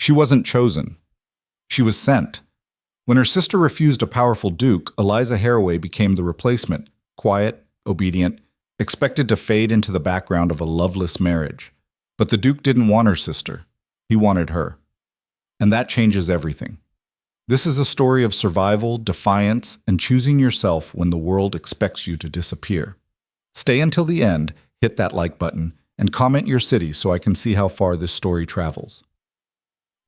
She wasn't chosen. She was sent. When her sister refused a powerful duke, Eliza Harroway became the replacement, quiet, obedient, expected to fade into the background of a loveless marriage. But the duke didn't want her sister. He wanted her. And that changes everything. This is a story of survival, defiance, and choosing yourself when the world expects you to disappear. Stay until the end, hit that like button, and comment your city so I can see how far this story travels.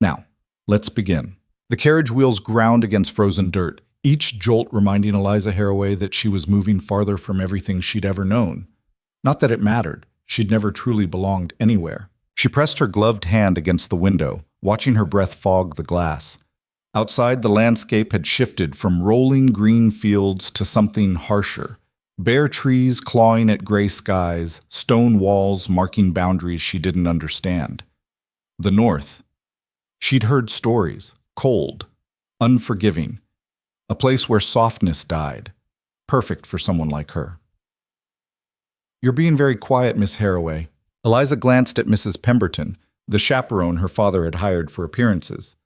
Now, let's begin. The carriage wheels ground against frozen dirt, each jolt reminding Eliza Harroway that she was moving farther from everything she'd ever known. Not that it mattered. She'd never truly belonged anywhere. She pressed her gloved hand against the window, watching her breath fog the glass. Outside, the landscape had shifted from rolling green fields to something harsher. Bare trees clawing at gray skies, stone walls marking boundaries she didn't understand. The north. She'd heard stories, cold, unforgiving. A place where softness died, perfect for someone like her. "You're being very quiet, Miss Harroway." Eliza glanced at Mrs. Pemberton, the chaperone her father had hired for appearances.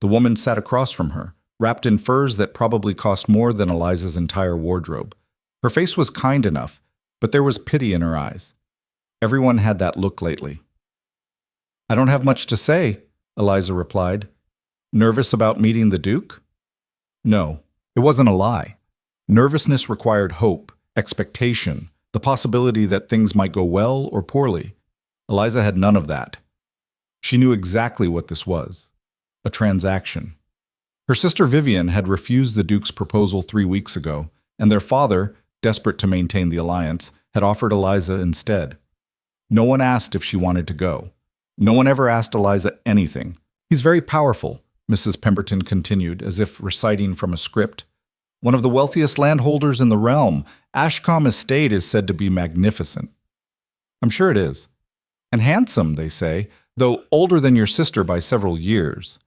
The woman sat across from her, wrapped in furs that probably cost more than Eliza's entire wardrobe. Her face was kind enough, but there was pity in her eyes. Everyone had that look lately. "I don't have much to say," Eliza replied. "Nervous about meeting the Duke?" No, it wasn't a lie. Nervousness required hope, expectation, the possibility that things might go well or poorly. Eliza had none of that. She knew exactly what this was. A transaction. Her sister Vivian had refused the Duke's proposal 3 weeks ago, and their father, desperate to maintain the alliance, had offered Eliza instead. No one asked if she wanted to go. No one ever asked Eliza anything. "He's very powerful," Mrs. Pemberton continued, as if reciting from a script. "One of the wealthiest landholders in the realm. Ashcombe Estate is said to be magnificent." "I'm sure it is. And handsome, they say, though older than your sister by several years."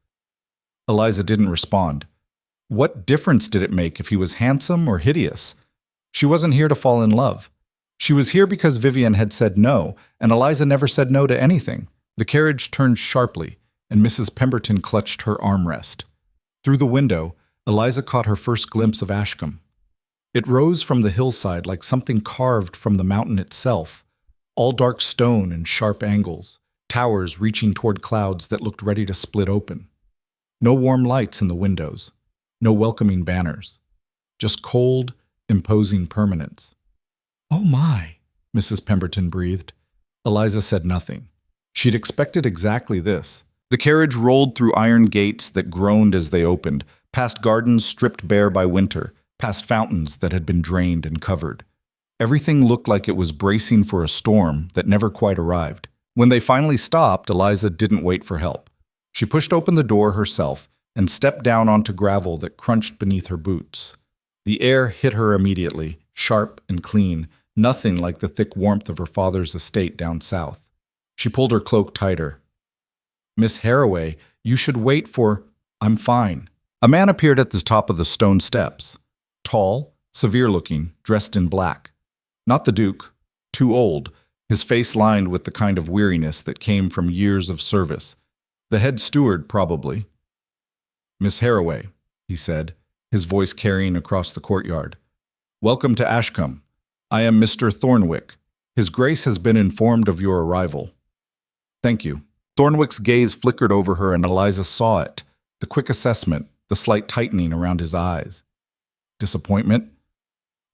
Eliza didn't respond. What difference did it make if he was handsome or hideous? She wasn't here to fall in love. She was here because Vivian had said no, and Eliza never said no to anything. The carriage turned sharply, and Mrs. Pemberton clutched her armrest. Through the window, Eliza caught her first glimpse of Ashcombe. It rose from the hillside like something carved from the mountain itself, all dark stone and sharp angles, towers reaching toward clouds that looked ready to split open. No warm lights in the windows, no welcoming banners, just cold, imposing permanence. "Oh my," Mrs. Pemberton breathed. Eliza said nothing. She'd expected exactly this. The carriage rolled through iron gates that groaned as they opened, past gardens stripped bare by winter, past fountains that had been drained and covered. Everything looked like it was bracing for a storm that never quite arrived. When they finally stopped, Eliza didn't wait for help. She pushed open the door herself and stepped down onto gravel that crunched beneath her boots. The air hit her immediately, sharp and clean, nothing like the thick warmth of her father's estate down south. She pulled her cloak tighter. "Miss Harroway, you should wait for—" "I'm fine." A man appeared at the top of the stone steps. Tall, severe-looking, dressed in black. Not the Duke. Too old, his face lined with the kind of weariness that came from years of service. The head steward, probably. "Miss Harroway," he said, his voice carrying across the courtyard. "Welcome to Ashcombe. I am Mr. Thornwick. His Grace has been informed of your arrival." "Thank you." Thornwick's gaze flickered over her and Eliza saw it, the quick assessment, the slight tightening around his eyes. Disappointment?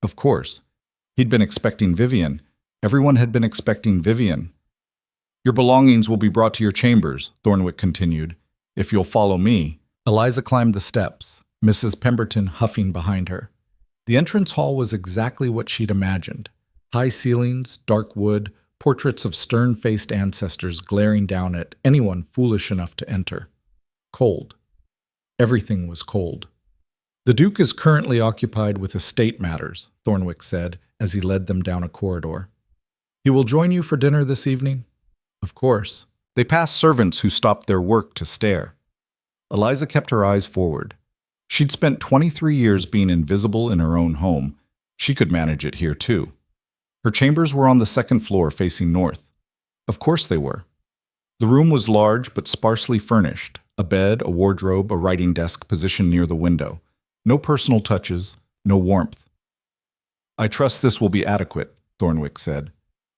Of course. He'd been expecting Vivian. Everyone had been expecting Vivian. "Your belongings will be brought to your chambers," Thornwick continued. "If you'll follow me." Eliza climbed the steps, Mrs. Pemberton huffing behind her. The entrance hall was exactly what she'd imagined. High ceilings, dark wood, portraits of stern-faced ancestors glaring down at anyone foolish enough to enter. Cold. Everything was cold. "The Duke is currently occupied with estate matters," Thornwick said as he led them down a corridor. "He will join you for dinner this evening?" "Of course." They passed servants who stopped their work to stare. Eliza kept her eyes forward. She'd spent 23 years being invisible in her own home. She could manage it here, too. Her chambers were on the second floor facing north. Of course they were. The room was large but sparsely furnished, A bed, a wardrobe, a writing desk positioned near the window. No personal touches, no warmth. "I trust this will be adequate," Thornwick said.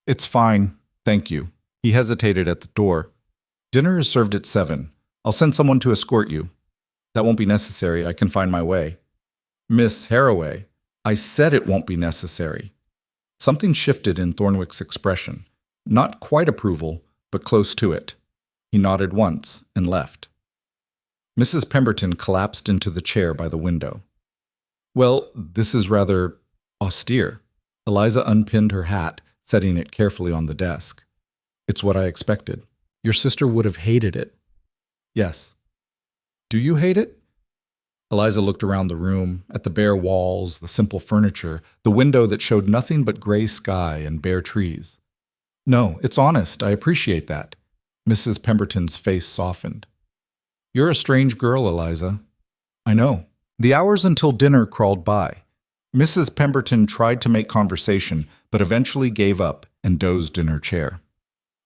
"It's fine, thank you." He hesitated at the door. "Dinner is served at 7. I'll send someone to escort you." "That won't be necessary. I can find my way." "Miss Harroway, I said it won't be necessary." Something shifted in Thornwick's expression. Not quite approval, but close to it. He nodded once and left. Mrs. Pemberton collapsed into the chair by the window. "Well, this is rather austere." Eliza unpinned her hat, setting it carefully on the desk. "It's what I expected. Your sister would have hated it." "Yes." "Do you hate it?" Eliza looked around the room, at the bare walls, the simple furniture, the window that showed nothing but gray sky and bare trees. "No, it's honest. I appreciate that." Mrs. Pemberton's face softened. "You're a strange girl, Eliza." "I know." The hours until dinner crawled by. Mrs. Pemberton tried to make conversation, but eventually gave up and dozed in her chair.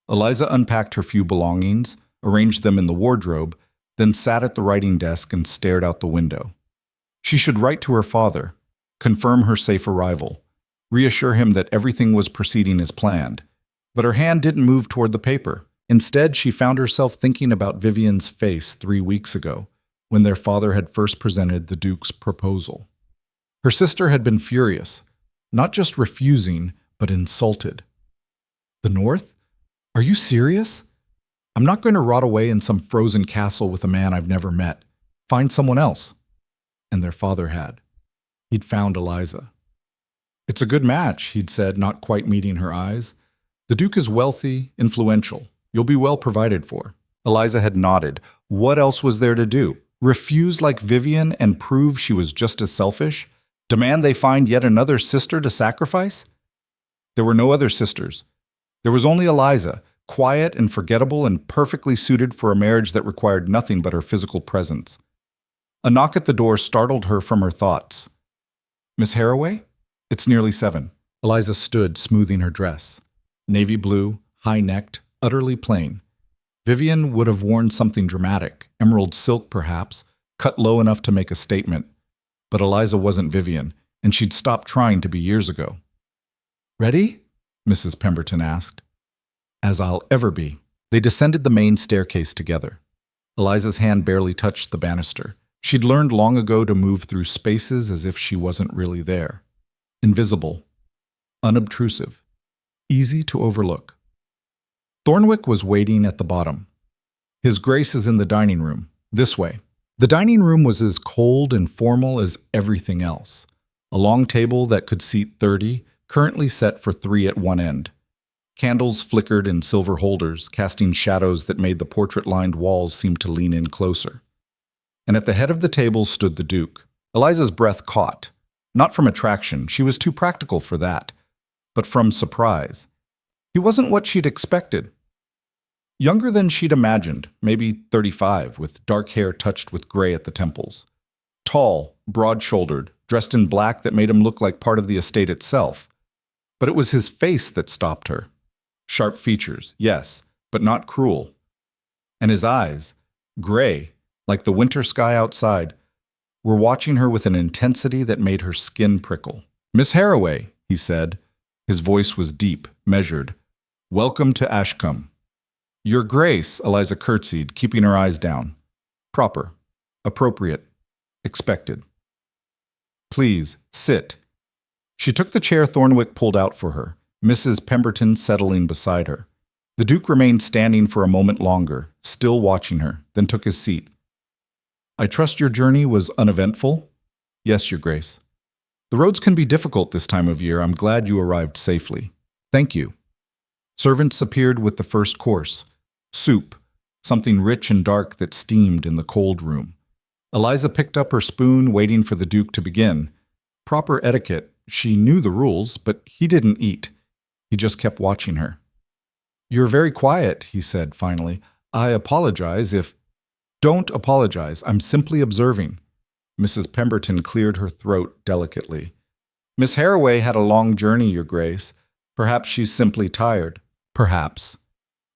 Eliza unpacked her few belongings, arranged them in the wardrobe, then sat at the writing desk and stared out the window. She should write to her father, confirm her safe arrival, reassure him that everything was proceeding as planned. But her hand didn't move toward the paper. Instead, she found herself thinking about Vivian's face 3 weeks ago, when their father had first presented the Duke's proposal. Her sister had been furious, not just refusing, but insulted. "The North? Are you serious? I'm not going to rot away in some frozen castle with a man I've never met. Find someone else." And their father had. He'd found Eliza. "It's a good match," he'd said, not quite meeting her eyes. "The Duke is wealthy, influential. You'll be well provided for." Eliza had nodded. What else was there to do? Refuse like Vivian and prove she was just as selfish? Demand they find yet another sister to sacrifice? There were no other sisters. There was only Eliza, quiet and forgettable and perfectly suited for a marriage that required nothing but her physical presence. A knock at the door startled her from her thoughts. "Miss Harroway?" "It's nearly 7. Eliza stood, smoothing her dress. Navy blue, high-necked, utterly plain. Vivian would have worn something dramatic, emerald silk perhaps, cut low enough to make a statement. But Eliza wasn't Vivian, and she'd stopped trying to be years ago. "Ready?" Mrs. Pemberton asked. "As I'll ever be." They descended the main staircase together. Eliza's hand barely touched the banister. She'd learned long ago to move through spaces as if she wasn't really there. Invisible, unobtrusive, easy to overlook. Thornwick was waiting at the bottom. "His Grace is in the dining room. This way." The dining room was as cold and formal as everything else. A long table that could seat 30, currently set for 3 at one end. Candles flickered in silver holders, casting shadows that made the portrait-lined walls seem to lean in closer. And at the head of the table stood the Duke. Eliza's breath caught. Not from attraction, she was too practical for that, but from surprise. He wasn't what she'd expected. Younger than she'd imagined, maybe 35, with dark hair touched with gray at the temples. Tall, broad-shouldered, dressed in black that made him look like part of the estate itself. But it was his face that stopped her. Sharp features, yes, but not cruel. And his eyes, gray, like the winter sky outside, were watching her with an intensity that made her skin prickle. "Miss Harroway," he said. His voice was deep, measured. "Welcome to Ashcombe." "Your Grace," Eliza curtsied, keeping her eyes down. "Proper. Appropriate. Expected." "Please, sit." She took the chair Thornwick pulled out for her, Mrs. Pemberton settling beside her. The Duke remained standing for a moment longer, still watching her, then took his seat. "I trust your journey was uneventful?" "Yes, Your Grace." "The roads can be difficult this time of year. I'm glad you arrived safely." "Thank you." Servants appeared with the first course. Soup, something rich and dark that steamed in the cold room. Eliza picked up her spoon, waiting for the Duke to begin. Proper etiquette. She knew the rules, but he didn't eat. He just kept watching her. "You're very quiet," he said finally. "I apologize if—" "Don't apologize. I'm simply observing." Mrs. Pemberton cleared her throat delicately. "Miss Harroway had a long journey, Your Grace. Perhaps she's simply tired." "Perhaps."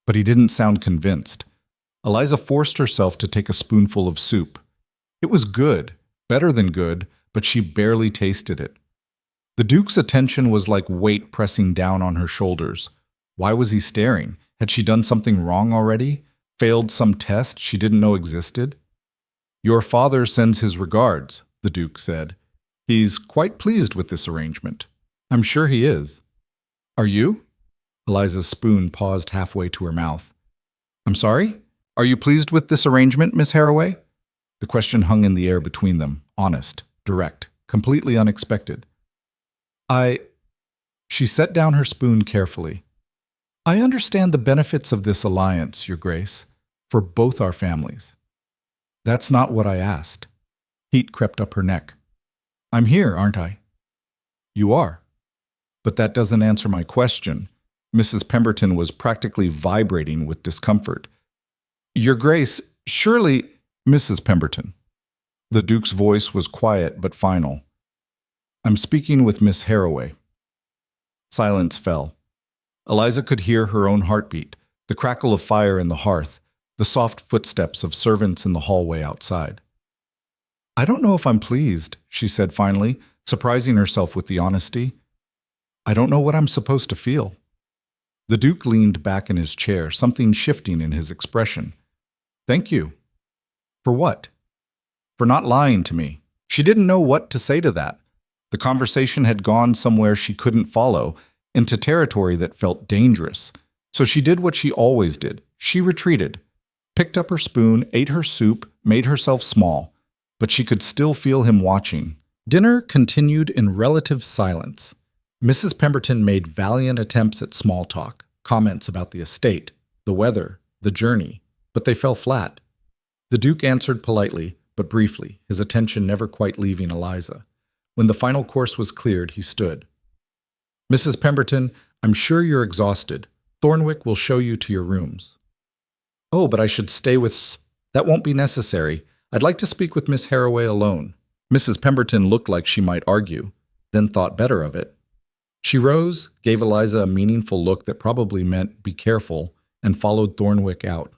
But he didn't sound convinced. Eliza forced herself to take a spoonful of soup. It was good, better than good, but she barely tasted it. The Duke's attention was like weight pressing down on her shoulders. Why was he staring? Had she done something wrong already? Failed some test she didn't know existed? "Your father sends his regards," the Duke said. "He's quite pleased with this arrangement. I'm sure he is." "Are you?" Eliza's spoon paused halfway to her mouth. "I'm sorry? Are you pleased with this arrangement, Miss Harroway?" The question hung in the air between them, honest, direct, completely unexpected. She set down her spoon carefully. "I understand the benefits of this alliance, Your Grace, for both our families." "That's not what I asked." Heat crept up her neck. "I'm here, aren't I?" "You are. But that doesn't answer my question." Mrs. Pemberton was practically vibrating with discomfort. "Your Grace, surely—" "Mrs. Pemberton." The Duke's voice was quiet but final. "I'm speaking with Miss Harroway." Silence fell. Eliza could hear her own heartbeat, the crackle of fire in the hearth, the soft footsteps of servants in the hallway outside. "I don't know if I'm pleased," she said finally, surprising herself with the honesty. "I don't know what I'm supposed to feel." The Duke leaned back in his chair, something shifting in his expression. "Thank you." "For what?" "For not lying to me." She didn't know what to say to that. The conversation had gone somewhere she couldn't follow, into territory that felt dangerous. So she did what she always did. She retreated, picked up her spoon, ate her soup, made herself small, but she could still feel him watching. Dinner continued in relative silence. Mrs. Pemberton made valiant attempts at small talk, comments about the estate, the weather, the journey, but they fell flat. The Duke answered politely, but briefly, his attention never quite leaving Eliza. When the final course was cleared, he stood. "Mrs. Pemberton, I'm sure you're exhausted. Thornwick will show you to your rooms." "Oh, but I should stay with That won't be necessary. I'd like to speak with Miss Harroway alone." Mrs. Pemberton looked like she might argue, then thought better of it. She rose, gave Eliza a meaningful look that probably meant be careful, and followed Thornwick out.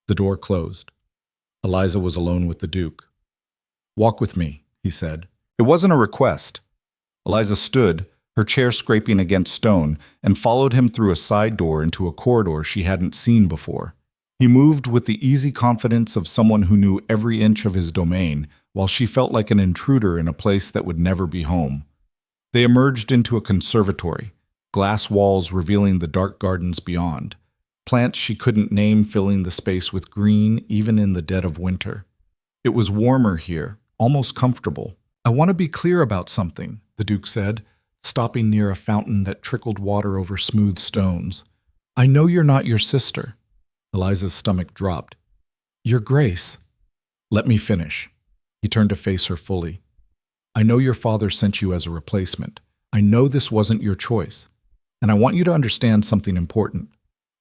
The door closed. Eliza was alone with the Duke. "Walk with me," he said. It wasn't a request. Eliza stood, her chair scraping against stone, and followed him through a side door into a corridor she hadn't seen before. He moved with the easy confidence of someone who knew every inch of his domain, while she felt like an intruder in a place that would never be home. They emerged into a conservatory, glass walls revealing the dark gardens beyond, plants she couldn't name filling the space with green even in the dead of winter. It was warmer here, almost comfortable. "I want to be clear about something," the Duke said, stopping near a fountain that trickled water over smooth stones. "I know you're not your sister." Eliza's stomach dropped. "Your Grace." "Let me finish." He turned to face her fully. "I know your father sent you as a replacement. I know this wasn't your choice. And I want you to understand something important."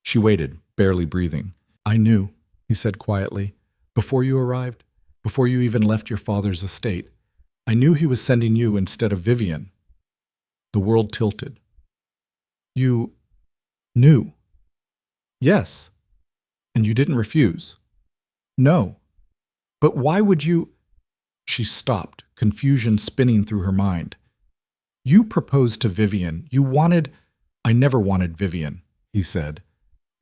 She waited, barely breathing. "I knew," he said quietly, "before you arrived, before you even left your father's estate. I knew he was sending you instead of Vivian." The world tilted. "You knew?" "Yes." "And you didn't refuse?" "No." "But why would you—" She stopped, confusion spinning through her mind. "You proposed to Vivian. You wanted—" "I never wanted Vivian," he said,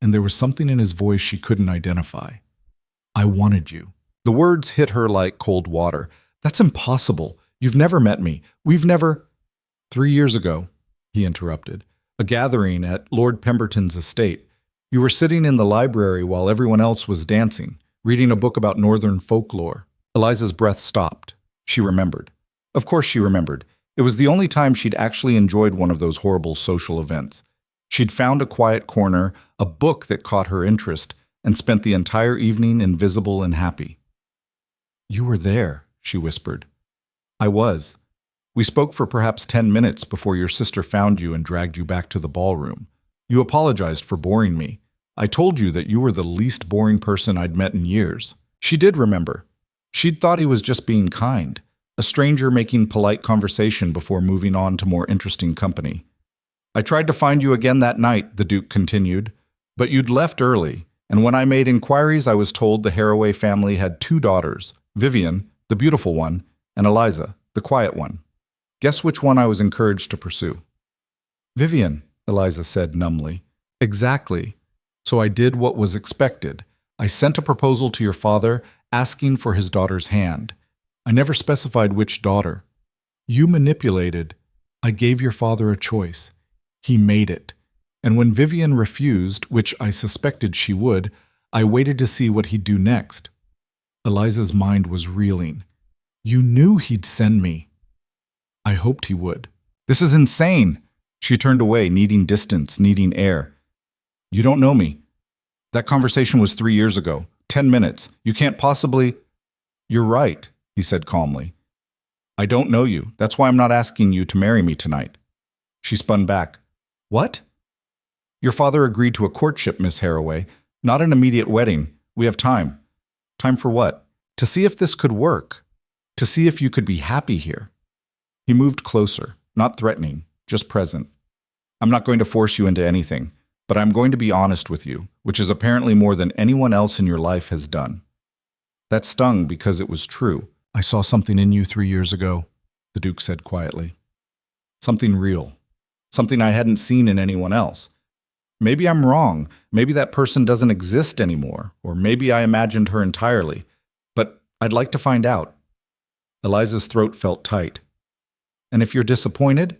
and there was something in his voice she couldn't identify. "I wanted you." The words hit her like cold water. "That's impossible. You've never met me. We've never—" "3 years ago," he interrupted, "a gathering at Lord Pemberton's estate. You were sitting in the library while everyone else was dancing, reading a book about northern folklore." Eliza's breath stopped. She remembered. Of course she remembered. It was the only time she'd actually enjoyed one of those horrible social events. She'd found a quiet corner, a book that caught her interest, and spent the entire evening invisible and happy. "You were there," she whispered. "I was. We spoke for perhaps 10 minutes before your sister found you and dragged you back to the ballroom. You apologized for boring me. I told you that you were the least boring person I'd met in years." She did remember. She'd thought he was just being kind, a stranger making polite conversation before moving on to more interesting company. "I tried to find you again that night," the Duke continued, "but you'd left early, And when I made inquiries, I was told the Harroway family had two daughters, Vivian, the beautiful one, and Eliza, the quiet one. Guess which one I was encouraged to pursue? Vivian, Eliza said numbly. Exactly. So I did what was expected. I sent a proposal to your father asking for his daughter's hand. I never specified which daughter. You manipulated. I gave your father a choice. He made it. And when Vivian refused, which I suspected she would, I waited to see what he'd do next. Eliza's mind was reeling. You knew he'd send me. I hoped he would. This is insane. She turned away, needing distance, needing air. You don't know me. That conversation was 3 years ago. 10 minutes. You can't possibly... You're right, he said calmly. I don't know you. That's why I'm not asking you to marry me tonight. She spun back. What? Your father agreed to a courtship, Miss Harroway. Not an immediate wedding. We have time. Time for what? To see if this could work. To see if you could be happy here. He moved closer, not threatening, just present. I'm not going to force you into anything, but I'm going to be honest with you, which is apparently more than anyone else in your life has done. That stung because it was true. I saw something in you 3 years ago, the Duke said quietly. Something real. Something I hadn't seen in anyone else. Maybe I'm wrong. Maybe that person doesn't exist anymore, or maybe I imagined her entirely. But I'd like to find out. Eliza's throat felt tight. And if you're disappointed,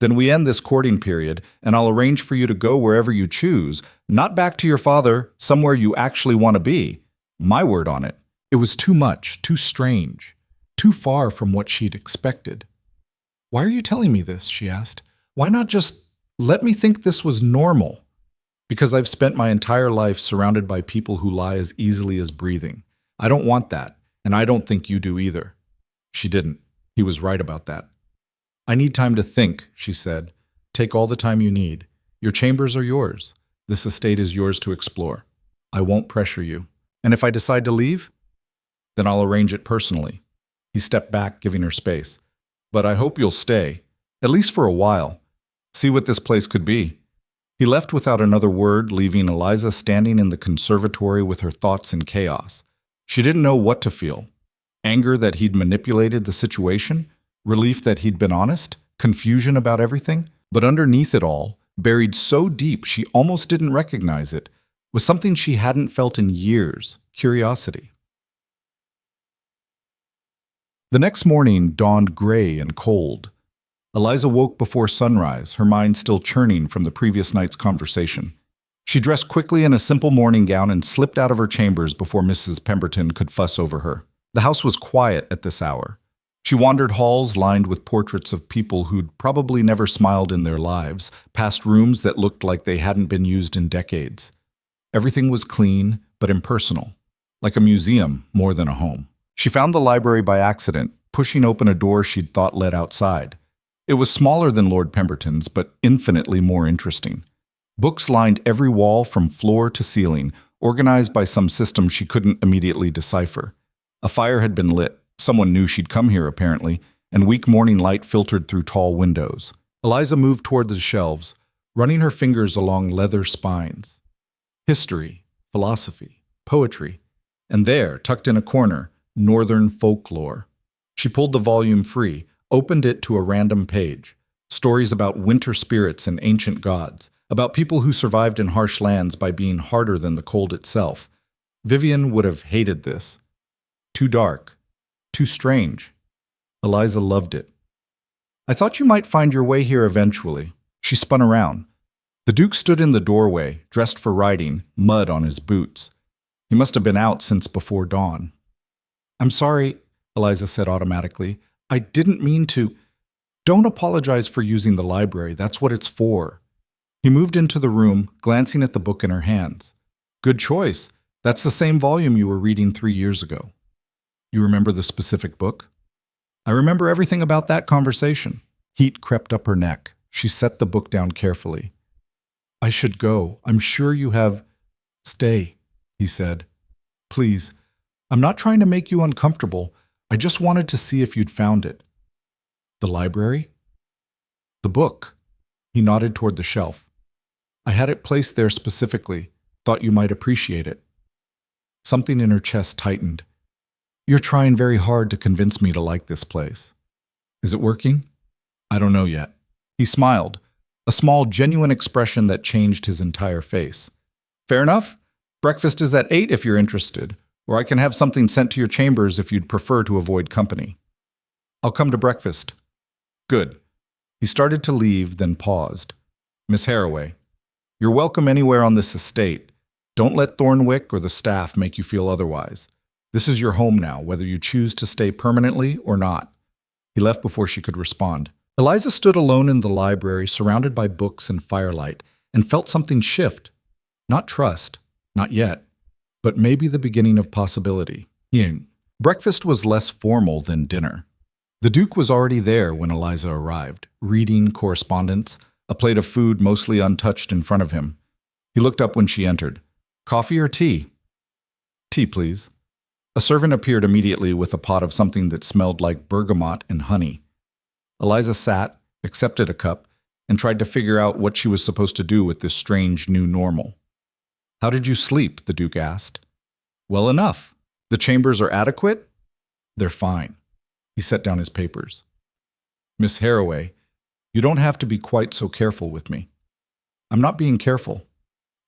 then we end this courting period, and I'll arrange for you to go wherever you choose, not back to your father, somewhere you actually want to be. My word on it. It was too much, too strange, too far from what she'd expected. Why are you telling me this? She asked. Why not just let me think this was normal? Because I've spent my entire life surrounded by people who lie as easily as breathing. I don't want that, and I don't think you do either. She didn't. He was right about that. I need time to think, she said. Take all the time you need. Your chambers are yours. This estate is yours to explore. I won't pressure you. And if I decide to leave, then I'll arrange it personally. He stepped back, giving her space. But I hope you'll stay, at least for a while. See what this place could be. He left without another word, leaving Eliza standing in the conservatory with her thoughts in chaos. She didn't know what to feel. Anger that he'd manipulated the situation, relief that he'd been honest, confusion about everything. But underneath it all, buried so deep she almost didn't recognize it, was something she hadn't felt in years, curiosity. The next morning dawned gray and cold. Eliza woke before sunrise, her mind still churning from the previous night's conversation. She dressed quickly in a simple morning gown and slipped out of her chambers before Mrs. Pemberton could fuss over her. The house was quiet at this hour. She wandered halls lined with portraits of people who'd probably never smiled in their lives, past rooms that looked like they hadn't been used in decades. Everything was clean, but impersonal, like a museum more than a home. She found the library by accident, pushing open a door she'd thought led outside. It was smaller than Lord Pemberton's, but infinitely more interesting. Books lined every wall from floor to ceiling, organized by some system she couldn't immediately decipher. A fire had been lit. Someone knew she'd come here, apparently, and weak morning light filtered through tall windows. Eliza moved toward the shelves, running her fingers along leather spines. History, philosophy, poetry, and there, tucked in a corner, Northern folklore. She pulled the volume free, opened it to a random page. Stories about winter spirits and ancient gods, about people who survived in harsh lands by being harder than the cold itself. Vivian would have hated this. Too dark. Too strange. Eliza loved it. I thought you might find your way here eventually. She spun around. The Duke stood in the doorway, dressed for riding, mud on his boots. He must have been out since before dawn. I'm sorry, Eliza said automatically. I didn't mean to. Don't apologize for using the library. That's what it's for. He moved into the room, glancing at the book in her hands. Good choice. That's the same volume you were reading 3 years ago. You remember the specific book? I remember everything about that conversation. Heat crept up her neck. She set the book down carefully. I should go. I'm sure you have... Stay, he said. Please. I'm not trying to make you uncomfortable. I just wanted to see if you'd found it. The library? The book. He nodded toward the shelf. I had it placed there specifically. Thought you might appreciate it. Something in her chest tightened. You're trying very hard to convince me to like this place. Is it working? I don't know yet. He smiled, a small, genuine expression that changed his entire face. Fair enough. Breakfast is at 8 if you're interested, or I can have something sent to your chambers if you'd prefer to avoid company. I'll come to breakfast. Good. He started to leave, then paused. Miss Harroway, you're welcome anywhere on this estate. Don't let Thornwick or the staff make you feel otherwise. This is your home now, whether you choose to stay permanently or not. He left before she could respond. Eliza stood alone in the library, surrounded by books and firelight, and felt something shift. Not trust, not yet, but maybe the beginning of possibility. Breakfast was less formal than dinner. The Duke was already there when Eliza arrived, reading correspondence, a plate of food mostly untouched in front of him. He looked up when she entered. Coffee or tea? Tea, please. A servant appeared immediately with a pot of something that smelled like bergamot and honey. Eliza sat, accepted a cup, and tried to figure out what she was supposed to do with this strange new normal. How did you sleep? The Duke asked. Well enough. The chambers are adequate? They're fine. He set down his papers. Miss Harroway, you don't have to be quite so careful with me. I'm not being careful.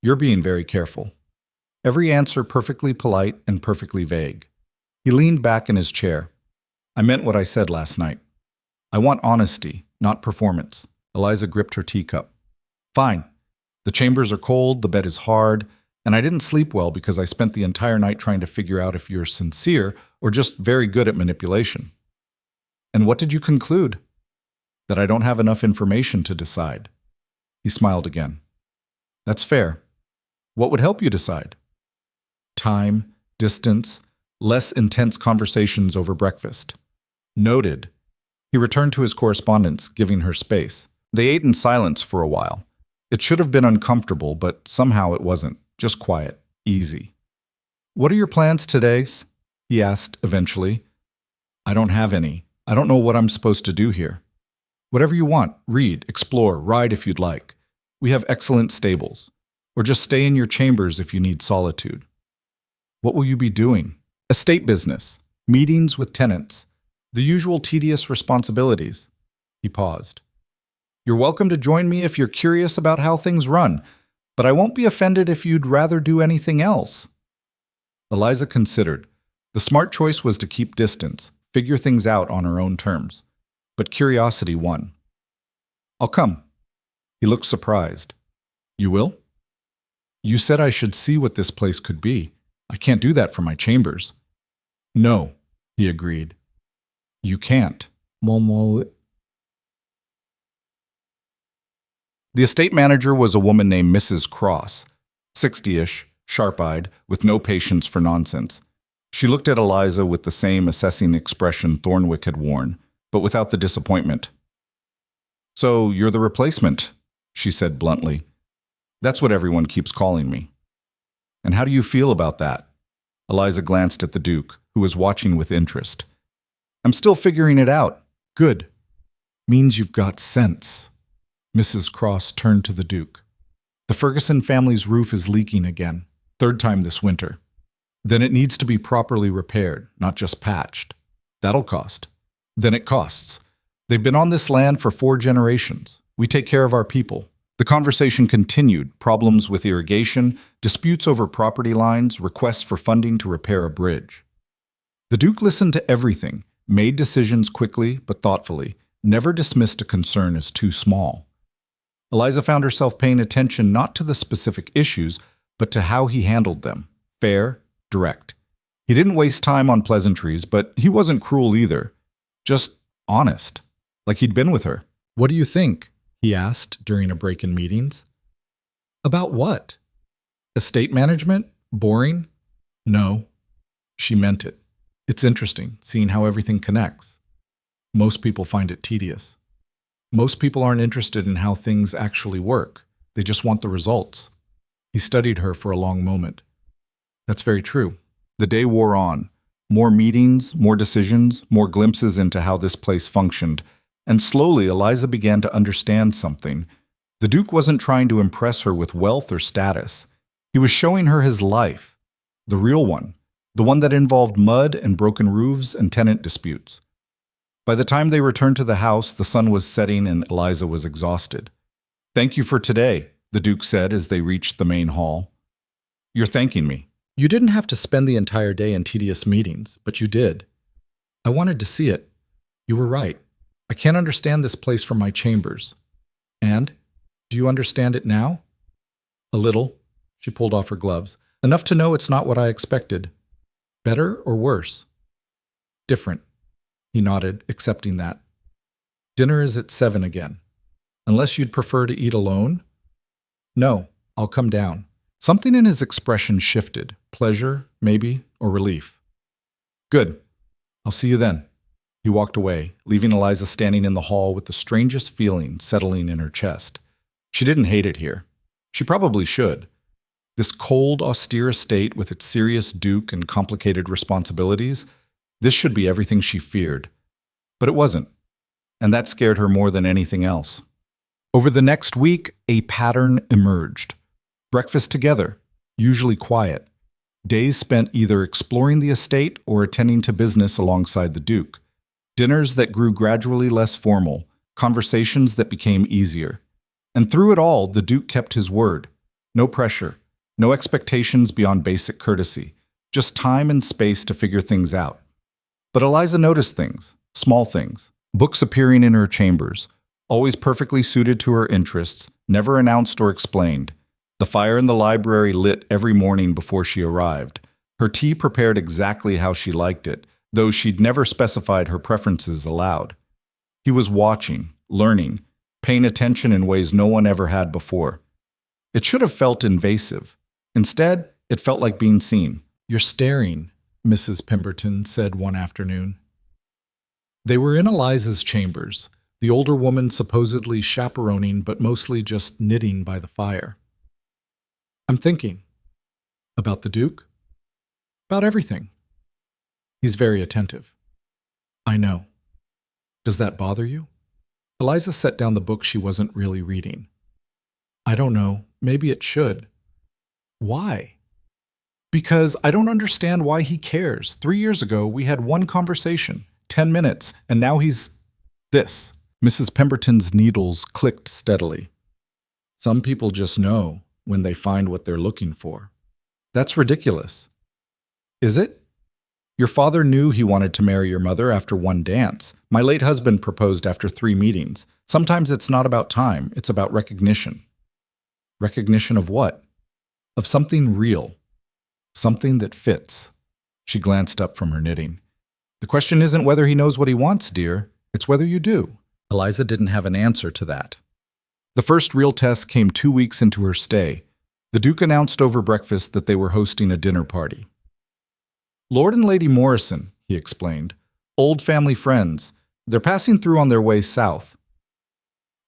You're being very careful. Every answer perfectly polite and perfectly vague. He leaned back in his chair. I meant what I said last night. I want honesty, not performance. Eliza gripped her teacup. Fine. The chambers are cold, the bed is hard, and I didn't sleep well because I spent the entire night trying to figure out if you're sincere or just very good at manipulation. And what did you conclude? That I don't have enough information to decide. He smiled again. That's fair. What would help you decide? Time, distance, less intense conversations over breakfast. Noted. He returned to his correspondence, giving her space. They ate in silence for a while. It should have been uncomfortable, but somehow it wasn't. Just quiet, easy. What are your plans today? He asked eventually. I don't have any. I don't know what I'm supposed to do here. Whatever you want, read, explore, ride if you'd like. We have excellent stables. Or just stay in your chambers if you need solitude. What will you be doing? Estate business, meetings with tenants, the usual tedious responsibilities. He paused. You're welcome to join me if you're curious about how things run, but I won't be offended if you'd rather do anything else. Eliza considered. The smart choice was to keep distance, figure things out on her own terms. But curiosity won. I'll come. He looked surprised. You will? You said I should see what this place could be. I can't do that from my chambers. No, he agreed. You can't. Momo. The estate manager was a woman named Mrs. Cross, 60-ish, sharp-eyed, with no patience for nonsense. She looked at Eliza with the same assessing expression Thornwick had worn, but without the disappointment. So you're the replacement, she said bluntly. That's what everyone keeps calling me. And how do you feel about that? Eliza glanced at the Duke, who was watching with interest. I'm still figuring it out. Good. Means you've got sense. Mrs. Cross turned to the Duke. The Ferguson family's roof is leaking again, 3rd time this winter. Then it needs to be properly repaired, not just patched. That'll cost. Then it costs. They've been on this land for 4 generations. We take care of our people. The conversation continued, problems with irrigation, disputes over property lines, requests for funding to repair a bridge. The Duke listened to everything, made decisions quickly but thoughtfully, never dismissed a concern as too small. Eliza found herself paying attention not to the specific issues, but to how he handled them. Fair, direct. He didn't waste time on pleasantries, but he wasn't cruel either. Just honest, like he'd been with her. What do you think? He asked during a break in meetings. About what? Estate management? Boring? No. She meant it. It's interesting, seeing how everything connects. Most people find it tedious. Most people aren't interested in how things actually work. They just want the results. He studied her for a long moment. That's very true. The day wore on. More meetings, more decisions, more glimpses into how this place functioned. And slowly, Eliza began to understand something. The Duke wasn't trying to impress her with wealth or status. He was showing her his life, the real one, the one that involved mud and broken roofs and tenant disputes. By the time they returned to the house, the sun was setting and Eliza was exhausted. "Thank you for today," the Duke said as they reached the main hall. "You're thanking me." "You didn't have to spend the entire day in tedious meetings, but you did. I wanted to see it. You were right. I can't understand this place from my chambers." "And? Do you understand it now?" "A little." She pulled off her gloves. "Enough to know it's not what I expected. Better or worse?" "Different." He nodded, accepting that. "Dinner is at 7 again. Unless you'd prefer to eat alone?" "No, I'll come down." Something in his expression shifted. Pleasure, maybe, or relief. "Good. I'll see you then." He walked away, leaving Eliza standing in the hall with the strangest feeling settling in her chest. She didn't hate it here. She probably should. This cold, austere estate with its serious Duke and complicated responsibilities, this should be everything she feared. But it wasn't. And that scared her more than anything else. Over the next week, a pattern emerged. Breakfast together, usually quiet. Days spent either exploring the estate or attending to business alongside the Duke. Dinners that grew gradually less formal, conversations that became easier. And through it all, the Duke kept his word. No pressure, no expectations beyond basic courtesy, just time and space to figure things out. But Eliza noticed things, small things, books appearing in her chambers, always perfectly suited to her interests, never announced or explained. The fire in the library lit every morning before she arrived. Her tea prepared exactly how she liked it, though she'd never specified her preferences aloud. He was watching, learning, paying attention in ways no one ever had before. It should have felt invasive. Instead, it felt like being seen. "You're staring," Mrs. Pemberton said one afternoon. They were in Eliza's chambers, the older woman supposedly chaperoning but mostly just knitting by the fire. "I'm thinking." "About the Duke?" "About everything." "He's very attentive." "I know." "Does that bother you?" Eliza set down the book she wasn't really reading. "I don't know. Maybe it should." "Why?" "Because I don't understand why he cares. 3 years ago, we had one conversation, 10 minutes, and now he's this." Mrs. Pemberton's needles clicked steadily. "Some people just know when they find what they're looking for." "That's ridiculous." "Is it? Your father knew he wanted to marry your mother after one dance. My late husband proposed after 3 meetings. Sometimes it's not about time, it's about recognition." "Recognition of what?" "Of something real. Something that fits." She glanced up from her knitting. "The question isn't whether he knows what he wants, dear. It's whether you do." Eliza didn't have an answer to that. The first real test came 2 weeks into her stay. The Duke announced over breakfast that they were hosting a dinner party. "Lord and Lady Morrison," he explained. "Old family friends. They're passing through on their way south."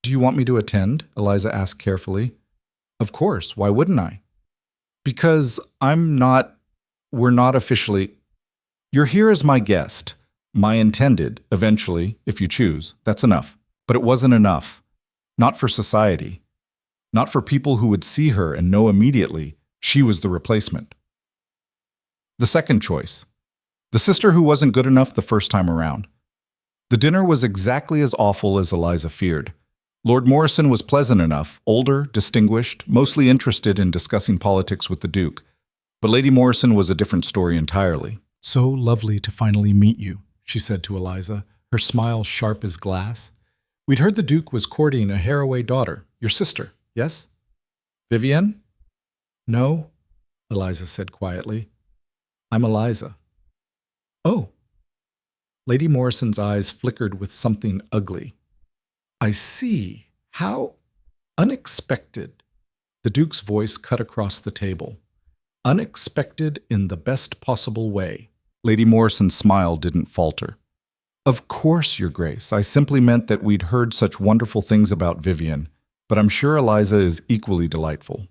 "Do you want me to attend?" Eliza asked carefully. "Of course. Why wouldn't I?" "Because we're not officially. You're here as my guest. My intended, eventually, if you choose. That's enough. But it wasn't enough. Not for society. Not for people who would see her and know immediately she was the replacement. The second choice. The sister who wasn't good enough the first time around. The dinner was exactly as awful as Eliza feared. Lord Morrison was pleasant enough, older, distinguished, mostly interested in discussing politics with the Duke. But Lady Morrison was a different story entirely. "So lovely to finally meet you," she said to Eliza, her smile sharp as glass. "We'd heard the Duke was courting a Harroway daughter, your sister, yes?" "Vivienne?" "No," Eliza said quietly. "I'm Eliza." "Oh." Lady Morrison's eyes flickered with something ugly. "I see. How unexpected." The Duke's voice cut across the table. "Unexpected in the best possible way." Lady Morrison's smile didn't falter. "Of course, Your Grace. I simply meant that we'd heard such wonderful things about Vivienne, but I'm sure Eliza is equally delightful."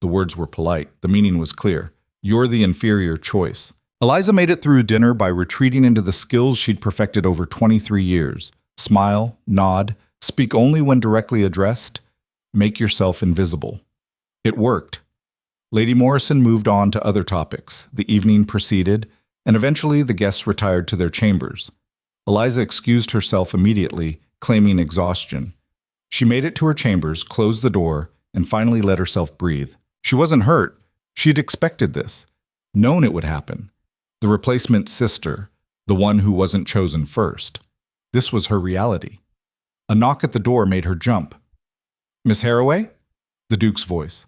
The words were polite. The meaning was clear. You're the inferior choice. Eliza made it through dinner by retreating into the skills she'd perfected over 23 years. Smile, nod, speak only when directly addressed, make yourself invisible. It worked. Lady Morrison moved on to other topics. The evening proceeded, and eventually the guests retired to their chambers. Eliza excused herself immediately, claiming exhaustion. She made it to her chambers, closed the door, and finally let herself breathe. She wasn't hurt. She'd expected this, known it would happen. The replacement sister, the one who wasn't chosen first. This was her reality. A knock at the door made her jump. "Miss Harroway?" The Duke's voice.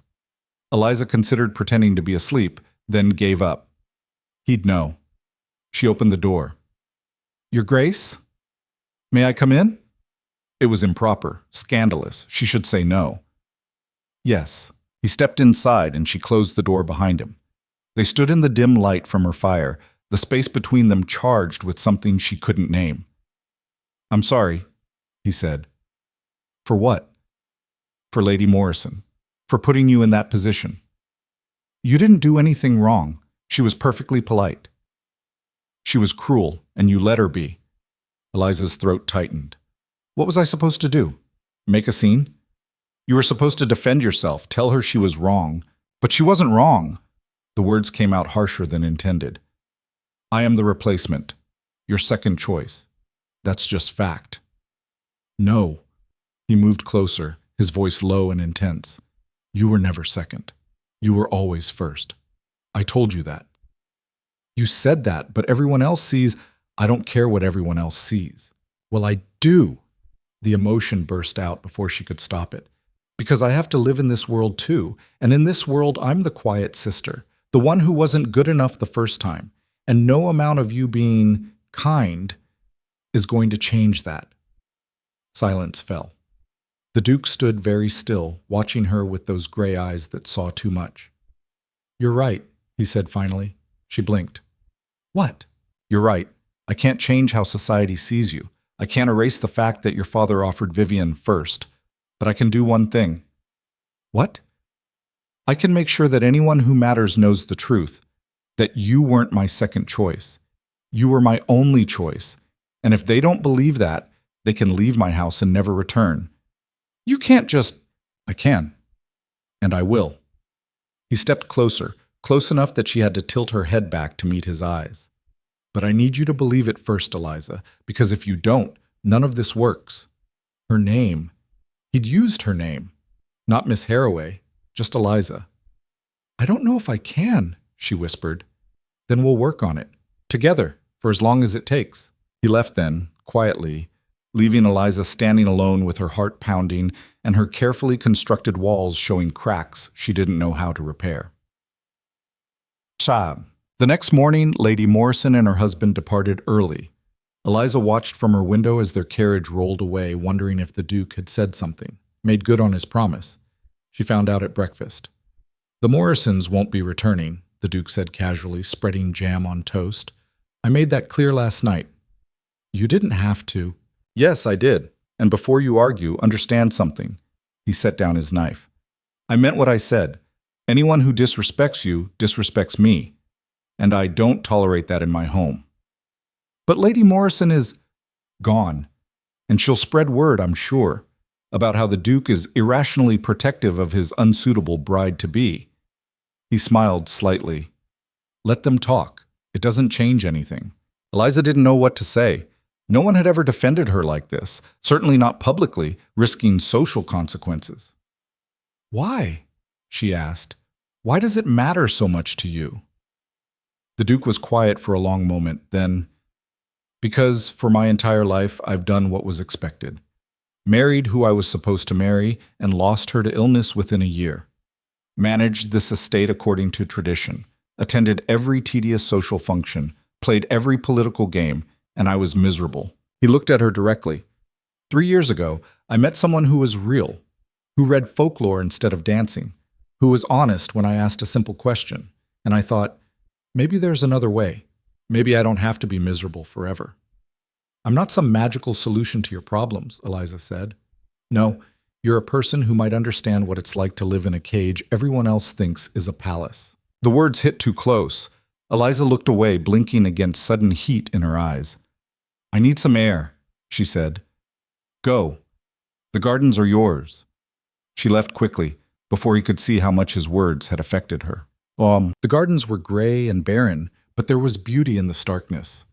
Eliza considered pretending to be asleep, then gave up. He'd know. She opened the door. "Your Grace? May I come in?" It was improper, scandalous. She should say no. Yes. He stepped inside and she closed the door behind him. They stood in the dim light from her fire, the space between them charged with something she couldn't name. "I'm sorry," he said. "For what?" "For Lady Morrison. For putting you in that position." "You didn't do anything wrong. She was perfectly polite." "She was cruel, and you let her be." Eliza's throat tightened. "What was I supposed to do? Make a scene?" "You were supposed to defend yourself, tell her she was wrong. But she wasn't wrong." The words came out harsher than intended. "I am the replacement. Your second choice. That's just fact." "No." He moved closer, his voice low and intense. "You were never second. You were always first. I told you that." "You said that, but everyone else sees—" "I don't care what everyone else sees." "Well, I do." The emotion burst out before she could stop it. "Because I have to live in this world too, and in this world I'm the quiet sister, the one who wasn't good enough the first time, and no amount of you being kind is going to change that." Silence fell. The Duke stood very still, watching her with those gray eyes that saw too much. "You're right," he said finally. She blinked. "What?" "You're right. I can't change how society sees you. I can't erase the fact that your father offered Vivian first. But I can do one thing." "What?" "I can make sure that anyone who matters knows the truth, that you weren't my second choice. You were my only choice. And if they don't believe that, they can leave my house and never return. You can't just—" "I can. And I will." He stepped closer, close enough that she had to tilt her head back to meet his eyes. "But I need you to believe it first, Eliza, because if you don't, none of this works." Her name. He'd used her name. Not Miss Harroway, just Eliza. "I don't know if I can," she whispered. "Then we'll work on it. Together, for as long as it takes." He left then, quietly, leaving Eliza standing alone with her heart pounding and her carefully constructed walls showing cracks she didn't know how to repair. The next morning, Lady Morrison and her husband departed early. Eliza watched from her window as their carriage rolled away, wondering if the Duke had said something, made good on his promise. She found out at breakfast. "The Morrisons won't be returning," the Duke said casually, spreading jam on toast. "I made that clear last night." "You didn't have to." "Yes, I did. And before you argue, understand something." He set down his knife. "I meant what I said. Anyone who disrespects you disrespects me. And I don't tolerate that in my home." "But Lady Morrison is—" "Gone. And she'll spread word, I'm sure, about how the Duke is irrationally protective of his unsuitable bride-to-be." He smiled slightly. "Let them talk. It doesn't change anything." Eliza didn't know what to say. No one had ever defended her like this, certainly not publicly, risking social consequences. "Why?" she asked. "Why does it matter so much to you?" The Duke was quiet for a long moment, then, "Because for my entire life I've done what was expected. Married who I was supposed to marry and lost her to illness within a year. Managed this estate according to tradition, attended every tedious social function, played every political game, and I was miserable." He looked at her directly. 3 years ago, I met someone who was real, who read folklore instead of dancing, who was honest when I asked a simple question, and I thought, maybe there's another way. Maybe I don't have to be miserable forever." "I'm not some magical solution to your problems," Eliza said. "No, you're a person who might understand what it's like to live in a cage everyone else thinks is a palace." The words hit too close. Eliza looked away, blinking against sudden heat in her eyes. "I need some air," she said. "Go. The gardens are yours." She left quickly, before he could see how much his words had affected her. The gardens were gray and barren, but there was beauty in the starkness.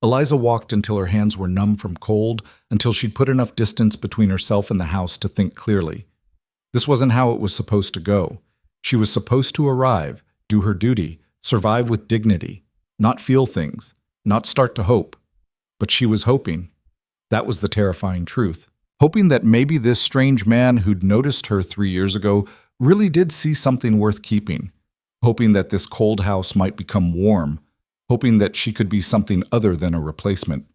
Eliza walked until her hands were numb from cold, until she'd put enough distance between herself and the house to think clearly. This wasn't how it was supposed to go. She was supposed to arrive, do her duty, survive with dignity, not feel things, not start to hope. But she was hoping. That was the terrifying truth. Hoping that maybe this strange man who'd noticed her 3 years ago really did see something worth keeping. Hoping that this cold house might become warm. Hoping that she could be something other than a replacement.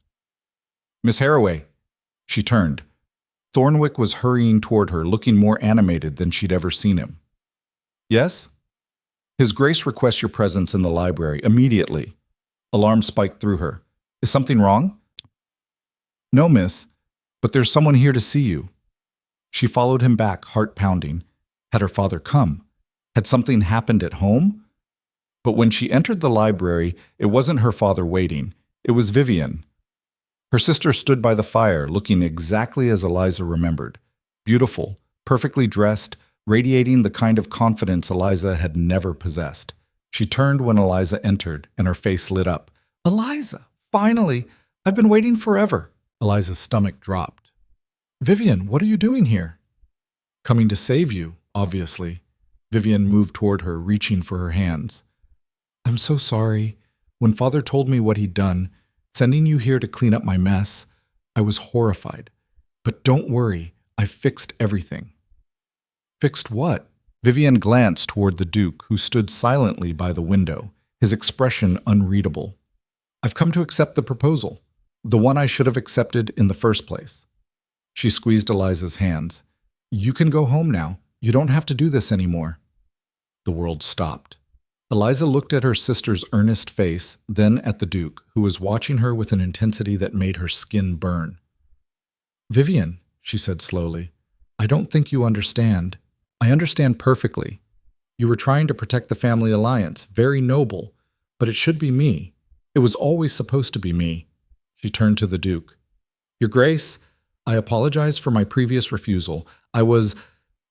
"Miss Harroway." She turned. Thornwick was hurrying toward her, looking more animated than she'd ever seen him. "Yes?" "His Grace requests your presence in the library, immediately." Alarm spiked through her. "Is something wrong?" "No, miss, but there's someone here to see you." She followed him back, heart pounding. Had her father come? Had something happened at home? But when she entered the library, it wasn't her father waiting. It was Vivian. Her sister stood by the fire, looking exactly as Eliza remembered. Beautiful, perfectly dressed, radiating the kind of confidence Eliza had never possessed. She turned when Eliza entered, and her face lit up. "Eliza, finally! I've been waiting forever." Eliza's stomach dropped. "Vivian, what are you doing here?" "Coming to save you, obviously." Vivian moved toward her, reaching for her hands. "I'm so sorry. When Father told me what he'd done, sending you here to clean up my mess, I was horrified. But don't worry, I've fixed everything." "Fixed what?" Vivian glanced toward the Duke, who stood silently by the window, his expression unreadable. "I've come to accept the proposal, the one I should have accepted in the first place." She squeezed Eliza's hands. "You can go home now. You don't have to do this anymore." The world stopped. Eliza looked at her sister's earnest face, then at the Duke, who was watching her with an intensity that made her skin burn. "Vivian," she said slowly, "I don't think you understand. I understand perfectly. You were trying to protect the family alliance, very noble, but it should be me. It was always supposed to be me." She turned to the Duke. "Your Grace, I apologize for my previous refusal. I was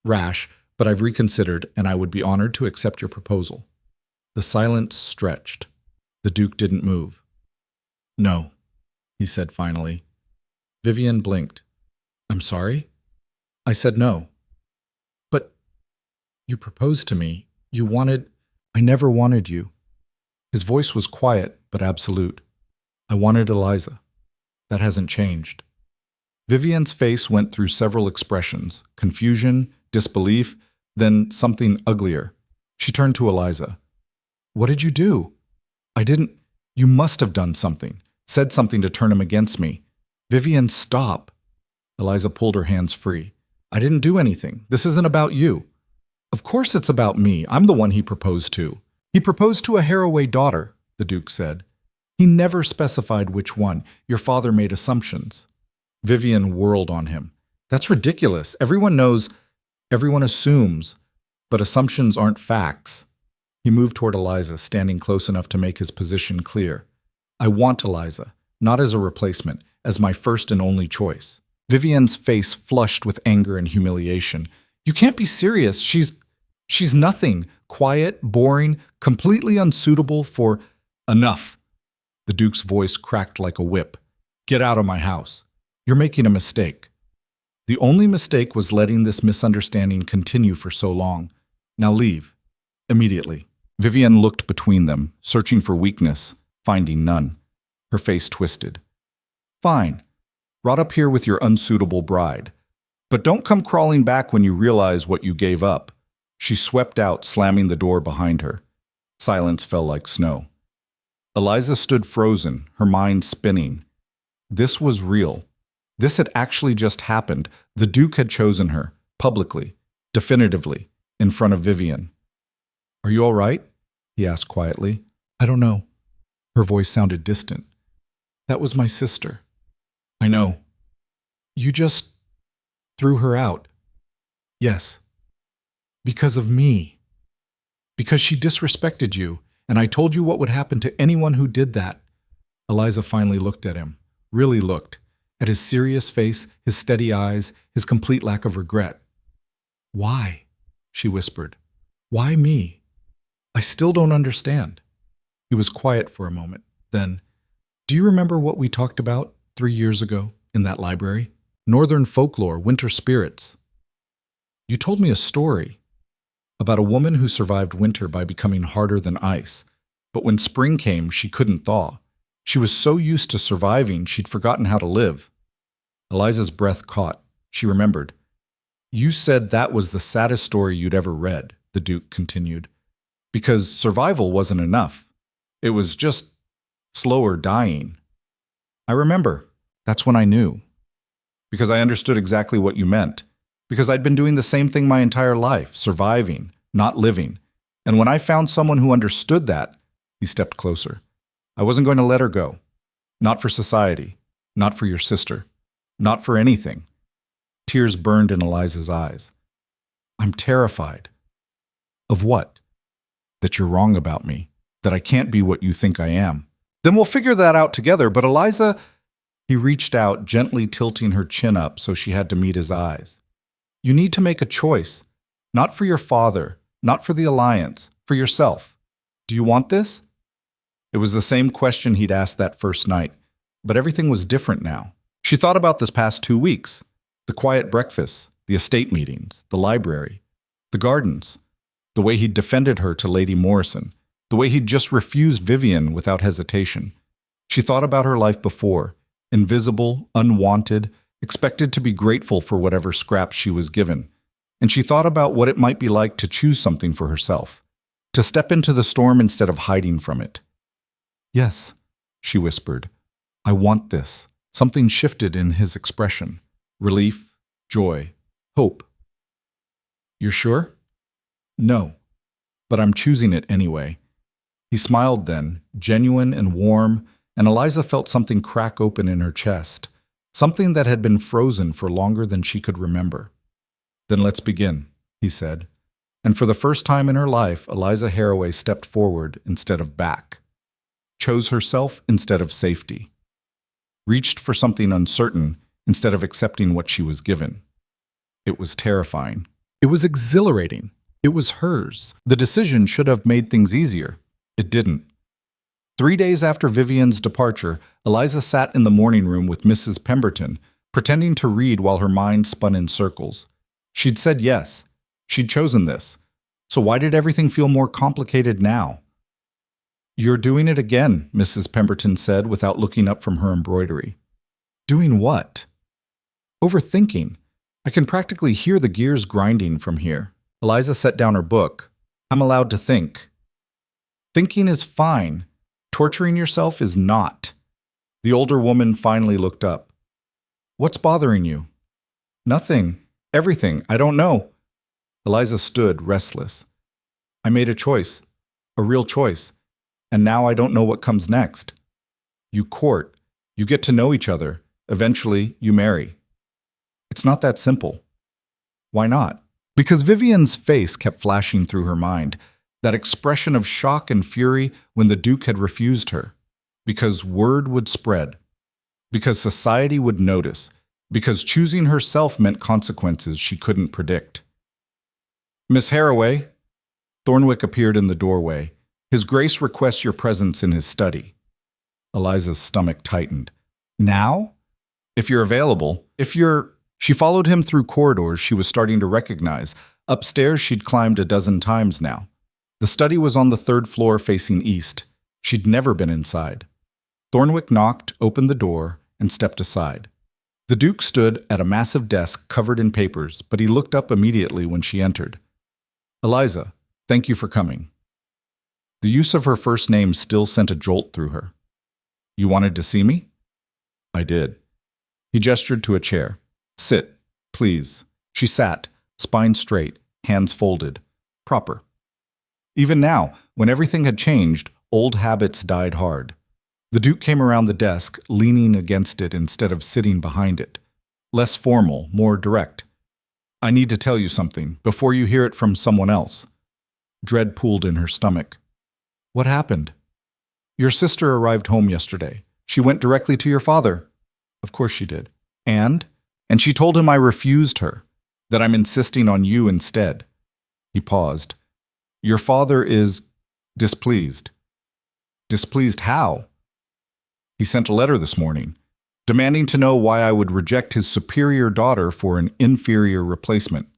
rash, but I've reconsidered, and I would be honored to accept your proposal." The silence stretched. The Duke didn't move. "No," he said finally. Vivian blinked. "I'm sorry?" "I said no." "But you proposed to me. You wanted—" "I never wanted you." His voice was quiet but absolute. "I wanted Eliza. That hasn't changed." Vivian's face went through several expressions: confusion, disbelief, then something uglier. She turned to Eliza. "What did you do?" "I didn't—" "You must have done something, said something to turn him against me." "Vivian, stop." Eliza pulled her hands free. "I didn't do anything. This isn't about you." "Of course it's about me. I'm the one he proposed to." "He proposed to a Harroway daughter," the Duke said. "He never specified which one. Your father made assumptions." Vivian whirled on him. "That's ridiculous. Everyone knows, everyone assumes, but assumptions aren't facts." He moved toward Eliza, standing close enough to make his position clear. "I want Eliza, not as a replacement, as my first and only choice." Vivian's face flushed with anger and humiliation. "You can't be serious. She's nothing. Quiet, boring, completely unsuitable for—" "Enough!" The Duke's voice cracked like a whip. "Get out of my house. You're making a mistake." The only mistake was letting this misunderstanding continue for so long. Now leave. Immediately. Vivian looked between them, searching for weakness, finding none. Her face twisted. "Fine. Rot up here with your unsuitable bride. But don't come crawling back when you realize what you gave up." She swept out, slamming the door behind her. Silence fell like snow. Eliza stood frozen, her mind spinning. This was real. This had actually just happened. The Duke had chosen her, publicly, definitively, in front of Vivian. "Are you all right?" he asked quietly. "I don't know." Her voice sounded distant. "That was my sister." "I know." "You just threw her out." "Yes." "Because of me. Because she disrespected you, and I told you what would happen to anyone who did that." Eliza finally looked at him, really looked, at his serious face, his steady eyes, his complete lack of regret. "Why?" she whispered. Why me? I still don't understand. He was quiet for a moment. Then, do you remember what we talked about 3 years ago in that library? Northern folklore, winter spirits. You told me a story about a woman who survived winter by becoming harder than ice. But when spring came, she couldn't thaw. She was so used to surviving, she'd forgotten how to live. Eliza's breath caught. She remembered. You said that was the saddest story you'd ever read, the Duke continued. Because survival wasn't enough. It was just slower dying. I remember. That's when I knew. Because I understood exactly what you meant. Because I'd been doing the same thing my entire life, surviving, not living. And when I found someone who understood that, he stepped closer. I wasn't going to let her go. Not for society. Not for your sister. Not for anything. Tears burned in Eliza's eyes. I'm terrified. Of what? That you're wrong about me. That I can't be what you think I am. Then we'll figure that out together, but Eliza... He reached out, gently tilting her chin up so she had to meet his eyes. You need to make a choice. Not for your father, not for the alliance, for yourself. Do you want this? It was the same question he'd asked that first night, but everything was different now. She thought about this past 2 weeks. The quiet breakfasts, the estate meetings, the library, the gardens, the way he'd defended her to Lady Morrison, the way he'd just refused Vivian without hesitation. She thought about her life before, invisible, unwanted, expected to be grateful for whatever scraps she was given. And she thought about what it might be like to choose something for herself, to step into the storm instead of hiding from it. Yes, she whispered. I want this. Something shifted in his expression. Relief, joy, hope. You're sure? No, but I'm choosing it anyway. He smiled then, genuine and warm, and Eliza felt something crack open in her chest, something that had been frozen for longer than she could remember. Then let's begin, he said. And for the first time in her life, Eliza Harroway stepped forward instead of back, chose herself instead of safety, reached for something uncertain instead of accepting what she was given. It was terrifying. It was exhilarating. It was hers. The decision should have made things easier. It didn't. 3 days after Vivian's departure, Eliza sat in the morning room with Mrs. Pemberton, pretending to read while her mind spun in circles. She'd said yes. She'd chosen this. So why did everything feel more complicated now? You're doing it again, Mrs. Pemberton said without looking up from her embroidery. Doing what? Overthinking. I can practically hear the gears grinding from here. Eliza set down her book. I'm allowed to think. Thinking is fine. Torturing yourself is not. The older woman finally looked up. What's bothering you? Nothing. Everything. I don't know. Eliza stood, restless. I made a choice. A real choice. And now I don't know what comes next. You court. You get to know each other. Eventually, you marry. It's not that simple. Why not? Because Vivian's face kept flashing through her mind, that expression of shock and fury when the Duke had refused her. Because word would spread. Because society would notice. Because choosing herself meant consequences she couldn't predict. Miss Harroway. Thornwick appeared in the doorway. His Grace requests your presence in his study. Eliza's stomach tightened. Now? If you're available. She followed him through corridors she was starting to recognize. Upstairs she'd climbed a dozen times now. The study was on the 3rd floor facing east. She'd never been inside. Thornwick knocked, opened the door, and stepped aside. The Duke stood at a massive desk covered in papers, but he looked up immediately when she entered. Eliza, thank you for coming. The use of her first name still sent a jolt through her. You wanted to see me? I did. He gestured to a chair. Sit, please. She sat, spine straight, hands folded. Proper. Even now, when everything had changed, old habits died hard. The Duke came around the desk, leaning against it instead of sitting behind it. Less formal, more direct. I need to tell you something, before you hear it from someone else. Dread pooled in her stomach. What happened? Your sister arrived home yesterday. She went directly to your father. Of course she did. And she told him I refused her, that I'm insisting on you instead. He paused. Your father is displeased. Displeased how? He sent a letter this morning, demanding to know why I would reject his superior daughter for an inferior replacement.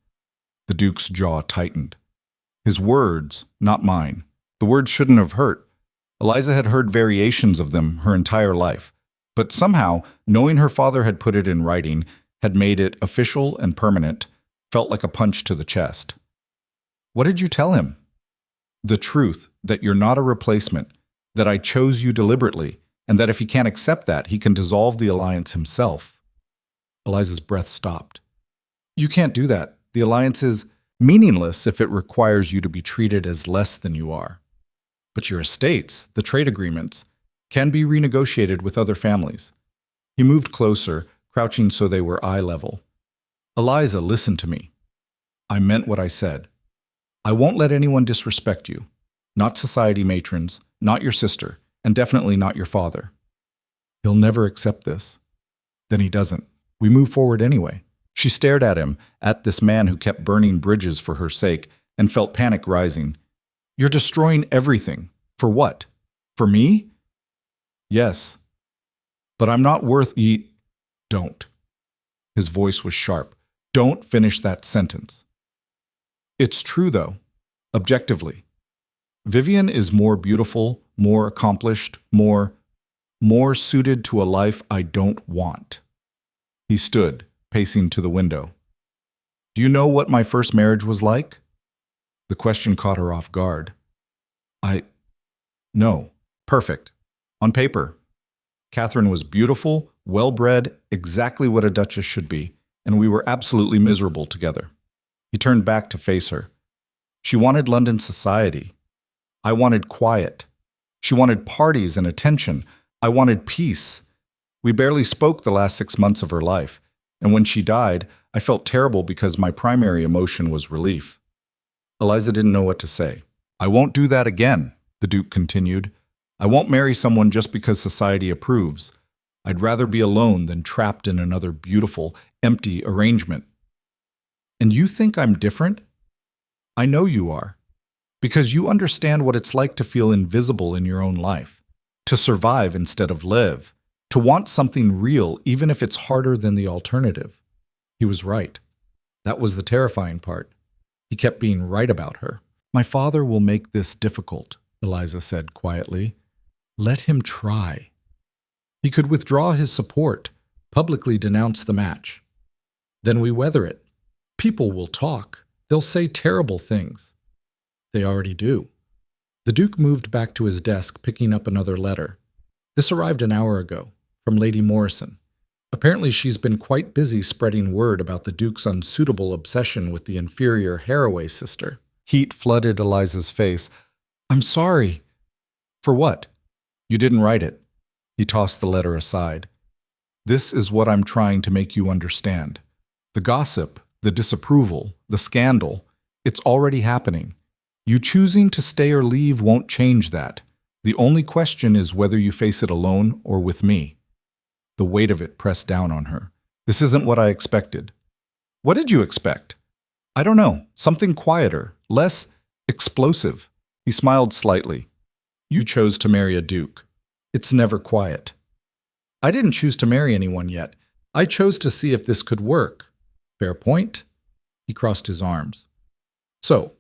The Duke's jaw tightened. His words, not mine. The words shouldn't have hurt. Eliza had heard variations of them her entire life, but somehow, knowing her father had put it in writing, had made it official and permanent, felt like a punch to the chest. What did you tell him? The truth, that you're not a replacement, that I chose you deliberately, and that if he can't accept that, he can dissolve the alliance himself. Eliza's breath stopped. You can't do that. The alliance is meaningless if it requires you to be treated as less than you are. But your estates, the trade agreements, can be renegotiated with other families. He moved closer, crouching so they were eye level. Eliza, listen to me. I meant what I said. I won't let anyone disrespect you. Not society matrons, not your sister, and definitely not your father. He'll never accept this. Then he doesn't. We move forward anyway. She stared at him, at this man who kept burning bridges for her sake, and felt panic rising. You're destroying everything. For what? For me? Yes. But I'm not worth Don't. His voice was sharp. Don't finish that sentence. It's true, though. Objectively. Vivian is more beautiful, more accomplished, more suited to a life I don't want. He stood, pacing to the window. Do you know what my first marriage was like? The question caught her off guard. No. Perfect. On paper. Catherine was beautiful, well-bred, exactly what a duchess should be, and we were absolutely miserable together. He turned back to face her. She wanted London society. I wanted quiet. She wanted parties and attention. I wanted peace. We barely spoke the last 6 months of her life, and when she died, I felt terrible because my primary emotion was relief. Eliza didn't know what to say. I won't do that again, the Duke continued. I won't marry someone just because society approves. I'd rather be alone than trapped in another beautiful, empty arrangement. And you think I'm different? I know you are. Because you understand what it's like to feel invisible in your own life, to survive instead of live, to want something real even if it's harder than the alternative. He was right. That was the terrifying part. He kept being right about her. My father will make this difficult, Eliza said quietly. Let him try. He could withdraw his support, publicly denounce the match. Then we weather it. People will talk. They'll say terrible things. They already do. The Duke moved back to his desk, picking up another letter. This arrived an hour ago, from Lady Morrison. Apparently she's been quite busy spreading word about the Duke's unsuitable obsession with the inferior Harroway sister. Heat flooded Eliza's face. I'm sorry. For what? You didn't write it. He tossed the letter aside. This is what I'm trying to make you understand. The gossip, the disapproval, the scandal, it's already happening. You choosing to stay or leave won't change that. The only question is whether you face it alone or with me. The weight of it pressed down on her. This isn't what I expected. What did you expect? I don't know. Something quieter, less explosive. He smiled slightly. You chose to marry a duke. It's never quiet. I didn't choose to marry anyone yet. I chose to see if this could work. Fair point? He crossed his arms. So,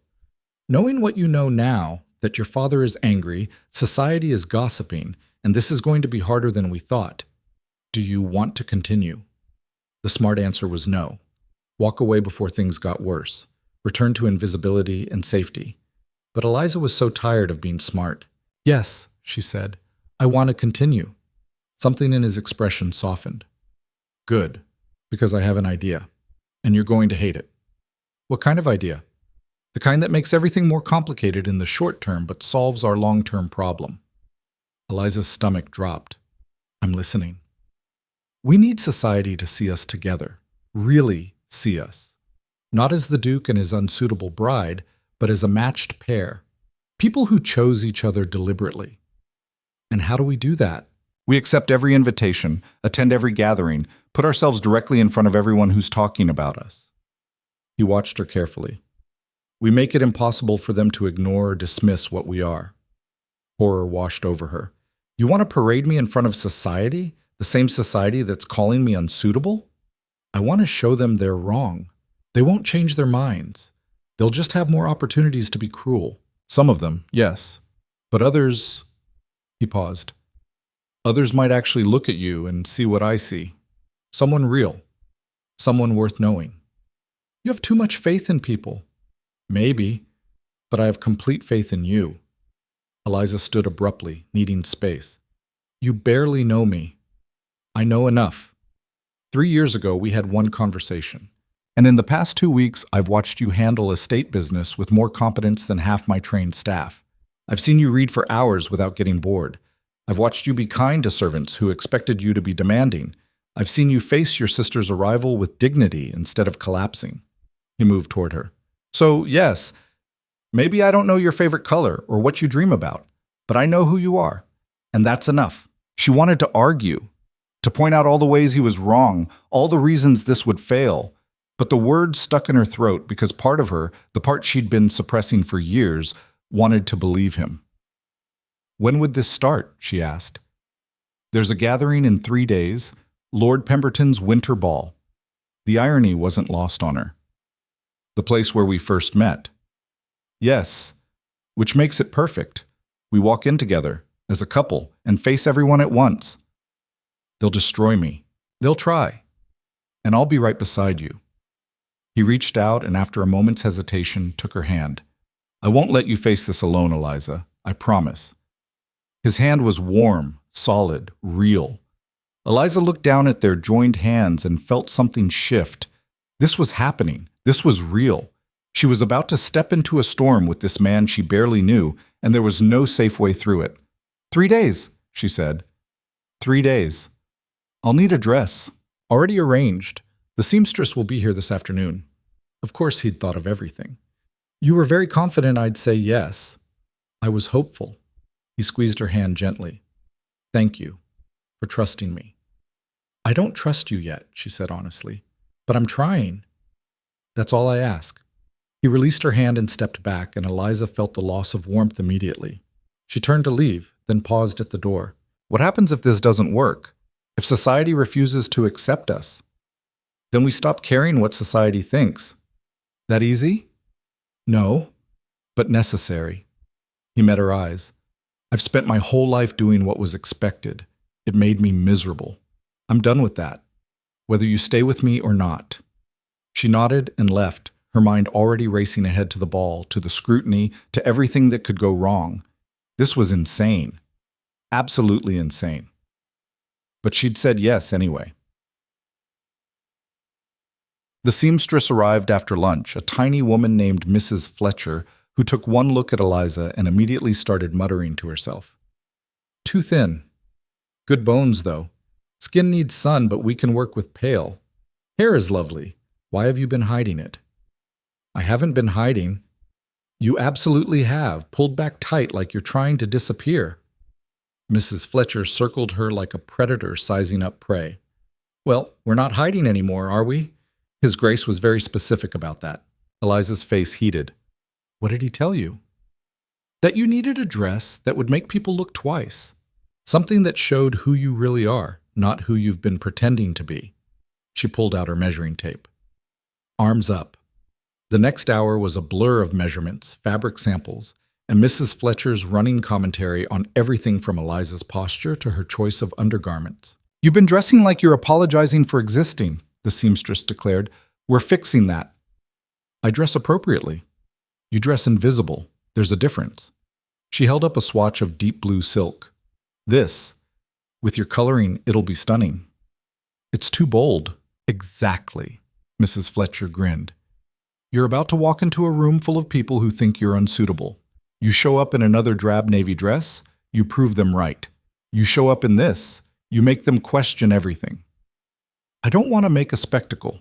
knowing what you know now, that your father is angry, society is gossiping, and this is going to be harder than we thought, do you want to continue? The smart answer was no. Walk away before things got worse. Return to invisibility and safety. But Eliza was so tired of being smart. Yes, she said, I want to continue. Something in his expression softened. Good, because I have an idea, and you're going to hate it. What kind of idea? The kind that makes everything more complicated in the short term but solves our long-term problem. Eliza's stomach dropped. I'm listening. We need society to see us together, really see us. Not as the Duke and his unsuitable bride, but as a matched pair. People who chose each other deliberately. And how do we do that? We accept every invitation, attend every gathering, put ourselves directly in front of everyone who's talking about us. He watched her carefully. We make it impossible for them to ignore or dismiss what we are. Horror washed over her. You want to parade me in front of society? The same society that's calling me unsuitable? I want to show them they're wrong. They won't change their minds. They'll just have more opportunities to be cruel. Some of them, yes. But others, he paused. Others might actually look at you and see what I see. Someone real. Someone worth knowing. You have too much faith in people. Maybe, but I have complete faith in you. Eliza stood abruptly, needing space. You barely know me. I know enough. 3 years ago, we had one conversation. And in the past 2 weeks, I've watched you handle estate business with more competence than half my trained staff. I've seen you read for hours without getting bored. I've watched you be kind to servants who expected you to be demanding. I've seen you face your sister's arrival with dignity instead of collapsing. He moved toward her. So, yes, maybe I don't know your favorite color or what you dream about, but I know who you are, and that's enough. She wanted to argue, to point out all the ways he was wrong, all the reasons this would fail, but the words stuck in her throat because part of her, the part she'd been suppressing for years, wanted to believe him. When would this start? She asked. There's a gathering in 3 days, Lord Pemberton's winter ball. The irony wasn't lost on her. The place where we first met. Yes, which makes it perfect. We walk in together, as a couple, and face everyone at once. They'll destroy me. They'll try. And I'll be right beside you. He reached out and after a moment's hesitation, took her hand. I won't let you face this alone, Eliza. I promise. His hand was warm, solid, real. Eliza looked down at their joined hands and felt something shift. This was happening. This was real. She was about to step into a storm with this man she barely knew, and there was no safe way through it. 3 days, she said. 3 days. I'll need a dress. Already arranged. The seamstress will be here this afternoon. Of course, he'd thought of everything. You were very confident I'd say yes. I was hopeful. He squeezed her hand gently. Thank you for trusting me. I don't trust you yet, she said honestly, but I'm trying. That's all I ask. He released her hand and stepped back, and Eliza felt the loss of warmth immediately. She turned to leave, then paused at the door. What happens if this doesn't work? If society refuses to accept us? Then we stop caring what society thinks. That easy? No, but necessary. He met her eyes. I've spent my whole life doing what was expected. It made me miserable. I'm done with that, whether you stay with me or not. She nodded and left, her mind already racing ahead to the ball, to the scrutiny, to everything that could go wrong. This was insane. Absolutely insane. But she'd said yes anyway. The seamstress arrived after lunch, a tiny woman named Mrs. Fletcher, who took one look at Eliza and immediately started muttering to herself. Too thin. Good bones, though. Skin needs sun, but we can work with pale. Hair is lovely. Why have you been hiding it? I haven't been hiding. You absolutely have, pulled back tight like you're trying to disappear. Mrs. Fletcher circled her like a predator sizing up prey. Well, we're not hiding anymore, are we? His Grace was very specific about that. Eliza's face heated. What did he tell you? That you needed a dress that would make people look twice. Something that showed who you really are, not who you've been pretending to be. She pulled out her measuring tape. Arms up. The next hour was a blur of measurements, fabric samples, and Mrs. Fletcher's running commentary on everything from Eliza's posture to her choice of undergarments. You've been dressing like you're apologizing for existing, the seamstress declared. We're fixing that. I dress appropriately. You dress invisible. There's a difference. She held up a swatch of deep blue silk. This. With your coloring, it'll be stunning. It's too bold. Exactly. Mrs. Fletcher grinned. You're about to walk into a room full of people who think you're unsuitable. You show up in another drab navy dress, you prove them right. You show up in this, you make them question everything. I don't want to make a spectacle.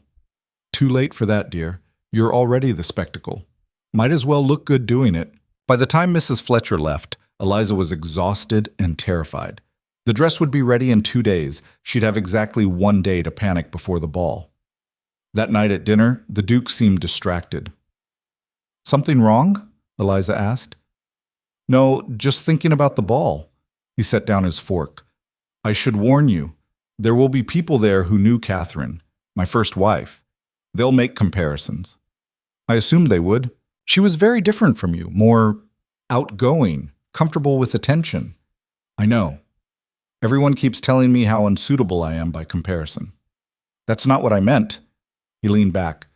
Too late for that, dear. You're already the spectacle. Might as well look good doing it. By the time Mrs. Fletcher left, Eliza was exhausted and terrified. The dress would be ready in 2 days. She'd have exactly 1 day to panic before the ball. That night at dinner, the Duke seemed distracted. Something wrong? Eliza asked. No, just thinking about the ball. He set down his fork. I should warn you. There will be people there who knew Catherine, my first wife. They'll make comparisons. I assumed they would. She was very different from you, more outgoing, comfortable with attention. I know. Everyone keeps telling me how unsuitable I am by comparison. That's not what I meant. He leaned back.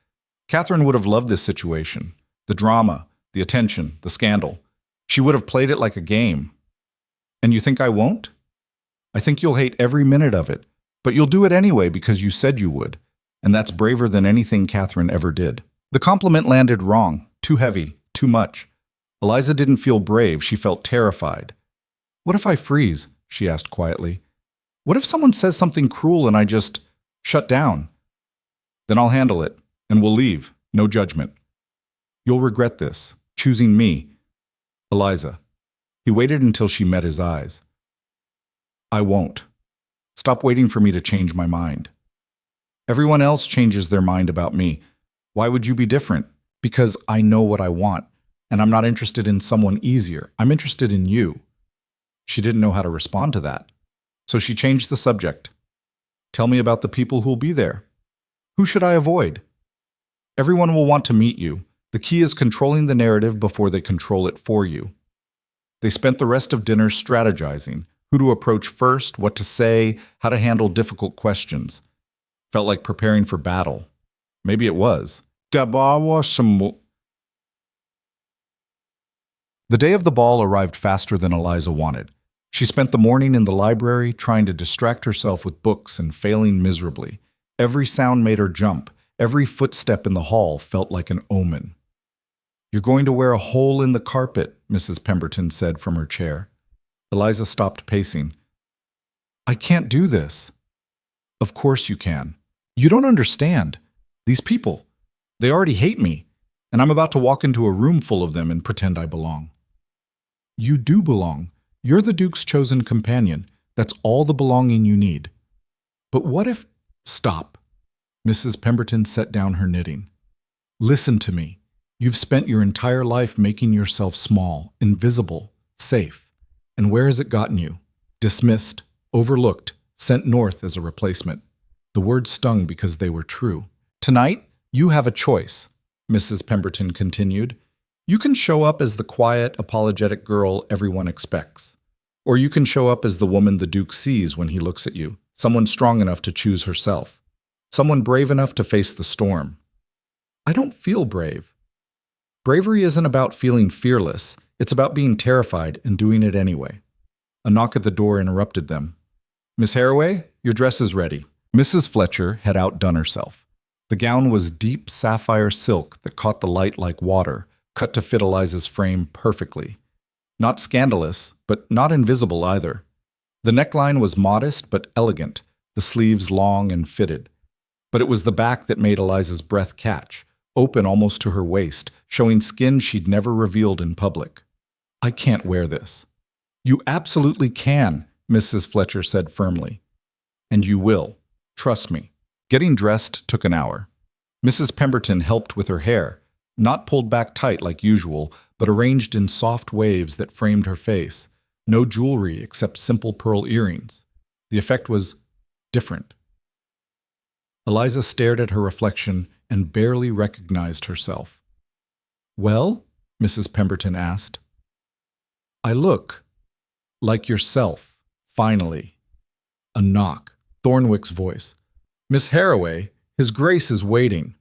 Catherine would have loved this situation. The drama, the attention, the scandal. She would have played it like a game. And you think I won't? I think you'll hate every minute of it, but you'll do it anyway because you said you would, and that's braver than anything Catherine ever did. The compliment landed wrong, too heavy, too much. Eliza didn't feel brave, she felt terrified. What if I freeze? She asked quietly. What if someone says something cruel and I just shut down? Then I'll handle it, and we'll leave, no judgment. You'll regret this, choosing me. Eliza. He waited until she met his eyes. I won't. Stop waiting for me to change my mind. Everyone else changes their mind about me. Why would you be different? Because I know what I want, and I'm not interested in someone easier. I'm interested in you. She didn't know how to respond to that, so she changed the subject. Tell me about the people who'll be there. Who should I avoid? Everyone will want to meet you. The key is controlling the narrative before they control it for you. They spent the rest of dinner strategizing, who to approach first, what to say, how to handle difficult questions. Felt like preparing for battle. Maybe it was. The day of the ball arrived faster than Eliza wanted. She spent the morning in the library trying to distract herself with books and failing miserably. Every sound made her jump. Every footstep in the hall felt like an omen. You're going to wear a hole in the carpet, Mrs. Pemberton said from her chair. Eliza stopped pacing. I can't do this. Of course you can. You don't understand. These people, they already hate me, and I'm about to walk into a room full of them and pretend I belong. You do belong. You're the Duke's chosen companion. That's all the belonging you need. But what if... Stop. Mrs. Pemberton set down her knitting. Listen to me. You've spent your entire life making yourself small, invisible, safe. And where has it gotten you? Dismissed, overlooked, sent north as a replacement. The words stung because they were true. Tonight, you have a choice, Mrs. Pemberton continued. You can show up as the quiet, apologetic girl everyone expects. Or you can show up as the woman the Duke sees when he looks at you, someone strong enough to choose herself, someone brave enough to face the storm. I don't feel brave. Bravery isn't about feeling fearless. It's about being terrified and doing it anyway. A knock at the door interrupted them. Miss Harroway, your dress is ready. Mrs. Fletcher had outdone herself. The gown was deep sapphire silk that caught the light like water, cut to fit Eliza's frame perfectly. Not scandalous, but not invisible either. The neckline was modest but elegant, the sleeves long and fitted. But it was the back that made Eliza's breath catch, open almost to her waist, showing skin she'd never revealed in public. I can't wear this. You absolutely can, Mrs. Fletcher said firmly. And you will. Trust me. Getting dressed took an hour. Mrs. Pemberton helped with her hair, not pulled back tight like usual, but arranged in soft waves that framed her face. No jewelry except simple pearl earrings. The effect was different. Eliza stared at her reflection and barely recognized herself. Well? Mrs. Pemberton asked. I look like yourself, finally. A knock. Thornwick's voice. Miss Harroway, His Grace is waiting.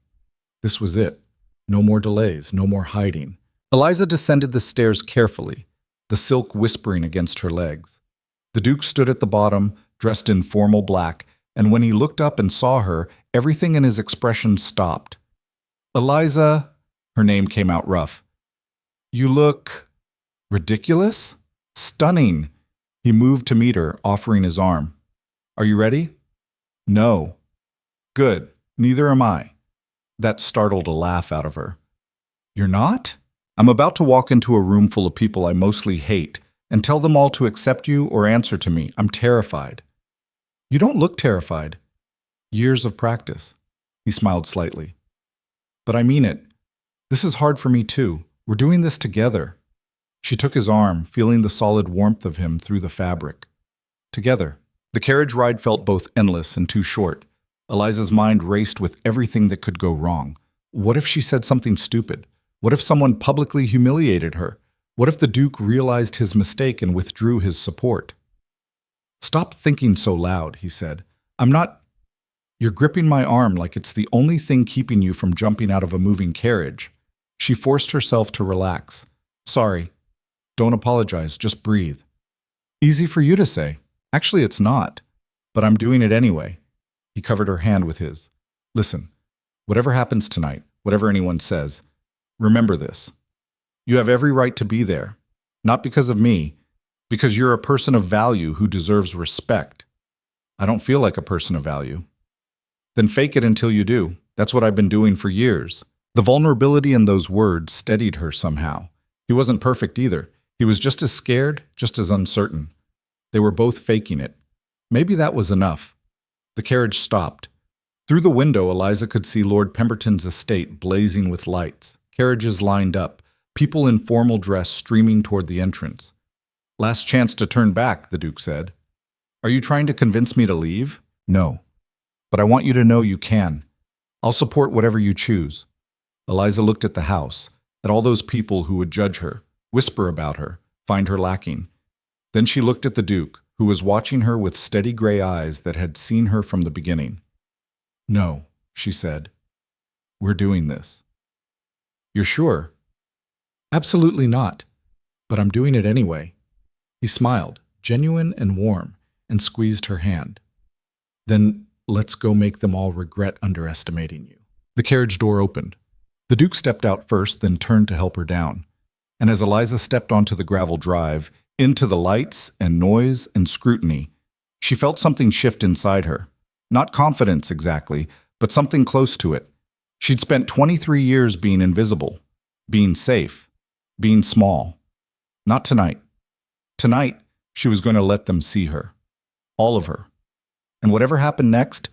This was it. No more delays, no more hiding. Eliza descended the stairs carefully, the silk whispering against her legs. The Duke stood at the bottom, dressed in formal black, and when he looked up and saw her, everything in his expression stopped. Eliza, her name came out rough. You look ridiculous? Stunning. He moved to meet her, offering his arm. Are you ready? No. Good. Neither am I. That startled a laugh out of her. You're not? I'm about to walk into a room full of people I mostly hate and tell them all to accept you or answer to me. I'm terrified. You don't look terrified. Years of practice. He smiled slightly. But I mean it. This is hard for me too. We're doing this together. She took his arm, feeling the solid warmth of him through the fabric. Together. The carriage ride felt both endless and too short. Eliza's mind raced with everything that could go wrong. What if she said something stupid? What if someone publicly humiliated her? What if the Duke realized his mistake and withdrew his support? "Stop thinking so loud," he said. "I'm not—" "You're gripping my arm like it's the only thing keeping you from jumping out of a moving carriage." She forced herself to relax. "Sorry. Don't apologize, just breathe." "Easy for you to say. Actually, it's not. But I'm doing it anyway." He covered her hand with his. "Listen, whatever happens tonight, whatever anyone says, remember this. You have every right to be there. Not because of me, because you're a person of value who deserves respect." "I don't feel like a person of value." "Then fake it until you do. That's what I've been doing for years." The vulnerability in those words steadied her somehow. He wasn't perfect either. He was just as scared, just as uncertain. They were both faking it. Maybe that was enough. The carriage stopped. Through the window, Eliza could see Lord Pemberton's estate blazing with lights, carriages lined up, people in formal dress streaming toward the entrance. "Last chance to turn back," the Duke said. "Are you trying to convince me to leave?" "No. But I want you to know you can. I'll support whatever you choose." Eliza looked at the house, at all those people who would judge her, whisper about her, find her lacking. Then she looked at the Duke, who was watching her with steady gray eyes that had seen her from the beginning. "No," she said. "We're doing this." "You're sure?" "Absolutely not. But I'm doing it anyway." He smiled, genuine and warm, and squeezed her hand. "Then let's go make them all regret underestimating you." The carriage door opened. The Duke stepped out first, then turned to help her down. And as Eliza stepped onto the gravel drive, into the lights and noise and scrutiny, she felt something shift inside her. Not confidence exactly, but something close to it. She'd spent 23 years being invisible, being safe, being small. Not tonight. Tonight, she was going to let them see her. All of her. And whatever happened next,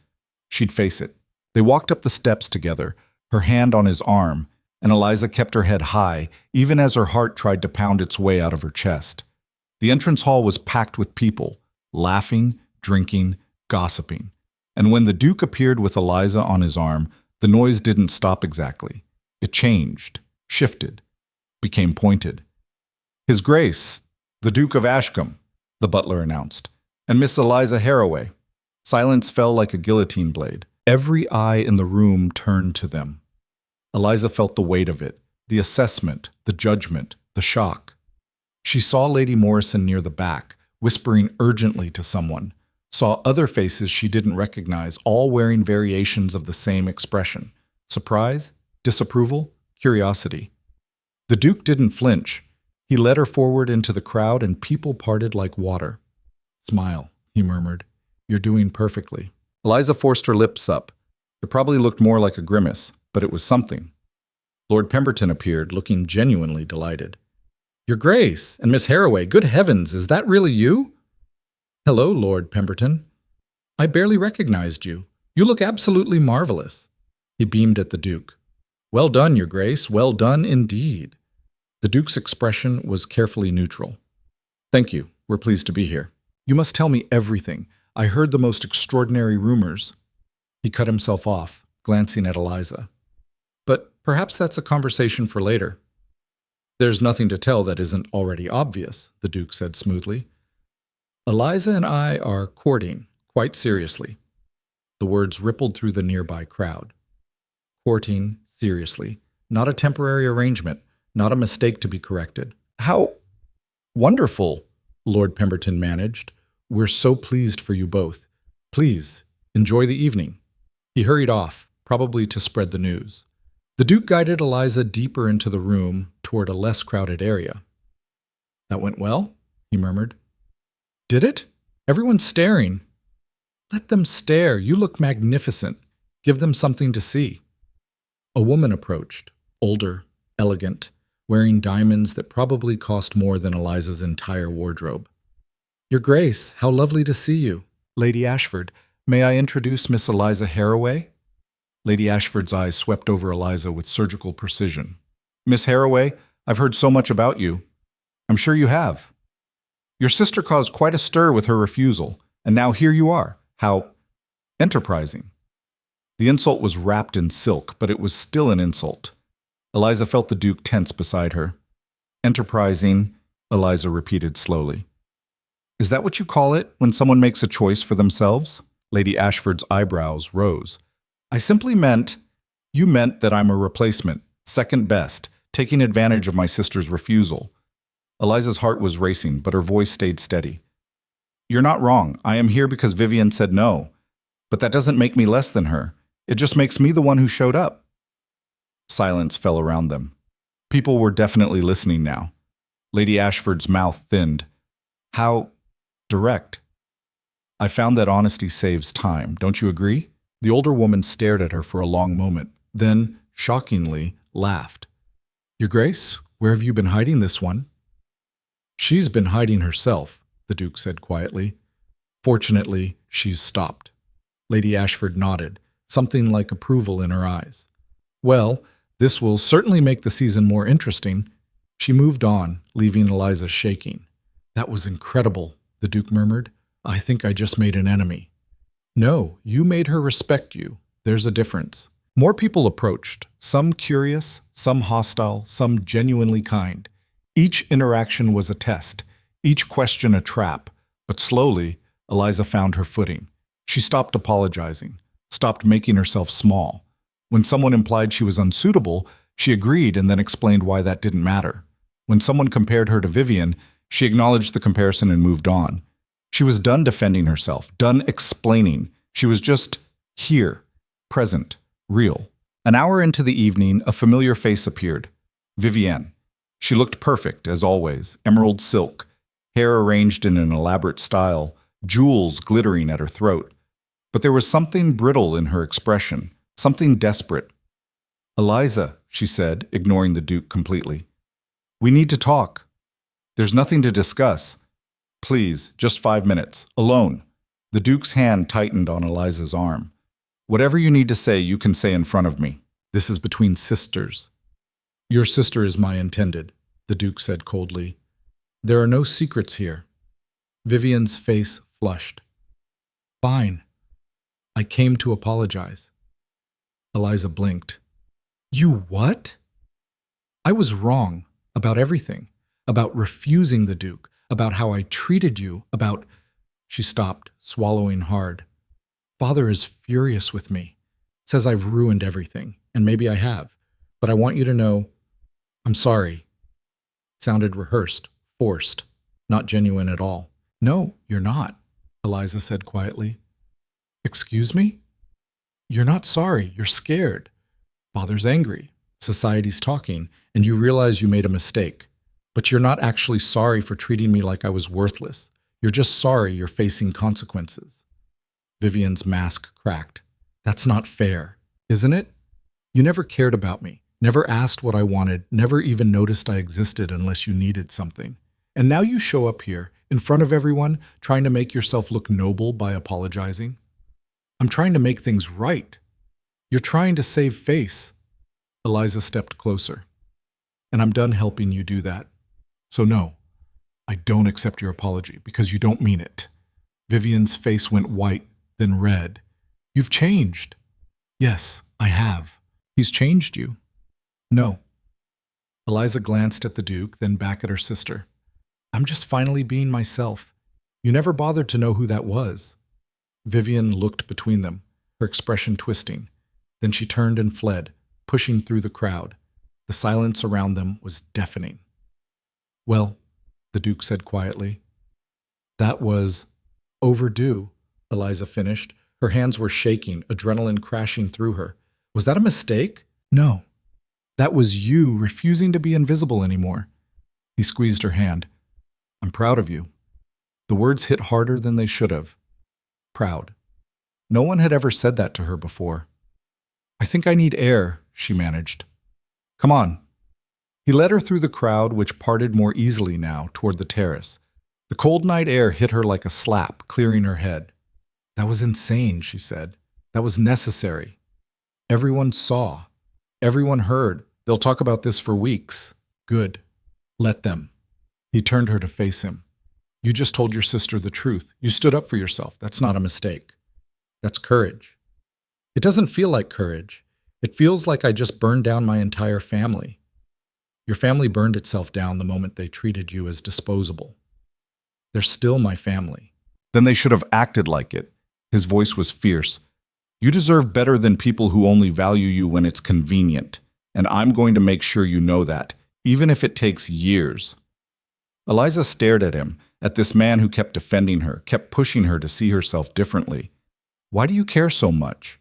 she'd face it. They walked up the steps together, her hand on his arm, and Eliza kept her head high, even as her heart tried to pound its way out of her chest. The entrance hall was packed with people, laughing, drinking, gossiping. And when the Duke appeared with Eliza on his arm, the noise didn't stop exactly. It changed, shifted, became pointed. "His Grace, the Duke of Ashcombe," the butler announced, "and Miss Eliza Harroway." Silence fell like a guillotine blade. Every eye in the room turned to them. Eliza felt the weight of it, the assessment, the judgment, the shock. She saw Lady Morrison near the back, whispering urgently to someone, saw other faces she didn't recognize, all wearing variations of the same expression: surprise, disapproval, curiosity. The Duke didn't flinch. He led her forward into the crowd, and people parted like water. "Smile," he murmured. "You're doing perfectly." Eliza forced her lips up. It probably looked more like a grimace, but it was something. Lord Pemberton appeared, looking genuinely delighted. "Your Grace, and Miss Harroway, good heavens, is that really you?" "Hello, Lord Pemberton. I barely recognized you. You look absolutely marvelous." He beamed at the Duke. "Well done, Your Grace, well done indeed." The Duke's expression was carefully neutral. "Thank you. We're pleased to be here. You must tell me everything. I heard the most extraordinary rumors." He cut himself off, glancing at Eliza. "But perhaps that's a conversation for later." "There's nothing to tell that isn't already obvious," the Duke said smoothly. "Eliza and I are courting, quite seriously." The words rippled through the nearby crowd. Courting, seriously. Not a temporary arrangement, not a mistake to be corrected. "How wonderful," Lord Pemberton managed. "We're so pleased for you both. Please, enjoy the evening." He hurried off, probably to spread the news. The Duke guided Eliza deeper into the room, toward a less crowded area. "That went well?" he murmured. "Did it? Everyone's staring." "Let them stare. You look magnificent. Give them something to see." A woman approached, older, elegant, wearing diamonds that probably cost more than Eliza's entire wardrobe. "Your Grace, how lovely to see you." "Lady Ashford, may I introduce Miss Eliza Harroway?" Lady Ashford's eyes swept over Eliza with surgical precision. Miss Harroway, I've heard so much about you. I'm sure you have. Your sister caused quite a stir with her refusal, and now here you are. How enterprising. The insult was wrapped in silk, but it was still an insult. Eliza felt the Duke tense beside her. Enterprising, Eliza repeated slowly. Is that what you call it when someone makes a choice for themselves? Lady Ashford's eyebrows rose. I simply meant, you meant that I'm a replacement, second best, taking advantage of my sister's refusal. Eliza's heart was racing, but her voice stayed steady. You're not wrong. I am here because Vivian said no. But that doesn't make me less than her. It just makes me the one who showed up. Silence fell around them. People were definitely listening now. Lady Ashford's mouth thinned. How direct. I found that honesty saves time, don't you agree? The older woman stared at her for a long moment, then, shockingly, laughed. Your Grace, where have you been hiding this one? She's been hiding herself, the Duke said quietly. Fortunately, she's stopped. Lady Ashford nodded, something like approval in her eyes. Well, this will certainly make the season more interesting. She moved on, leaving Eliza shaking. That was incredible, the Duke murmured. I think I just made an enemy. No, you made her respect you. There's a difference. More people approached, some curious, some hostile, some genuinely kind. Each interaction was a test, each question a trap, but slowly, Eliza found her footing. She stopped apologizing, stopped making herself small. When someone implied she was unsuitable, she agreed and then explained why that didn't matter. When someone compared her to Vivian, she acknowledged the comparison and moved on. She was done defending herself, done explaining. She was just here, present, real. An hour into the evening, a familiar face appeared. Vivienne. She looked perfect, as always, emerald silk, hair arranged in an elaborate style, jewels glittering at her throat. But there was something brittle in her expression, something desperate. Eliza, she said, ignoring the Duke completely. We need to talk. There's nothing to discuss. Please, just 5 minutes, alone. The Duke's hand tightened on Eliza's arm. Whatever you need to say, you can say in front of me. This is between sisters. Your sister is my intended, the Duke said coldly. There are no secrets here. Vivian's face flushed. Fine. I came to apologize. Eliza blinked. You what? I was wrong about everything, about refusing the Duke, about how I treated you, about... She stopped, swallowing hard. Father is furious with me, says I've ruined everything, and maybe I have, but I want you to know, I'm sorry. It sounded rehearsed, forced, not genuine at all. No, you're not, Eliza said quietly. Excuse me? You're not sorry, you're scared. Father's angry, society's talking, and you realize you made a mistake. But you're not actually sorry for treating me like I was worthless. You're just sorry you're facing consequences. Vivian's mask cracked. That's not fair, isn't it? You never cared about me, never asked what I wanted, never even noticed I existed unless you needed something. And now you show up here, in front of everyone, trying to make yourself look noble by apologizing. I'm trying to make things right. You're trying to save face. Eliza stepped closer. And I'm done helping you do that. So no, I don't accept your apology because you don't mean it. Vivian's face went white, then red. You've changed. Yes, I have. He's changed you. No. Eliza glanced at the Duke, then back at her sister. I'm just finally being myself. You never bothered to know who that was. Vivian looked between them, her expression twisting. Then she turned and fled, pushing through the crowd. The silence around them was deafening. Well, the Duke said quietly. That was overdue, Eliza finished. Her hands were shaking, adrenaline crashing through her. Was that a mistake? No. That was you refusing to be invisible anymore. He squeezed her hand. I'm proud of you. The words hit harder than they should have. Proud. No one had ever said that to her before. I think I need air, she managed. Come on. He led her through the crowd, which parted more easily now toward the terrace. The cold night air hit her like a slap, clearing her head. That was insane, she said. That was necessary. Everyone saw. Everyone heard. They'll talk about this for weeks. Good. Let them. He turned her to face him. You just told your sister the truth. You stood up for yourself. That's not a mistake. That's courage. It doesn't feel like courage. It feels like I just burned down my entire family. Your family burned itself down the moment they treated you as disposable. They're still my family. Then they should have acted like it. His voice was fierce. You deserve better than people who only value you when it's convenient, and I'm going to make sure you know that, even if it takes years. Eliza stared at him, at this man who kept defending her, kept pushing her to see herself differently. Why do you care so much?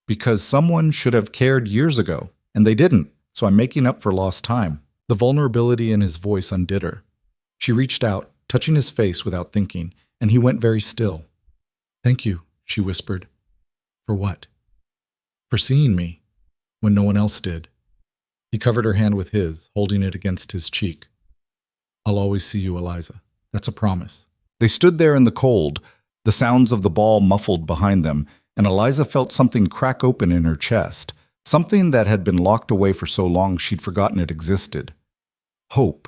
Because someone should have cared years ago, and they didn't, so I'm making up for lost time. The vulnerability in his voice undid her. She reached out, touching his face without thinking, and he went very still. Thank you, she whispered. For what? For seeing me, when no one else did. He covered her hand with his, holding it against his cheek. I'll always see you, Eliza. That's a promise. They stood there in the cold, the sounds of the ball muffled behind them, and Eliza felt something crack open in her chest, something that had been locked away for so long she'd forgotten it existed. Hope.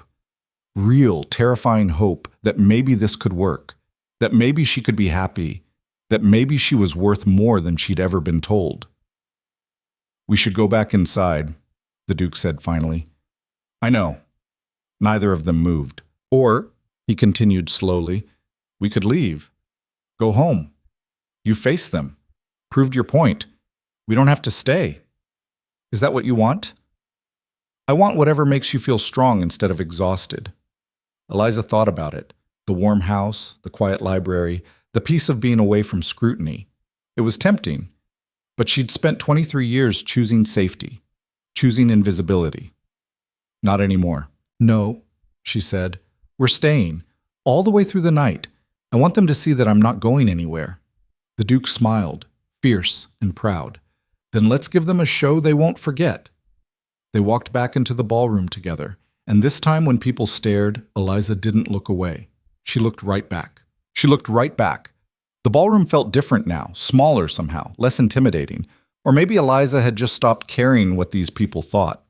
Real, terrifying hope that maybe this could work, that maybe she could be happy, that maybe she was worth more than she'd ever been told. We should go back inside, the Duke said finally. I know. Neither of them moved. Or, he continued slowly, we could leave. Go home. You faced them. Proved your point. We don't have to stay. Is that what you want? I want whatever makes you feel strong instead of exhausted. Eliza thought about it. The warm house, the quiet library, the peace of being away from scrutiny. It was tempting, but she'd spent 23 years choosing safety, choosing invisibility. Not anymore. No, she said. We're staying, all the way through the night. I want them to see that I'm not going anywhere. The Duke smiled, fierce and proud. Then let's give them a show they won't forget. They walked back into the ballroom together, and this time when people stared, Eliza didn't look away. She looked right back. She looked right back. The ballroom felt different now, smaller somehow, less intimidating. Or maybe Eliza had just stopped caring what these people thought.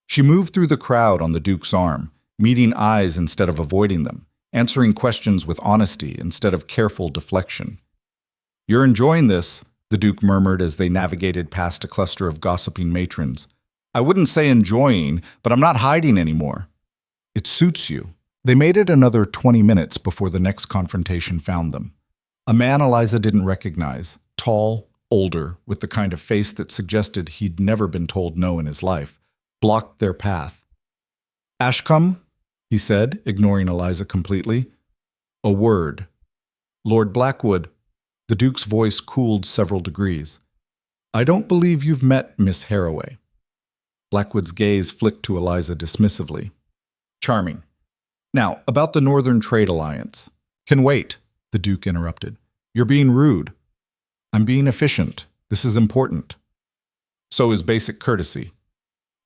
She moved through the crowd on the Duke's arm, meeting eyes instead of avoiding them, answering questions with honesty instead of careful deflection. You're enjoying this, the Duke murmured as they navigated past a cluster of gossiping matrons. I wouldn't say enjoying, but I'm not hiding anymore. It suits you. They made it another 20 minutes before the next confrontation found them. A man Eliza didn't recognize, tall, older, with the kind of face that suggested he'd never been told no in his life, blocked their path. Ashcombe, he said, ignoring Eliza completely. A word. Lord Blackwood. The Duke's voice cooled several degrees. I don't believe you've met Miss Harroway. Blackwood's gaze flicked to Eliza dismissively. Charming. Now, about the Northern Trade Alliance. Can wait, the Duke interrupted. You're being rude. I'm being efficient. This is important. So is basic courtesy.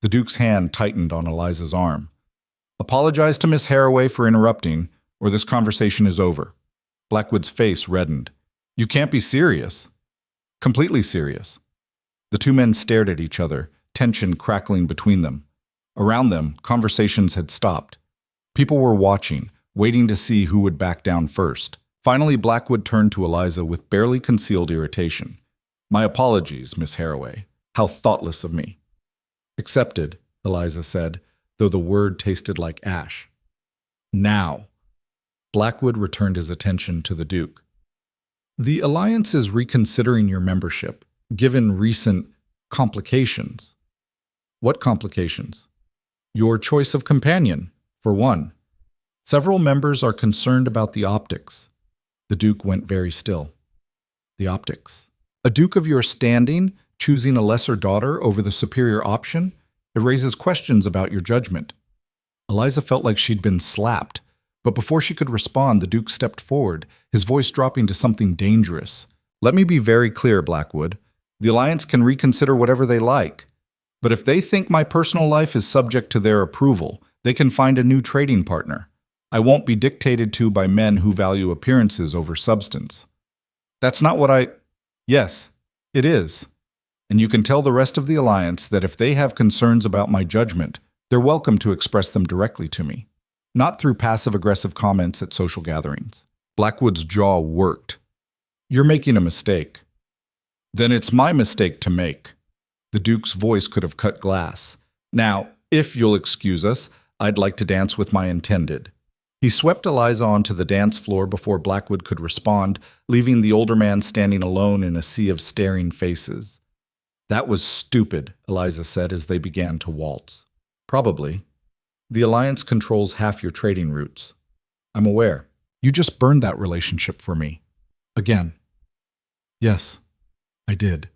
The Duke's hand tightened on Eliza's arm. Apologize to Miss Harroway for interrupting, or this conversation is over. Blackwood's face reddened. You can't be serious. Completely serious. The two men stared at each other, tension crackling between them. Around them, conversations had stopped. People were watching, waiting to see who would back down first. Finally, Blackwood turned to Eliza with barely concealed irritation. My apologies, Miss Harroway. How thoughtless of me. Accepted, Eliza said, though the word tasted like ash. Now. Blackwood returned his attention to the Duke. The Alliance is reconsidering your membership, given recent complications. What complications? Your choice of companion, for one. Several members are concerned about the optics. The Duke went very still. The optics. A Duke of your standing, choosing a lesser daughter over the superior option? It raises questions about your judgment. Eliza felt like she'd been slapped, but before she could respond, the Duke stepped forward, his voice dropping to something dangerous. Let me be very clear, Blackwood. The Alliance can reconsider whatever they like. But if they think my personal life is subject to their approval, they can find a new trading partner. I won't be dictated to by men who value appearances over substance. That's not what I... Yes, it is. And you can tell the rest of the Alliance that if they have concerns about my judgment, they're welcome to express them directly to me, not through passive-aggressive comments at social gatherings. Blackwood's jaw worked. You're making a mistake. Then it's my mistake to make. The Duke's voice could have cut glass. Now, if you'll excuse us, I'd like to dance with my intended. He swept Eliza onto the dance floor before Blackwood could respond, leaving the older man standing alone in a sea of staring faces. That was stupid, Eliza said as they began to waltz. Probably. The Alliance controls half your trading routes. I'm aware. You just burned that relationship for me. Again. Yes, I did.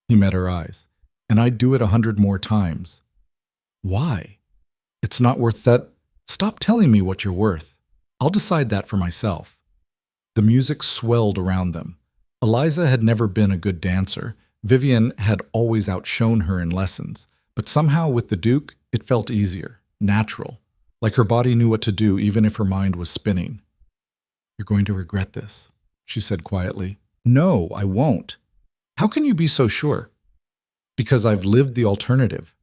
He met her eyes. And I'd do it 100 more times. Why? It's not worth that. Stop telling me what you're worth. I'll decide that for myself. The music swelled around them. Eliza had never been a good dancer. Vivian had always outshone her in lessons. But somehow with the Duke, it felt easier, natural, like her body knew what to do even if her mind was spinning. You're going to regret this, she said quietly. No, I won't. How can you be so sure? Because I've lived the alternative.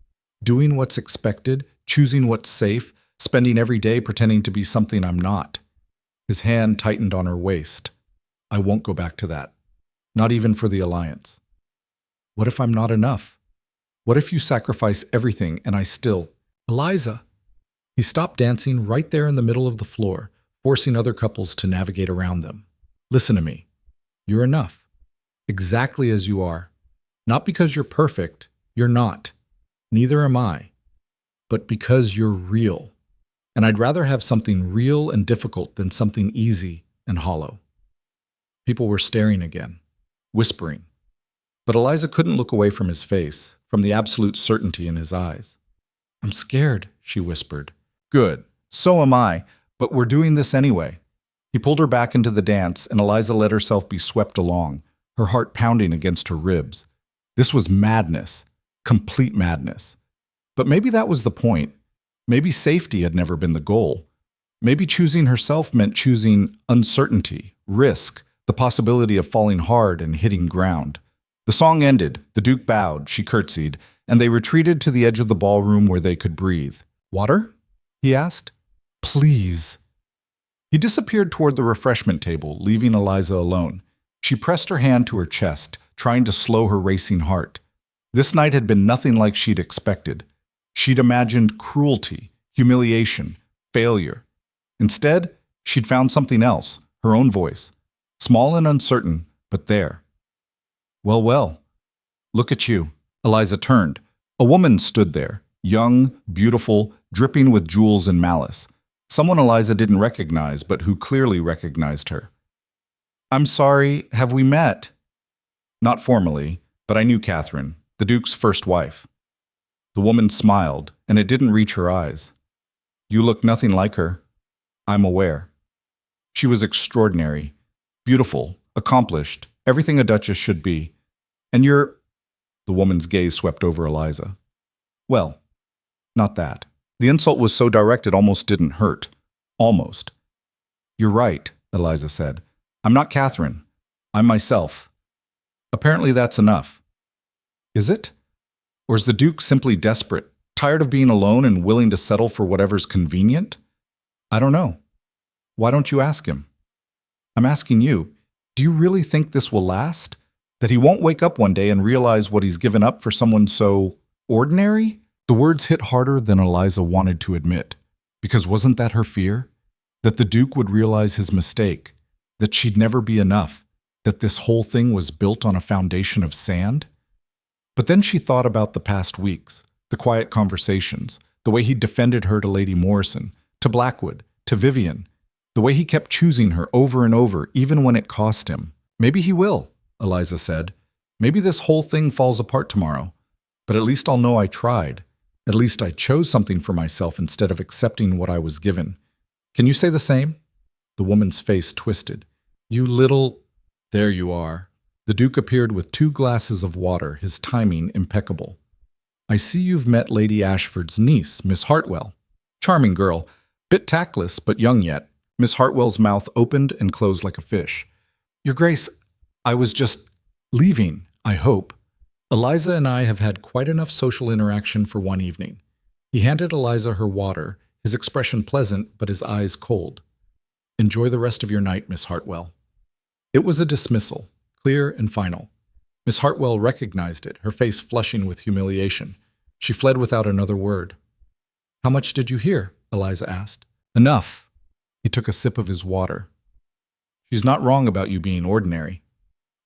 Doing what's expected, choosing what's safe, spending every day pretending to be something I'm not. His hand tightened on her waist. I won't go back to that. Not even for the Alliance. What if I'm not enough? What if you sacrifice everything and I still... Eliza! He stopped dancing right there in the middle of the floor, forcing other couples to navigate around them. Listen to me. You're enough. Exactly as you are. Not because you're perfect. You're not. Neither am I. But because you're real. And I'd rather have something real and difficult than something easy and hollow. People were staring again, whispering. But Eliza couldn't look away from his face, from the absolute certainty in his eyes. I'm scared, she whispered. Good. So am I. But we're doing this anyway. He pulled her back into the dance, and Eliza let herself be swept along, her heart pounding against her ribs. This was madness. Complete madness. But maybe that was the point. Maybe safety had never been the goal. Maybe choosing herself meant choosing uncertainty, risk, the possibility of falling hard and hitting ground. The song ended, the Duke bowed, she curtsied, and they retreated to the edge of the ballroom where they could breathe. Water? He asked. Please. He disappeared toward the refreshment table, leaving Eliza alone. She pressed her hand to her chest, trying to slow her racing heart. This night had been nothing like she'd expected. She'd imagined cruelty, humiliation, failure. Instead, she'd found something else, her own voice. Small and uncertain, but there. Well, well. Look at you. Eliza turned. A woman stood there, young, beautiful, dripping with jewels and malice. Someone Eliza didn't recognize, but who clearly recognized her. I'm sorry, have we met? Not formally, but I knew Catherine, the Duke's first wife. The woman smiled, and it didn't reach her eyes. You look nothing like her. I'm aware. She was extraordinary, beautiful, accomplished, everything a duchess should be. And you're... The woman's gaze swept over Eliza. Well, not that. The insult was so direct it almost didn't hurt. Almost. You're right, Eliza said. I'm not Catherine. I'm myself. Apparently that's enough. Is it? Or is the Duke simply desperate, tired of being alone and willing to settle for whatever's convenient? I don't know. Why don't you ask him? I'm asking you, do you really think this will last? That he won't wake up one day and realize what he's given up for someone so ordinary? The words hit harder than Eliza wanted to admit. Because wasn't that her fear? That the Duke would realize his mistake, that she'd never be enough, that this whole thing was built on a foundation of sand? But then she thought about the past weeks, the quiet conversations, the way he defended her to Lady Morrison, to Blackwood, to Vivian, the way he kept choosing her over and over, even when it cost him. Maybe he will, Eliza said. Maybe this whole thing falls apart tomorrow. But at least I'll know I tried. At least I chose something for myself instead of accepting what I was given. Can you say the same? The woman's face twisted. You little... There you are. The Duke appeared with 2 glasses of water, his timing impeccable. I see you've met Lady Ashford's niece, Miss Hartwell. Charming girl. Bit tactless, but young yet. Miss Hartwell's mouth opened and closed like a fish. Your Grace, I was just leaving, I hope. Eliza and I have had quite enough social interaction for one evening. He handed Eliza her water, his expression pleasant but his eyes cold. Enjoy the rest of your night, Miss Hartwell. It was a dismissal, clear and final. Miss Hartwell recognized it, her face flushing with humiliation. She fled without another word. How much did you hear? Eliza asked. Enough. He took a sip of his water. She's not wrong about you being ordinary.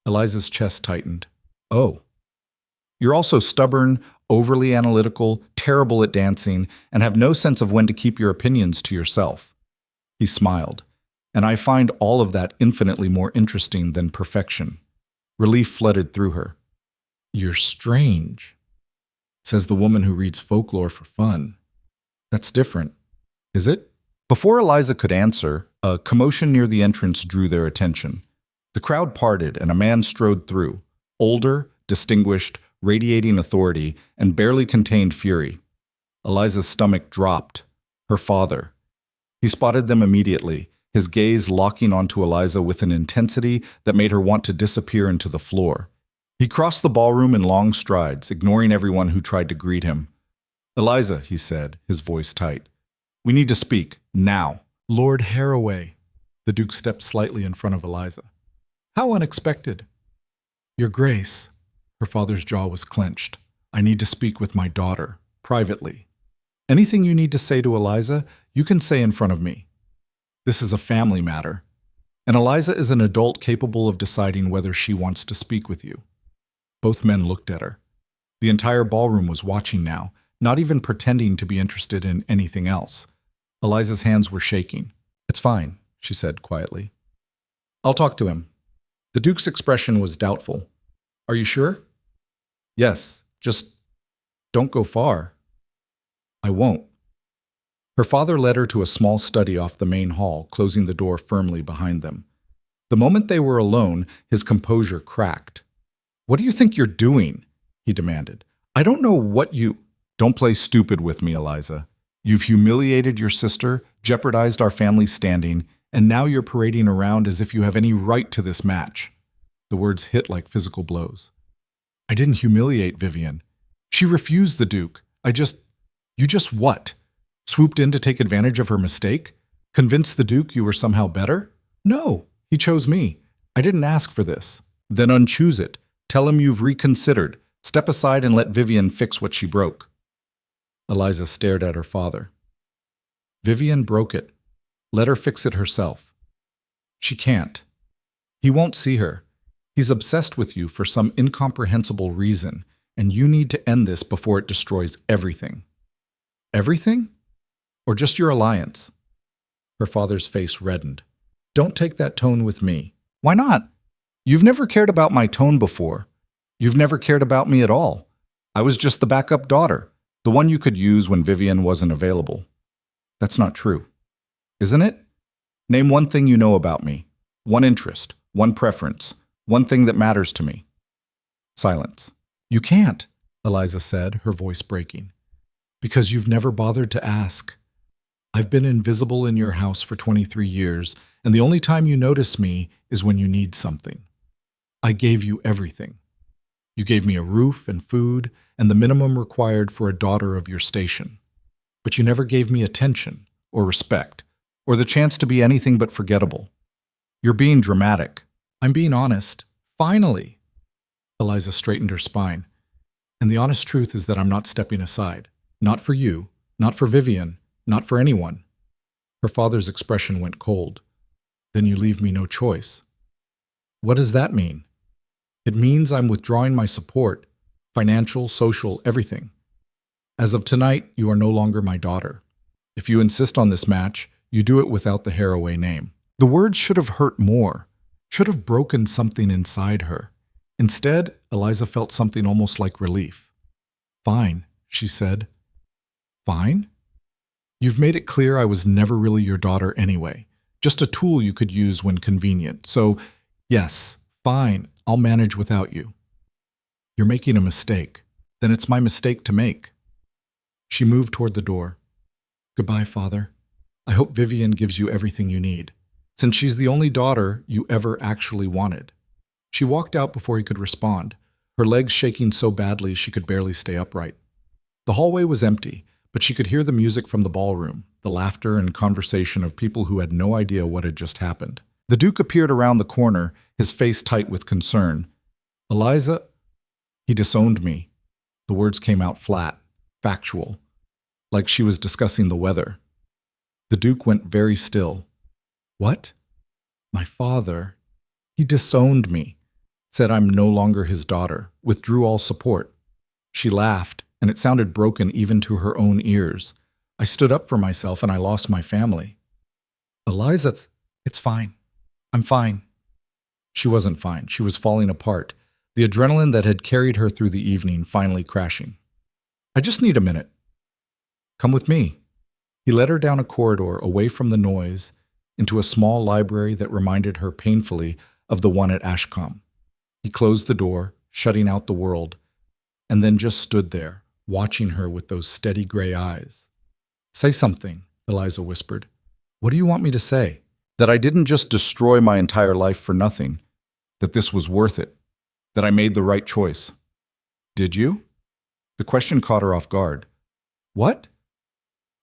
Eliza's chest tightened. Oh. You're also stubborn, overly analytical, terrible at dancing, and have no sense of when to keep your opinions to yourself. He smiled. And I find all of that infinitely more interesting than perfection. Relief flooded through her. You're strange, says the woman who reads folklore for fun. That's different, is it? Before Eliza could answer, a commotion near the entrance drew their attention. The crowd parted and a man strode through, older, distinguished, radiating authority, and barely contained fury. Eliza's stomach dropped. Her father. He spotted them immediately, his gaze locking onto Eliza with an intensity that made her want to disappear into the floor. He crossed the ballroom in long strides, ignoring everyone who tried to greet him. Eliza, he said, his voice tight. We need to speak, now. Lord Harroway. The Duke stepped slightly in front of Eliza. How unexpected. Your Grace. Her father's jaw was clenched. I need to speak with my daughter, privately. Anything you need to say to Eliza, you can say in front of me. This is a family matter, and Eliza is an adult capable of deciding whether she wants to speak with you. Both men looked at her. The entire ballroom was watching now, not even pretending to be interested in anything else. Eliza's hands were shaking. It's fine, she said quietly. I'll talk to him. The Duke's expression was doubtful. Are you sure? Yes, just don't go far. I won't. Her father led her to a small study off the main hall, closing the door firmly behind them. The moment they were alone, his composure cracked. What do you think you're doing? He demanded. I don't know what you... Don't play stupid with me, Eliza. You've humiliated your sister, jeopardized our family's standing, and now you're parading around as if you have any right to this match. The words hit like physical blows. I didn't humiliate Vivian. She refused the Duke. You just what? Swooped in to take advantage of her mistake? Convinced the Duke you were somehow better? No, he chose me. I didn't ask for this. Then unchoose it. Tell him you've reconsidered. Step aside and let Vivian fix what she broke. Eliza stared at her father. Vivian broke it. Let her fix it herself. She can't. He won't see her. He's obsessed with you for some incomprehensible reason, and you need to end this before it destroys everything. Everything? Or just your alliance? Her father's face reddened. Don't take that tone with me. Why not? You've never cared about my tone before. You've never cared about me at all. I was just the backup daughter, the one you could use when Vivian wasn't available. That's not true. Isn't it? Name one thing you know about me. One interest, one preference, one thing that matters to me. Silence. You can't, Eliza said, her voice breaking. Because you've never bothered to ask. I've been invisible in your house for 23 years, and the only time you notice me is when you need something. I gave you everything. You gave me a roof and food and the minimum required for a daughter of your station. But you never gave me attention or respect or the chance to be anything but forgettable. You're being dramatic. I'm being honest. Finally. Eliza straightened her spine. And the honest truth is that I'm not stepping aside. Not for you, not for Vivian, not for anyone. Her father's expression went cold. Then you leave me no choice. What does that mean? It means I'm withdrawing my support, financial, social, everything. As of tonight, you are no longer my daughter. If you insist on this match, you do it without the Harroway name. The words should have hurt more, should have broken something inside her. Instead, Eliza felt something almost like relief. Fine, she said. Fine? You've made it clear I was never really your daughter anyway, just a tool you could use when convenient. So, yes, fine, I'll manage without you. You're making a mistake. Then it's my mistake to make. She moved toward the door. Goodbye, Father. I hope Vivian gives you everything you need, since she's the only daughter you ever actually wanted. She walked out before he could respond. her legs shaking so badly she could barely stay upright. The hallway was empty, but she could hear the music from the ballroom, the laughter and conversation of people who had no idea what had just happened. The Duke appeared around the corner, his face tight with concern. "Eliza, he disowned me." The words came out flat, factual, like she was discussing the weather. The Duke went very still. "What?" "My father. He disowned me, said I'm no longer his daughter, withdrew all support." She laughed, and it sounded broken even to her own ears. "I stood up for myself and I lost my family." "Eliza, it's fine. I'm fine." She wasn't fine. She was falling apart, the adrenaline that had carried her through the evening finally crashing. "I just need a minute." "Come with me." He led her down a corridor away from the noise into a small library that reminded her painfully of the one at Ashcombe. He closed the door, shutting out the world, and then just stood there, watching her with those steady gray eyes. "Say something," Eliza whispered. "What do you want me to say?" "That I didn't just destroy my entire life for nothing. That this was worth it. That I made the right choice." "Did you?" The question caught her off guard. "What?"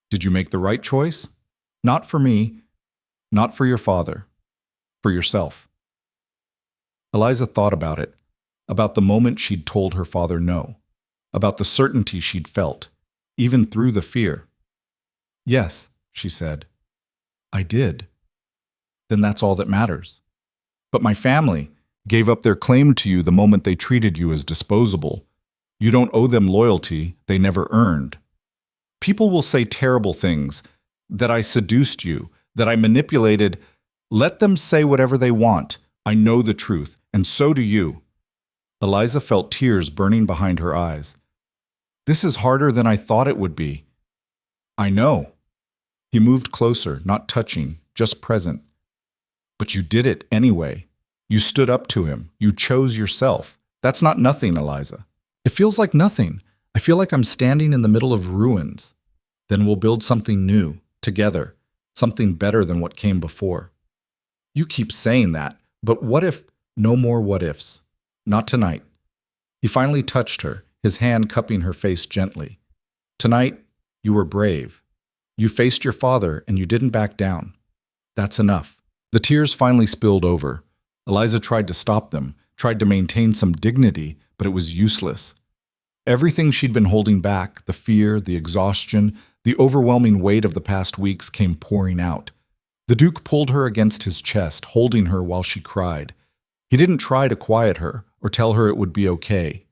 "Did you make the right choice? Not for me, not for your father, for yourself." Eliza thought about it, about the moment she'd told her father no, about the certainty she'd felt, even through the fear. "Yes," she said. "I did." "Then that's all that matters." "But my family gave up their claim to you the moment they treated you as disposable. You don't owe them loyalty they never earned. People will say terrible things, that I seduced you, that I manipulated. Let them say whatever they want. I know the truth, and so do you." Eliza felt tears burning behind her eyes. "This is harder than I thought it would be." "I know." He moved closer, not touching, just present. "But you did it anyway. You stood up to him. You chose yourself. That's not nothing, Eliza." "It feels like nothing. I feel like I'm standing in the middle of ruins." "Then we'll build something new, together, something better than what came before." "You keep saying that, but what if—" "No more what ifs. Not tonight." He finally touched her, his hand cupping her face gently. "Tonight, you were brave. You faced your father and you didn't back down. That's enough." The tears finally spilled over. Eliza tried to stop them, tried to maintain some dignity, but it was useless. Everything she'd been holding back, the fear, the exhaustion, the overwhelming weight of the past weeks came pouring out. The Duke pulled her against his chest, holding her while she cried. He didn't try to quiet her or tell her it would be okay.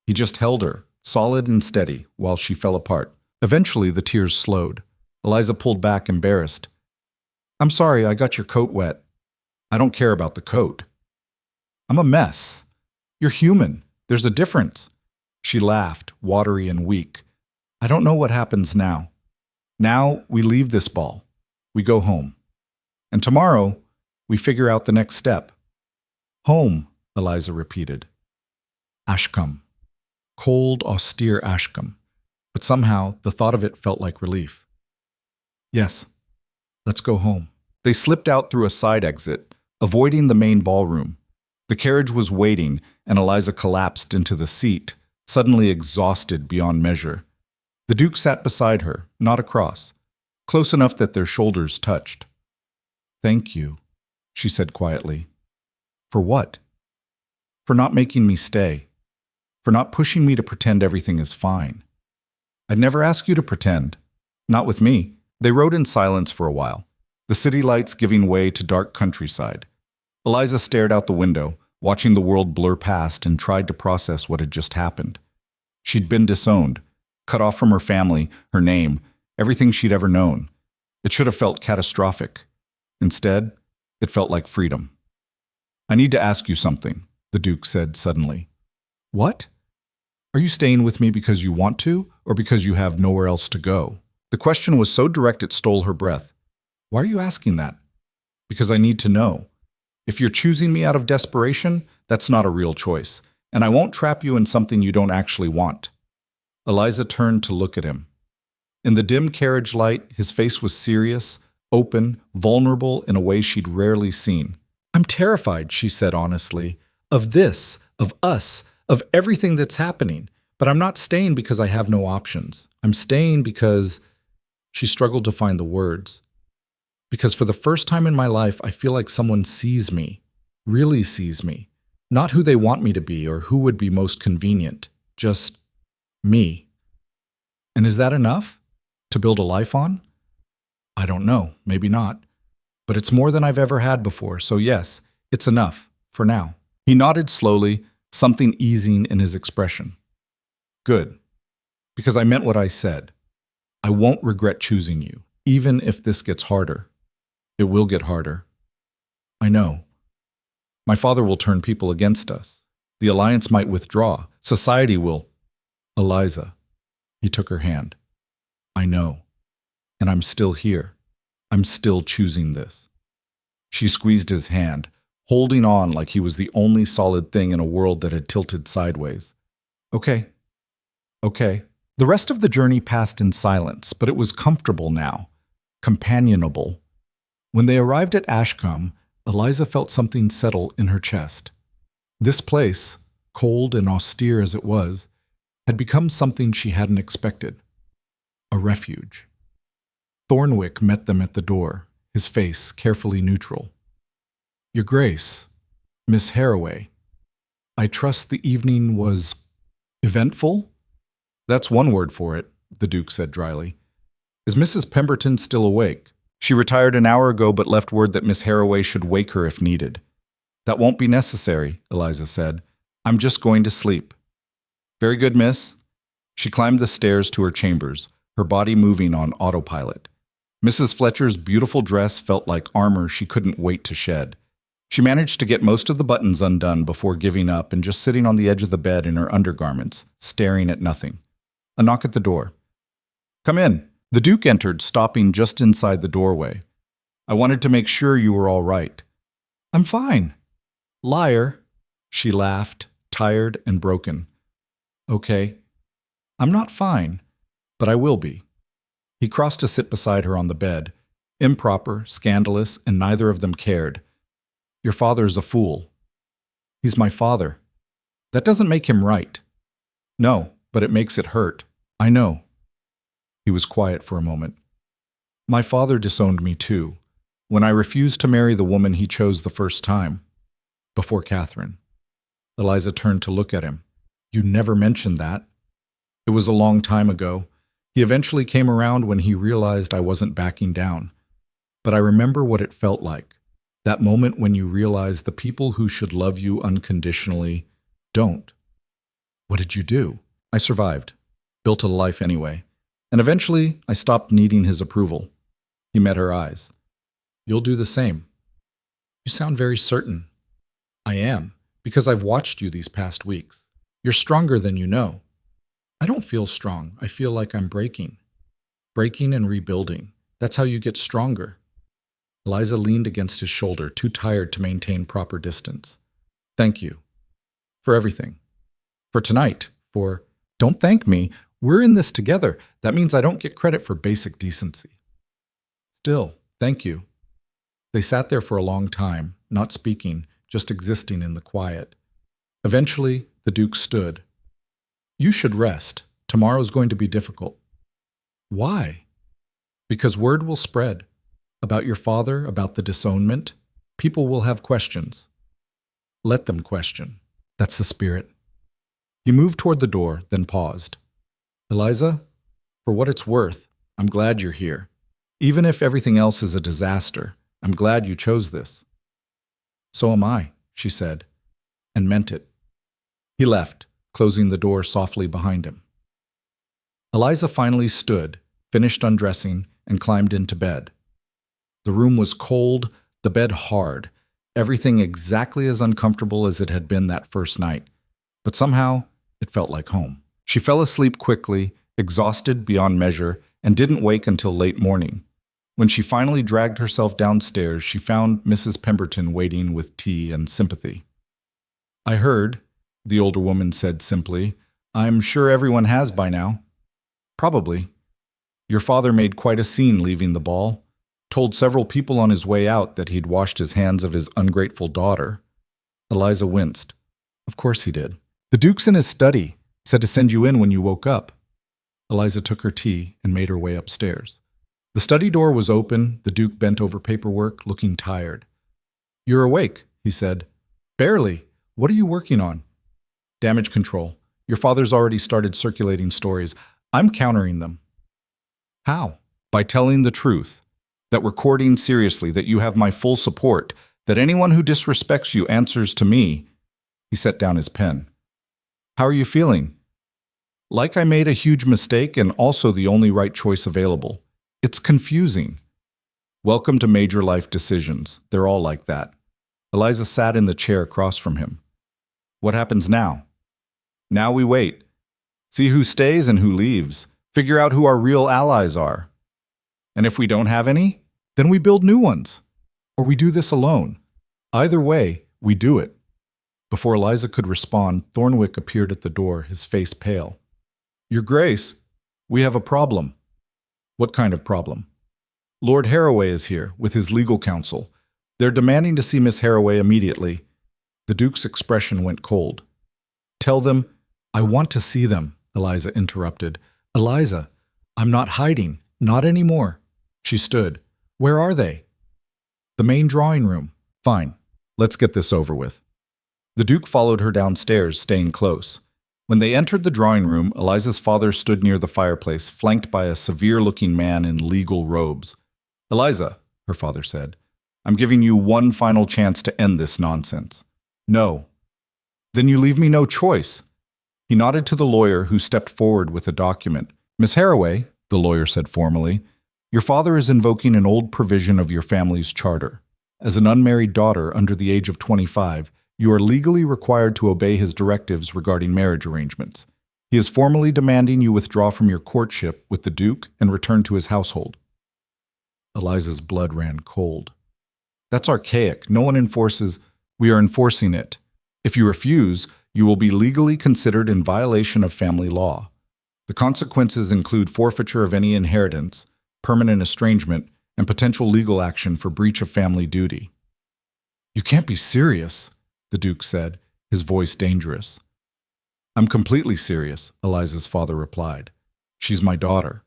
He just held her, solid and steady, while she fell apart. Eventually, the tears slowed. Eliza pulled back, embarrassed. "I'm sorry, I got your coat wet." "I don't care about the coat." "I'm a mess." "You're human. There's a difference." She laughed, watery and weak. "I don't know what happens now. Now we leave this ball. We go home. And tomorrow, we figure out the next step." "Home," Eliza repeated. Ashcombe. Cold, austere Ashcombe. But somehow, the thought of it felt like relief. "Yes, let's go home." They slipped out through a side exit, avoiding the main ballroom. The carriage was waiting, and Eliza collapsed into the seat, suddenly exhausted beyond measure. The Duke sat beside her, not across, close enough that their shoulders touched. "Thank you," she said quietly. "For what?" "For not making me stay. For not pushing me to pretend everything is fine." "I'd never ask you to pretend. Not with me." They rode in silence for a while, the city lights giving way to dark countryside. Eliza stared out the window, watching the world blur past, and tried to process what had just happened. She'd been disowned, cut off from her family, her name, everything she'd ever known. It should have felt catastrophic. Instead, it felt like freedom. "I need to ask you something," the Duke said suddenly. "What? Are you staying with me because you want to, or because you have nowhere else to go?" The question was so direct it stole her breath. "Why are you asking that?" "Because I need to know. If you're choosing me out of desperation, that's not a real choice, and I won't trap you in something you don't actually want." Eliza turned to look at him. In the dim carriage light, his face was serious, open, vulnerable in a way she'd rarely seen. "I'm terrified," she said honestly, "of this, of us, of everything that's happening. But I'm not staying because I have no options. I'm staying because she struggled to find the words. Because for the first time in my life, I feel like someone sees me, really sees me. Not who they want me to be or who would be most convenient, just me. And is that enough to build a life on? I don't know, maybe not. But it's more than I've ever had before, so yes, it's enough, for now. He nodded slowly, something easing in his expression. Good, because I meant what I said. I won't regret choosing you, even if this gets harder. It will get harder. I know. My father will turn people against us. The alliance might withdraw. Society will. Eliza. He took her hand. I know. And I'm still here. I'm still choosing this. She squeezed his hand, holding on like he was the only solid thing in a world that had tilted sideways. Okay. Okay. The rest of the journey passed in silence, but it was comfortable now. Companionable. When they arrived at Ashcombe, Eliza felt something settle in her chest. This place, cold and austere as it was, had become something she hadn't expected. A refuge. Thornwick met them at the door, his face carefully neutral. Your Grace, Miss Harroway, I trust the evening was eventful? That's one word for it, the Duke said dryly. Is Mrs. Pemberton still awake? She retired an hour ago but left word that Miss Harroway should wake her if needed. That won't be necessary, Eliza said. I'm just going to sleep. Very good, miss. She climbed the stairs to her chambers, her body moving on autopilot. Mrs. Fletcher's beautiful dress felt like armor she couldn't wait to shed. She managed to get most of the buttons undone before giving up and just sitting on the edge of the bed in her undergarments, staring at nothing. A knock at the door. Come in. The Duke entered, stopping just inside the doorway. I wanted to make sure you were all right. I'm fine. Liar. She laughed, tired and broken. Okay. I'm not fine, but I will be. He crossed to sit beside her on the bed. Improper, scandalous, and neither of them cared. Your father's a fool. He's my father. That doesn't make him right. No, but it makes it hurt. I know. He was quiet for a moment. My father disowned me too, when I refused to marry the woman he chose the first time, before Catherine. Eliza turned to look at him. You never mentioned that. It was a long time ago. He eventually came around when he realized I wasn't backing down. But I remember what it felt like, that moment when you realize the people who should love you unconditionally don't. What did you do? I survived, built a life anyway. And eventually, I stopped needing his approval. He met her eyes. You'll do the same. You sound very certain. I am, because I've watched you these past weeks. You're stronger than you know. I don't feel strong. I feel like I'm breaking. Breaking and rebuilding. That's how you get stronger. Eliza leaned against his shoulder, too tired to maintain proper distance. Thank you. For everything. For tonight. For, don't thank me. We're in this together. That means I don't get credit for basic decency. Still, thank you. They sat there for a long time, not speaking, just existing in the quiet. Eventually, the Duke stood. You should rest. Tomorrow's going to be difficult. Why? Because word will spread. About your father, about the disownment. People will have questions. Let them question. That's the spirit. He moved toward the door, then paused. Eliza, for what it's worth, I'm glad you're here. Even if everything else is a disaster, I'm glad you chose this. So am I, she said, and meant it. He left, closing the door softly behind him. Eliza finally stood, finished undressing, and climbed into bed. The room was cold, the bed hard, everything exactly as uncomfortable as it had been that first night, but somehow it felt like home. She fell asleep quickly, exhausted beyond measure, and didn't wake until late morning. When she finally dragged herself downstairs, she found Mrs. Pemberton waiting with tea and sympathy. I heard, the older woman said simply. I'm sure everyone has by now. Probably. Your father made quite a scene leaving the ball. Told several people on his way out that he'd washed his hands of his ungrateful daughter. Eliza winced. Of course he did. The Duke's in his study. Said to send you in when you woke up. Eliza took her tea and made her way upstairs. The study door was open. The Duke bent over paperwork, looking tired. You're awake, he said. Barely. What are you working on? Damage control. Your father's already started circulating stories. I'm countering them. How? By telling the truth. That we're courting seriously, that you have my full support, that anyone who disrespects you answers to me. He set down his pen. How are you feeling? Like I made a huge mistake and also the only right choice available. It's confusing. Welcome to major life decisions. They're all like that. Eliza sat in the chair across from him. What happens now? Now we wait. See who stays and who leaves. Figure out who our real allies are. And if we don't have any, then we build new ones. Or we do this alone. Either way, we do it. Before Eliza could respond, Thornwick appeared at the door, his face pale. Your Grace, we have a problem. What kind of problem? Lord Harroway is here, with his legal counsel. They're demanding to see Miss Harroway immediately. The Duke's expression went cold. Tell them, I want to see them, Eliza interrupted. Eliza, I'm not hiding, not anymore. She stood. Where are they? The main drawing room. Fine, let's get this over with. The Duke followed her downstairs, staying close. When they entered the drawing room, Eliza's father stood near the fireplace, flanked by a severe-looking man in legal robes. Eliza, her father said, I'm giving you one final chance to end this nonsense. No. Then you leave me no choice. He nodded to the lawyer, who stepped forward with a document. Miss Harroway, the lawyer said formally, your father is invoking an old provision of your family's charter. As an unmarried daughter under the age of 25, you are legally required to obey his directives regarding marriage arrangements. He is formally demanding you withdraw from your courtship with the Duke and return to his household. Eliza's blood ran cold. That's archaic. No one enforces. We are enforcing it. If you refuse, you will be legally considered in violation of family law. The consequences include forfeiture of any inheritance, permanent estrangement, and potential legal action for breach of family duty. You can't be serious, the Duke said, his voice dangerous. I'm completely serious, Eliza's father replied. She's my daughter,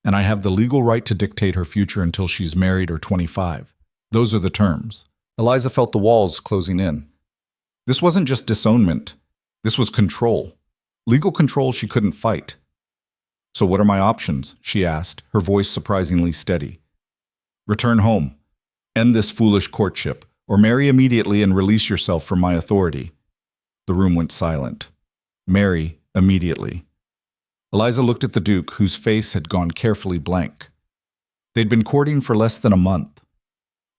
and I have the legal right to dictate her future until she's married or 25. Those are the terms. Eliza felt the walls closing in. This wasn't just disownment. This was control. Legal control she couldn't fight. So what are my options? She asked, her voice surprisingly steady. Return home. End this foolish courtship. Or marry immediately and release yourself from my authority. The room went silent. Marry immediately. Eliza looked at the Duke, whose face had gone carefully blank. They'd been courting for less than a month.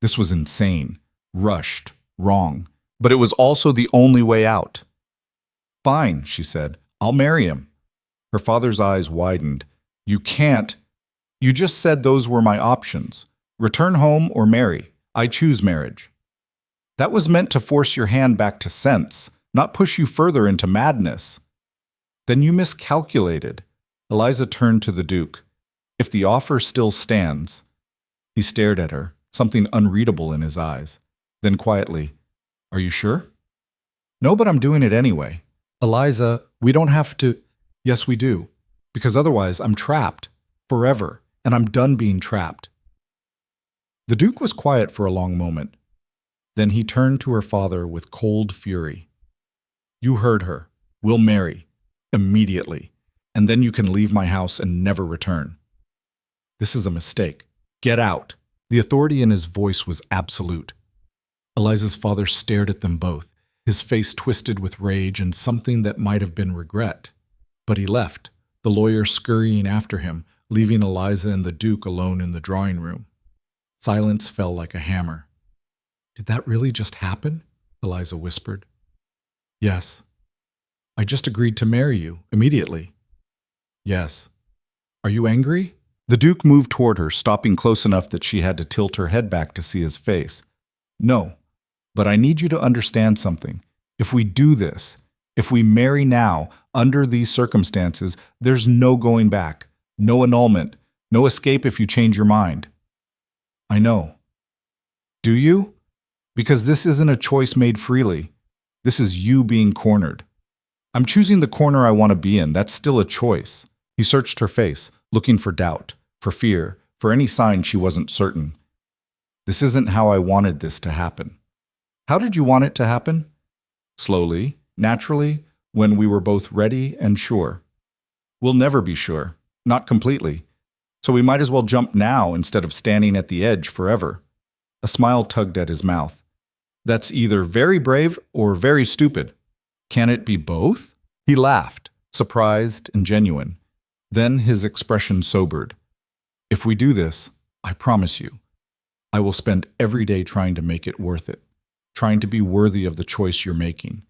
This was insane, rushed, wrong, but it was also the only way out. Fine, she said. I'll marry him. Her father's eyes widened. You can't. You just said those were my options. Return home or marry. I choose marriage. That was meant to force your hand back to sense, not push you further into madness. Then you miscalculated. Eliza turned to the Duke. If the offer still stands. He stared at her, something unreadable in his eyes. Then quietly, are you sure? No, but I'm doing it anyway. Eliza, we don't have to. Yes, we do. Because otherwise I'm trapped. Forever. And I'm done being trapped. The Duke was quiet for a long moment. Then he turned to her father with cold fury. You heard her. We'll marry. Immediately. And then you can leave my house and never return. This is a mistake. Get out. The authority in his voice was absolute. Eliza's father stared at them both, his face twisted with rage and something that might have been regret. But he left, the lawyer scurrying after him, leaving Eliza and the Duke alone in the drawing room. Silence fell like a hammer. Did that really just happen? Eliza whispered. Yes. I just agreed to marry you, immediately. Yes. Are you angry? The Duke moved toward her, stopping close enough that she had to tilt her head back to see his face. No, but I need you to understand something. If we do this, if we marry now, under these circumstances, there's no going back, no annulment, no escape if you change your mind. I know. Do you? Because this isn't a choice made freely. This is you being cornered. I'm choosing the corner I want to be in. That's still a choice. He searched her face, looking for doubt, for fear, for any sign she wasn't certain. This isn't how I wanted this to happen. How did you want it to happen? Slowly, naturally, when we were both ready and sure. We'll never be sure, not completely. So we might as well jump now instead of standing at the edge forever. A smile tugged at his mouth. That's either very brave or very stupid. Can it be both? He laughed, surprised and genuine. Then his expression sobered. If we do this, I promise you, I will spend every day trying to make it worth it, trying to be worthy of the choice you're making.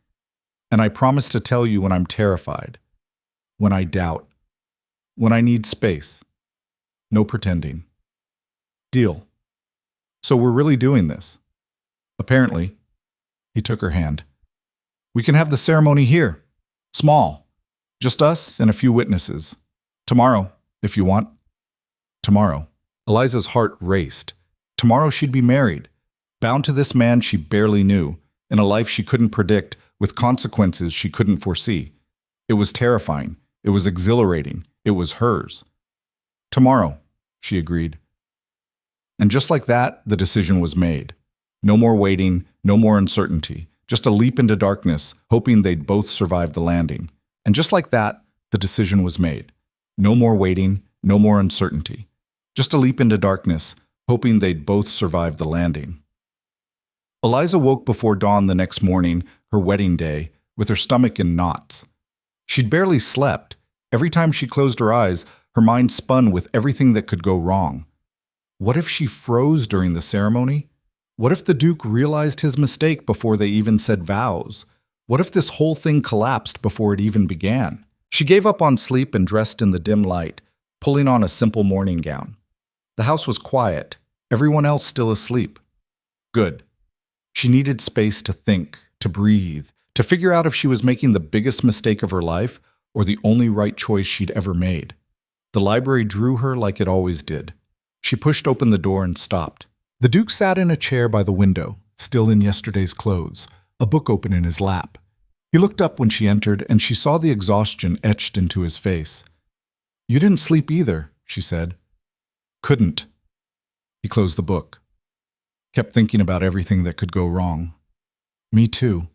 And I promise to tell you when I'm terrified, when I doubt, when I need space. No pretending. Deal. So we're really doing this. Apparently. He took her hand. We can have the ceremony here. Small. Just us and a few witnesses. Tomorrow, if you want. Tomorrow. Eliza's heart raced. Tomorrow she'd be married, bound to this man she barely knew, in a life she couldn't predict, with consequences she couldn't foresee. It was terrifying. It was exhilarating. It was hers. Tomorrow, she agreed. And just like that, the decision was made. No more waiting, no more uncertainty, just a leap into darkness, hoping they'd both survive the landing. And just like that, the decision was made. No more waiting, no more uncertainty. Just a leap into darkness, hoping they'd both survive the landing. Eliza woke before dawn the next morning, her wedding day, with her stomach in knots. She'd barely slept. Every time she closed her eyes, her mind spun with everything that could go wrong. What if she froze during the ceremony? What if the Duke realized his mistake before they even said vows? What if this whole thing collapsed before it even began? She gave up on sleep and dressed in the dim light, pulling on a simple morning gown. The house was quiet, everyone else still asleep. Good. She needed space to think, to breathe, to figure out if she was making the biggest mistake of her life or the only right choice she'd ever made. The library drew her like it always did. She pushed open the door and stopped. The Duke sat in a chair by the window, still in yesterday's clothes, a book open in his lap. He looked up when she entered, and she saw the exhaustion etched into his face. "You didn't sleep either," she said. "Couldn't." He closed the book. Kept thinking about everything that could go wrong. Me too.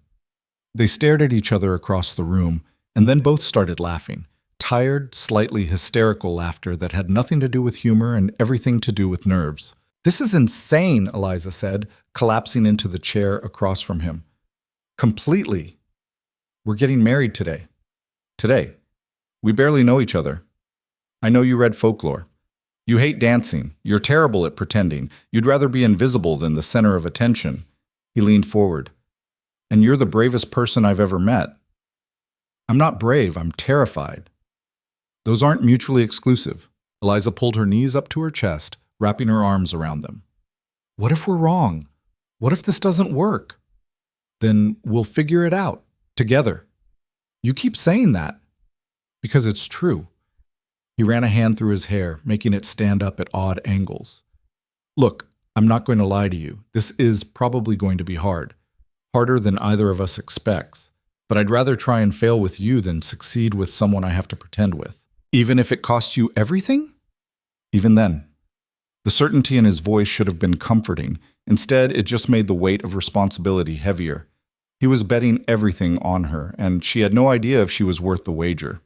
They stared at each other across the room, and then both started laughing. Tired, slightly hysterical laughter that had nothing to do with humor and everything to do with nerves. "This is insane," Eliza said, collapsing into the chair across from him. "Completely. We're getting married today. Today. We barely know each other. I know you read folklore. You hate dancing. You're terrible at pretending. You'd rather be invisible than the center of attention." He leaned forward. "And you're the bravest person I've ever met." "I'm not brave. I'm terrified." "Those aren't mutually exclusive." Eliza pulled her knees up to her chest, wrapping her arms around them. "What if we're wrong? What if this doesn't work? Then we'll figure it out, together." "You keep saying that." "Because it's true." He ran a hand through his hair, making it stand up at odd angles. "Look, I'm not going to lie to you. This is probably going to be hard. Harder than either of us expects. But I'd rather try and fail with you than succeed with someone I have to pretend with. Even if it costs you everything?" Even then. The certainty in his voice should have been comforting. Instead, it just made the weight of responsibility heavier. He was betting everything on her, and she had no idea if she was worth the wager.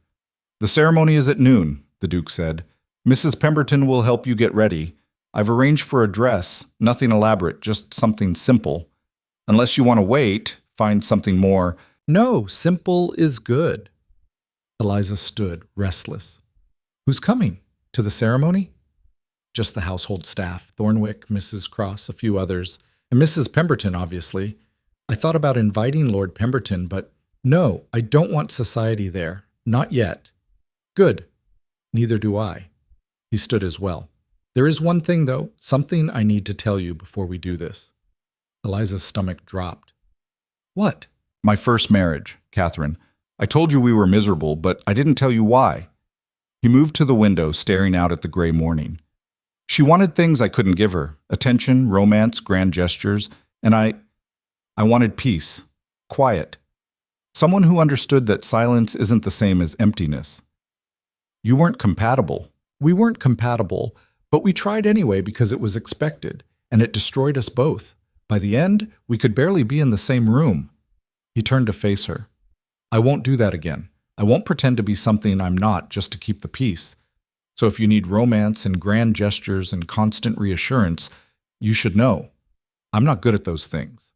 "The ceremony is at noon," the Duke said. "Mrs. Pemberton will help you get ready. I've arranged for a dress, nothing elaborate, just something simple. Unless you want to wait, find something more." "No, simple is good." Eliza stood, restless. "Who's coming? To the ceremony?" "Just the household staff, Thornwick, Mrs. Cross, a few others, and Mrs. Pemberton, obviously. I thought about inviting Lord Pemberton, but no, I don't want society there. Not yet." "Good. Neither do I." He stood as well. "There is one thing, though, something I need to tell you before we do this." Eliza's stomach dropped. "What?" "My first marriage, Catherine. I told you we were miserable, but I didn't tell you why." He moved to the window, staring out at the gray morning. "She wanted things I couldn't give her. Attention, romance, grand gestures. And I wanted peace. Quiet. Someone who understood that silence isn't the same as emptiness. You weren't compatible. We weren't compatible, but we tried anyway because it was expected, and it destroyed us both. By the end, we could barely be in the same room. He turned to face her. I won't do that again. I won't pretend to be something I'm not just to keep the peace. So if you need romance and grand gestures and constant reassurance, you should know. I'm not good at those things.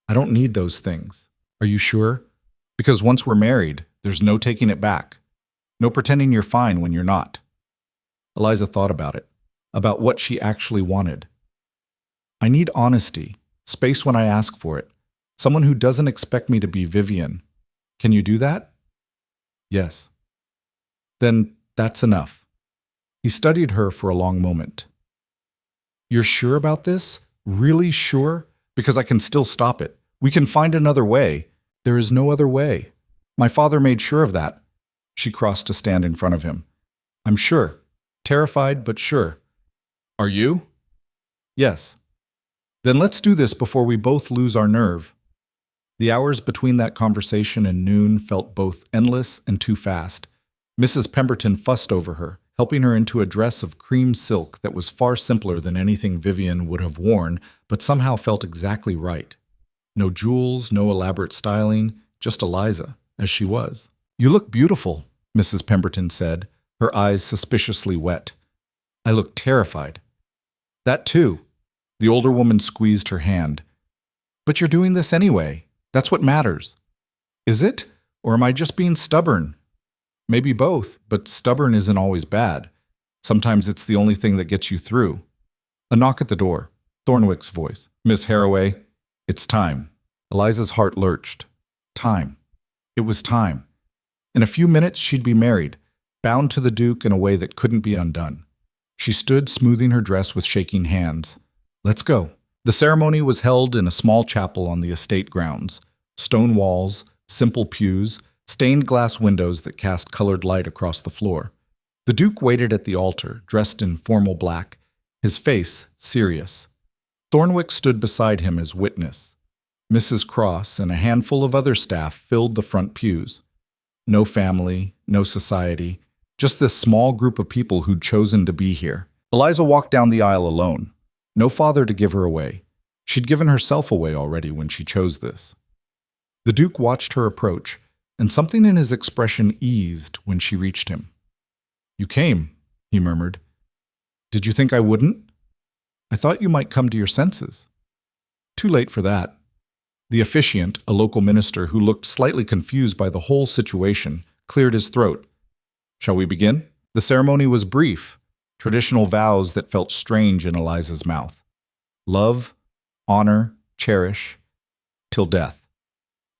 I don't need those things. Are you sure? Because once we're married, there's no taking it back. No pretending you're fine when you're not. Eliza thought about it, about what she actually wanted. I need honesty, space when I ask for it, someone who doesn't expect me to be Vivian. Can you do that? Yes. Then that's enough. He studied her for a long moment. You're sure about this? Really sure? Because I can still stop it. We can find another way. There is no other way. My father made sure of that. She crossed to stand in front of him. I'm sure. Terrified, but sure. Are you? Yes. Then let's do this before we both lose our nerve. The hours between that conversation and noon felt both endless and too fast. Mrs. Pemberton fussed over her, helping her into a dress of cream silk that was far simpler than anything Vivian would have worn, but somehow felt exactly right. No jewels, no elaborate styling, just Eliza, as she was. You look beautiful, Mrs. Pemberton said, her eyes suspiciously wet. I look terrified. That too. The older woman squeezed her hand. But you're doing this anyway. That's what matters. Is it? Or am I just being stubborn? Maybe both, but stubborn isn't always bad. Sometimes it's the only thing that gets you through. A knock at the door. Thornwick's voice. Miss Harroway, it's time. Eliza's heart lurched. Time. It was time. In a few minutes she'd be married, bound to the Duke in a way that couldn't be undone. She stood smoothing her dress with shaking hands. Let's go. The ceremony was held in a small chapel on the estate grounds. Stone walls, simple pews, stained glass windows that cast colored light across the floor. The Duke waited at the altar, dressed in formal black, his face serious. Thornwick stood beside him as witness. Mrs. Cross and a handful of other staff filled the front pews. No family, no society, just this small group of people who'd chosen to be here. Eliza walked down the aisle alone. No father to give her away. She'd given herself away already when she chose this. The Duke watched her approach, and something in his expression eased when she reached him. You came, he murmured. Did you think I wouldn't? I thought you might come to your senses. Too late for that. The officiant, a local minister who looked slightly confused by the whole situation, cleared his throat. Shall we begin? The ceremony was brief, traditional vows that felt strange in Eliza's mouth. Love, honor, cherish, till death.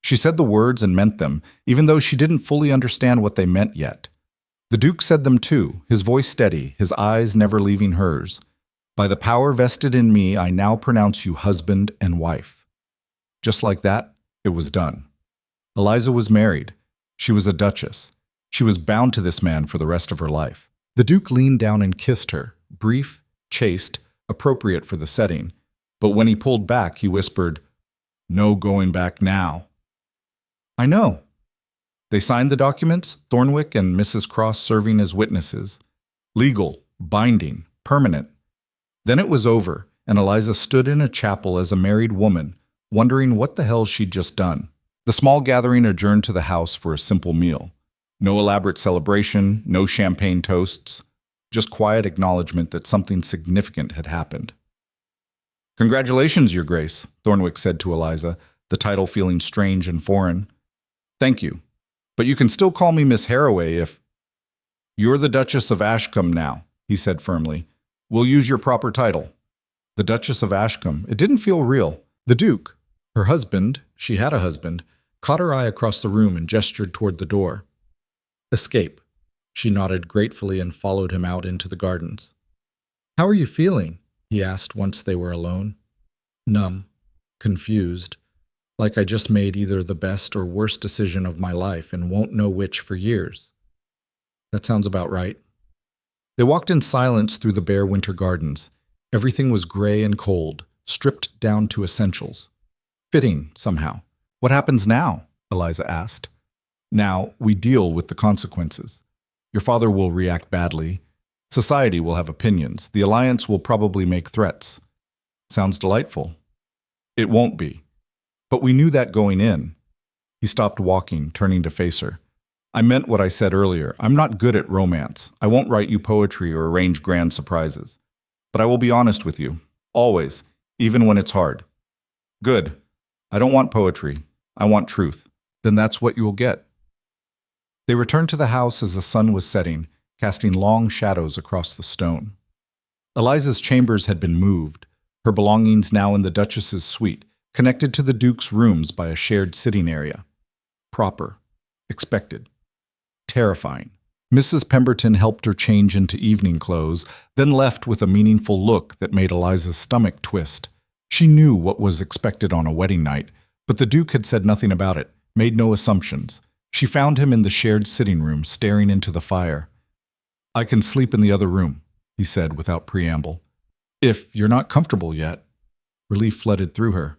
She said the words and meant them, even though she didn't fully understand what they meant yet. The Duke said them too, his voice steady, his eyes never leaving hers. By the power vested in me, I now pronounce you husband and wife. Just like that, it was done. Eliza was married. She was a duchess. She was bound to this man for the rest of her life. The Duke leaned down and kissed her, brief, chaste, appropriate for the setting. But when he pulled back, he whispered, No going back now. I know. They signed the documents, Thornwick and Mrs. Cross serving as witnesses. Legal, binding, permanent. Then it was over, and Eliza stood in a chapel as a married woman, wondering what the hell she'd just done. The small gathering adjourned to the house for a simple meal. No elaborate celebration, no champagne toasts, just quiet acknowledgement that something significant had happened. Congratulations, Your Grace, Thornwick said to Eliza, the title feeling strange and foreign. Thank you, but you can still call me Miss Harroway if... You're the Duchess of Ashcombe now, he said firmly. We'll use your proper title. The Duchess of Ashcombe. It didn't feel real. The Duke, her husband, she had a husband, caught her eye across the room and gestured toward the door. Escape. She nodded gratefully and followed him out into the gardens. How are you feeling? He asked once they were alone. Numb, confused, like I just made either the best or worst decision of my life and won't know which for years. That sounds about right. They walked in silence through the bare winter gardens. Everything was gray and cold, stripped down to essentials. Fitting, somehow. What happens now? Eliza asked. Now, we deal with the consequences. Your father will react badly. Society will have opinions. The alliance will probably make threats. Sounds delightful. It won't be. But we knew that going in. He stopped walking, turning to face her. I meant what I said earlier. I'm not good at romance. I won't write you poetry or arrange grand surprises. But I will be honest with you. Always. Even when it's hard. Good. I don't want poetry. I want truth. Then that's what you will get. They returned to the house as the sun was setting, casting long shadows across the stone. Eliza's chambers had been moved, her belongings now in the Duchess's suite, connected to the Duke's rooms by a shared sitting area. Proper. Expected. Terrifying. Mrs. Pemberton helped her change into evening clothes, then left with a meaningful look that made Eliza's stomach twist. She knew what was expected on a wedding night, but the Duke had said nothing about it, made no assumptions. She found him in the shared sitting room, staring into the fire. I can sleep in the other room, he said without preamble. If you're not comfortable yet. Relief flooded through her.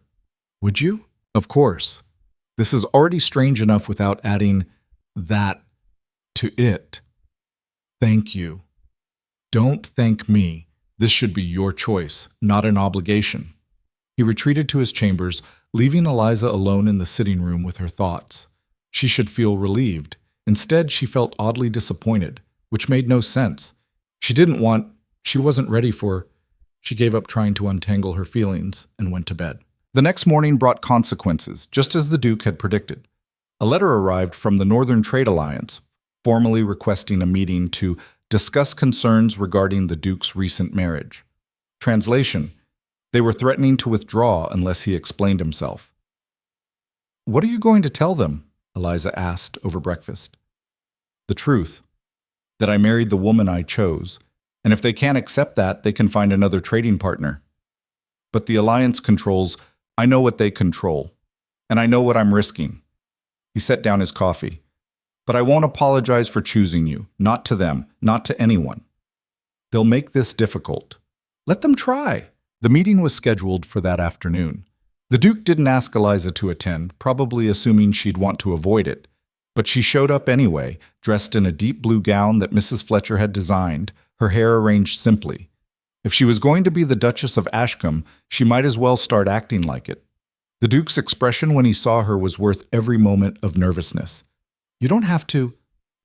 Would you? Of course. This is already strange enough without adding that to it. Thank you. Don't thank me. This should be your choice, not an obligation. He retreated to his chambers, leaving Eliza alone in the sitting room with her thoughts. She should feel relieved. Instead, she felt oddly disappointed, which made no sense. She wasn't ready for. She gave up trying to untangle her feelings and went to bed. The next morning brought consequences, just as the Duke had predicted. A letter arrived from the Northern Trade Alliance, formally requesting a meeting to discuss concerns regarding the Duke's recent marriage. Translation: they were threatening to withdraw unless he explained himself. What are you going to tell them? Eliza asked over breakfast. The truth. That I married the woman I chose, and if they can't accept that, they can find another trading partner. But the alliance controls. I know what they control, and I know what I'm risking. He set down his coffee. But I won't apologize for choosing you, not to them, not to anyone. They'll make this difficult. Let them try. The meeting was scheduled for that afternoon. The Duke didn't ask Eliza to attend, probably assuming she'd want to avoid it. But she showed up anyway, dressed in a deep blue gown that Mrs. Fletcher had designed, her hair arranged simply. If she was going to be the Duchess of Ashcombe, she might as well start acting like it. The Duke's expression when he saw her was worth every moment of nervousness. You don't have to.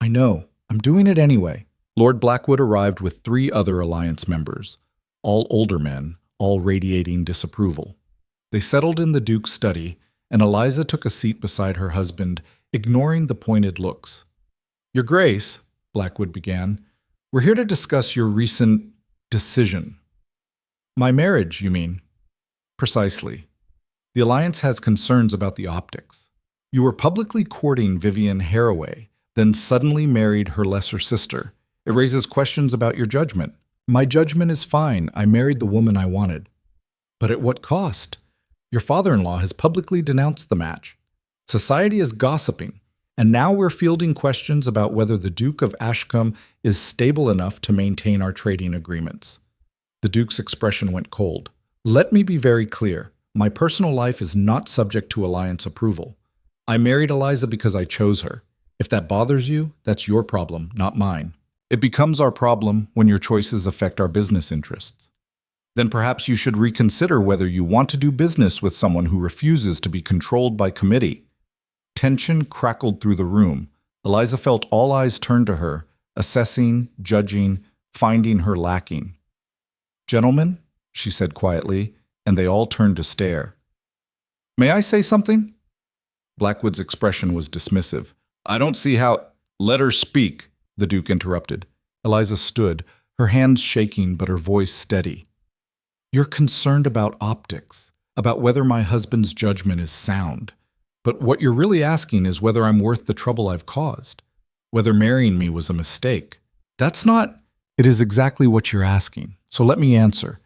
I know. I'm doing it anyway. Lord Blackwood arrived with 3 other alliance members, all older men, all radiating disapproval. They settled in the Duke's study, and Eliza took a seat beside her husband, ignoring the pointed looks. Your Grace, Blackwood began, we're here to discuss your recent decision. My marriage, you mean? Precisely. The alliance has concerns about the optics. You were publicly courting Vivian Harroway, then suddenly married her lesser sister. It raises questions about your judgment. My judgment is fine. I married the woman I wanted. But at what cost? Your father-in-law has publicly denounced the match. Society is gossiping, and now we're fielding questions about whether the Duke of Ashcombe is stable enough to maintain our trading agreements. The Duke's expression went cold. Let me be very clear. My personal life is not subject to alliance approval. I married Eliza because I chose her. If that bothers you, that's your problem, not mine. It becomes our problem when your choices affect our business interests. Then perhaps you should reconsider whether you want to do business with someone who refuses to be controlled by committee. Tension crackled through the room. Eliza felt all eyes turn to her, assessing, judging, finding her lacking. Gentlemen, she said quietly, and they all turned to stare. May I say something? Blackwood's expression was dismissive. I don't see how— Let her speak, the Duke interrupted. Eliza stood, her hands shaking but her voice steady. You're concerned about optics, about whether my husband's judgment is sound. But what you're really asking is whether I'm worth the trouble I've caused, whether marrying me was a mistake. That's not— It is exactly what you're asking, so let me answer.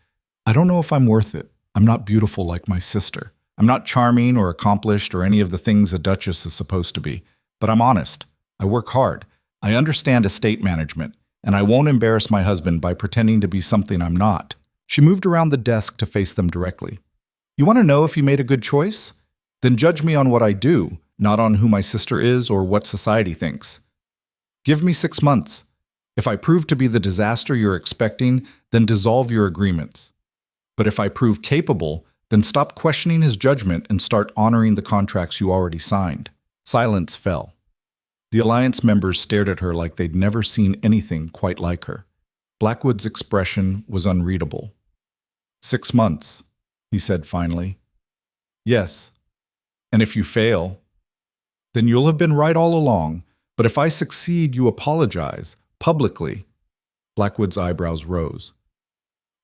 I don't know if I'm worth it. I'm not beautiful like my sister. I'm not charming or accomplished or any of the things a duchess is supposed to be. But I'm honest. I work hard. I understand estate management, and I won't embarrass my husband by pretending to be something I'm not. She moved around the desk to face them directly. You want to know if you made a good choice? Then judge me on what I do, not on who my sister is or what society thinks. Give me 6 months. If I prove to be the disaster you're expecting, then dissolve your agreements. But if I prove capable, then stop questioning his judgment and start honoring the contracts you already signed." Silence fell. The Alliance members stared at her like they'd never seen anything quite like her. Blackwood's expression was unreadable. 6 months, he said finally. "Yes. And if you fail, then you'll have been right all along. But if I succeed, you apologize, publicly." Blackwood's eyebrows rose.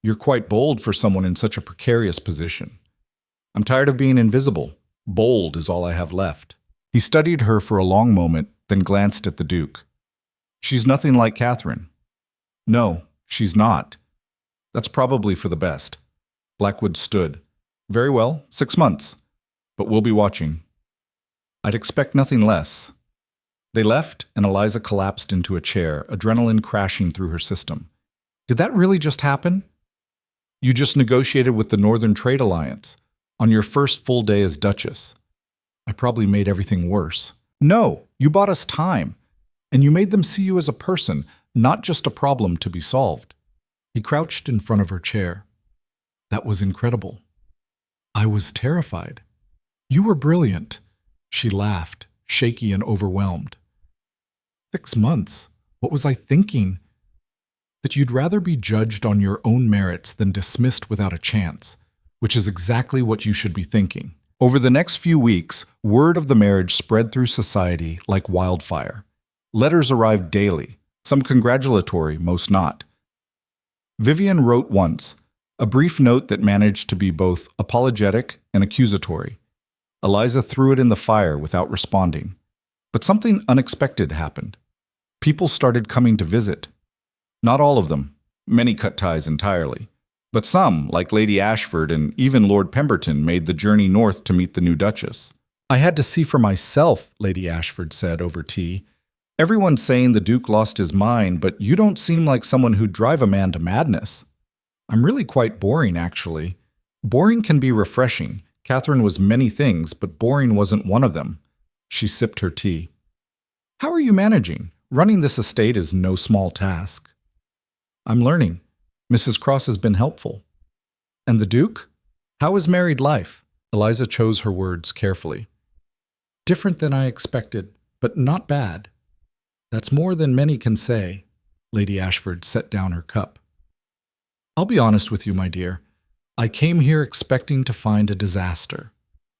"You're quite bold for someone in such a precarious position. I'm tired of being invisible. Bold is all I have left." He studied her for a long moment, then glanced at the Duke. "She's nothing like Catherine." "No, she's not. That's probably for the best." Blackwood stood. "Very well, 6 months. But we'll be watching." "I'd expect nothing less." They left, and Eliza collapsed into a chair, adrenaline crashing through her system. "Did that really just happen? You just negotiated with the Northern Trade Alliance on your first full day as Duchess. I probably made everything worse." "No, you bought us time, and you made them see you as a person, not just a problem to be solved." He crouched in front of her chair. "That was incredible. I was terrified." "You were brilliant." She laughed, shaky and overwhelmed. 6 months? What was I thinking? That you'd rather be judged on your own merits than dismissed without a chance, which is exactly what you should be thinking. Over the next few weeks, word of the marriage spread through society like wildfire. Letters arrived daily, some congratulatory, most not. Vivian wrote once, a brief note that managed to be both apologetic and accusatory. Eliza threw it in the fire without responding. But something unexpected happened. People started coming to visit. Not all of them. Many cut ties entirely. But some, like Lady Ashford and even Lord Pemberton, made the journey north to meet the new Duchess. "I had to see for myself," Lady Ashford said over tea. "Everyone's saying the Duke lost his mind, but you don't seem like someone who'd drive a man to madness." "I'm really quite boring, actually." "Boring can be refreshing. Catherine was many things, but boring wasn't one of them." She sipped her tea. "How are you managing? Running this estate is no small task." "I'm learning. Mrs. Cross has been helpful." "And the Duke? How is married life?" Eliza chose her words carefully. "Different than I expected, but not bad." "That's more than many can say." Lady Ashford set down her cup. "I'll be honest with you, my dear. I came here expecting to find a disaster.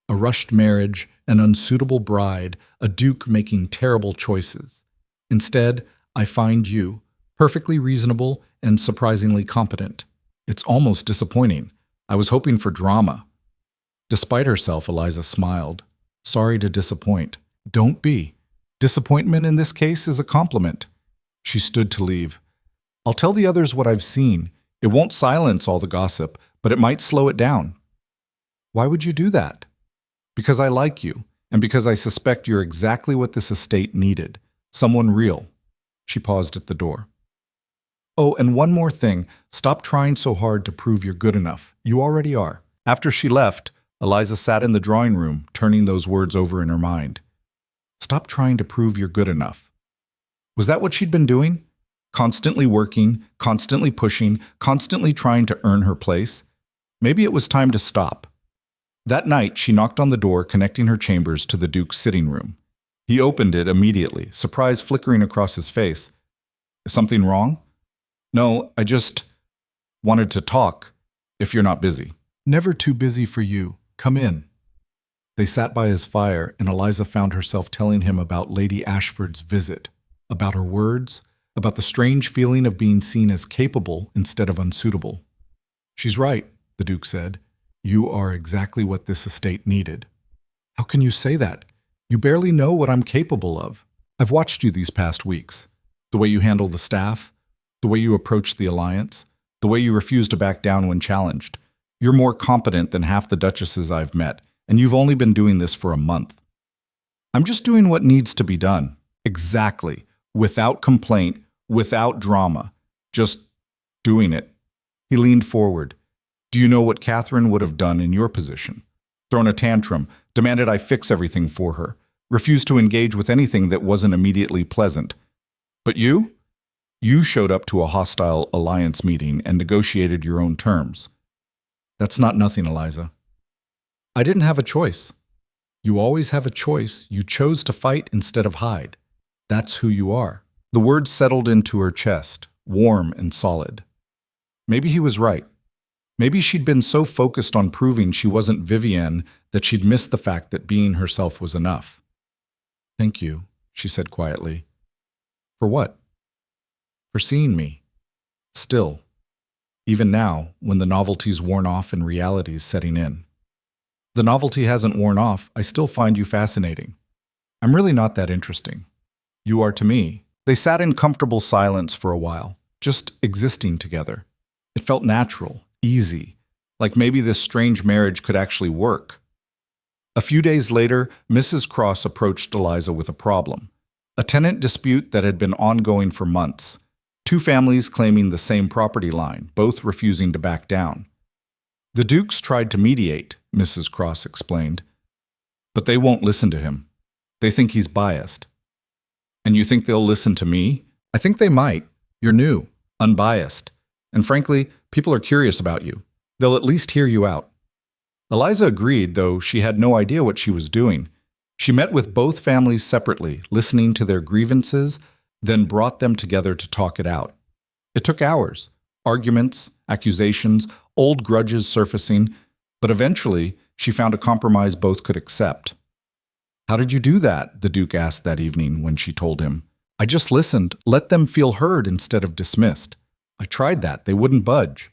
A rushed marriage, an unsuitable bride, a Duke making terrible choices. Instead, I find you, perfectly reasonable and surprisingly competent. It's almost disappointing. I was hoping for drama." Despite herself, Eliza smiled. "Sorry to disappoint." "Don't be. Disappointment in this case is a compliment." She stood to leave. "I'll tell the others what I've seen. It won't silence all the gossip, but it might slow it down." "Why would you do that?" "Because I like you, and because I suspect you're exactly what this estate needed. Someone real." She paused at the door. "Oh, and one more thing. Stop trying so hard to prove you're good enough. You already are." After she left, Eliza sat in the drawing room, turning those words over in her mind. Stop trying to prove you're good enough. Was that what she'd been doing? Constantly working, constantly pushing, constantly trying to earn her place? Maybe it was time to stop. That night, she knocked on the door connecting her chambers to the Duke's sitting room. He opened it immediately, surprise flickering across his face. "Is something wrong?" "No, I just wanted to talk, if you're not busy." "Never too busy for you. Come in." They sat by his fire, and Eliza found herself telling him about Lady Ashford's visit, about her words, about the strange feeling of being seen as capable instead of unsuitable. "She's right," the Duke said. "You are exactly what this estate needed." "How can you say that? You barely know what I'm capable of. I've watched you these past weeks. The way you handle the staff, the way you approach the alliance, the way you refuse to back down when challenged. You're more competent than half the duchesses I've met, and you've only been doing this for a month." "I'm just doing what needs to be done." "Exactly. Without complaint, without drama. Just doing it." He leaned forward. "Do you know what Catherine would have done in your position? Thrown a tantrum, demanded I fix everything for her, refused to engage with anything that wasn't immediately pleasant. But you? You showed up to a hostile alliance meeting and negotiated your own terms. That's not nothing, Eliza. I didn't have a choice. You always have a choice. You chose to fight instead of hide. That's who you are. The words settled into her chest, warm and solid. Maybe he was right. Maybe she'd been so focused on proving she wasn't Vivienne that she'd missed the fact that being herself was enough. Thank you, she said quietly. For what? For seeing me. Still. Even now, when the novelty's worn off and reality's setting in. The novelty hasn't worn off, I still find you fascinating. I'm really not that interesting. You are to me. They sat in comfortable silence for a while, just existing together. It felt natural, easy, like maybe this strange marriage could actually work. A few days later, Mrs. Cross approached Eliza with a problem. A tenant dispute that had been ongoing for months. Two families claiming the same property line, both refusing to back down. The Dukes tried to mediate, Mrs. Cross explained. But they won't listen to him. They think he's biased. And you think they'll listen to me? I think they might. You're new, unbiased. And frankly, people are curious about you. They'll at least hear you out. Eliza agreed, though she had no idea what she was doing. She met with both families separately, listening to their grievances, then brought them together to talk it out. It took hours. Arguments, accusations, old grudges surfacing, but eventually she found a compromise both could accept. How did you do that? The Duke asked that evening when she told him. I just listened, let them feel heard instead of dismissed. I tried that, they wouldn't budge.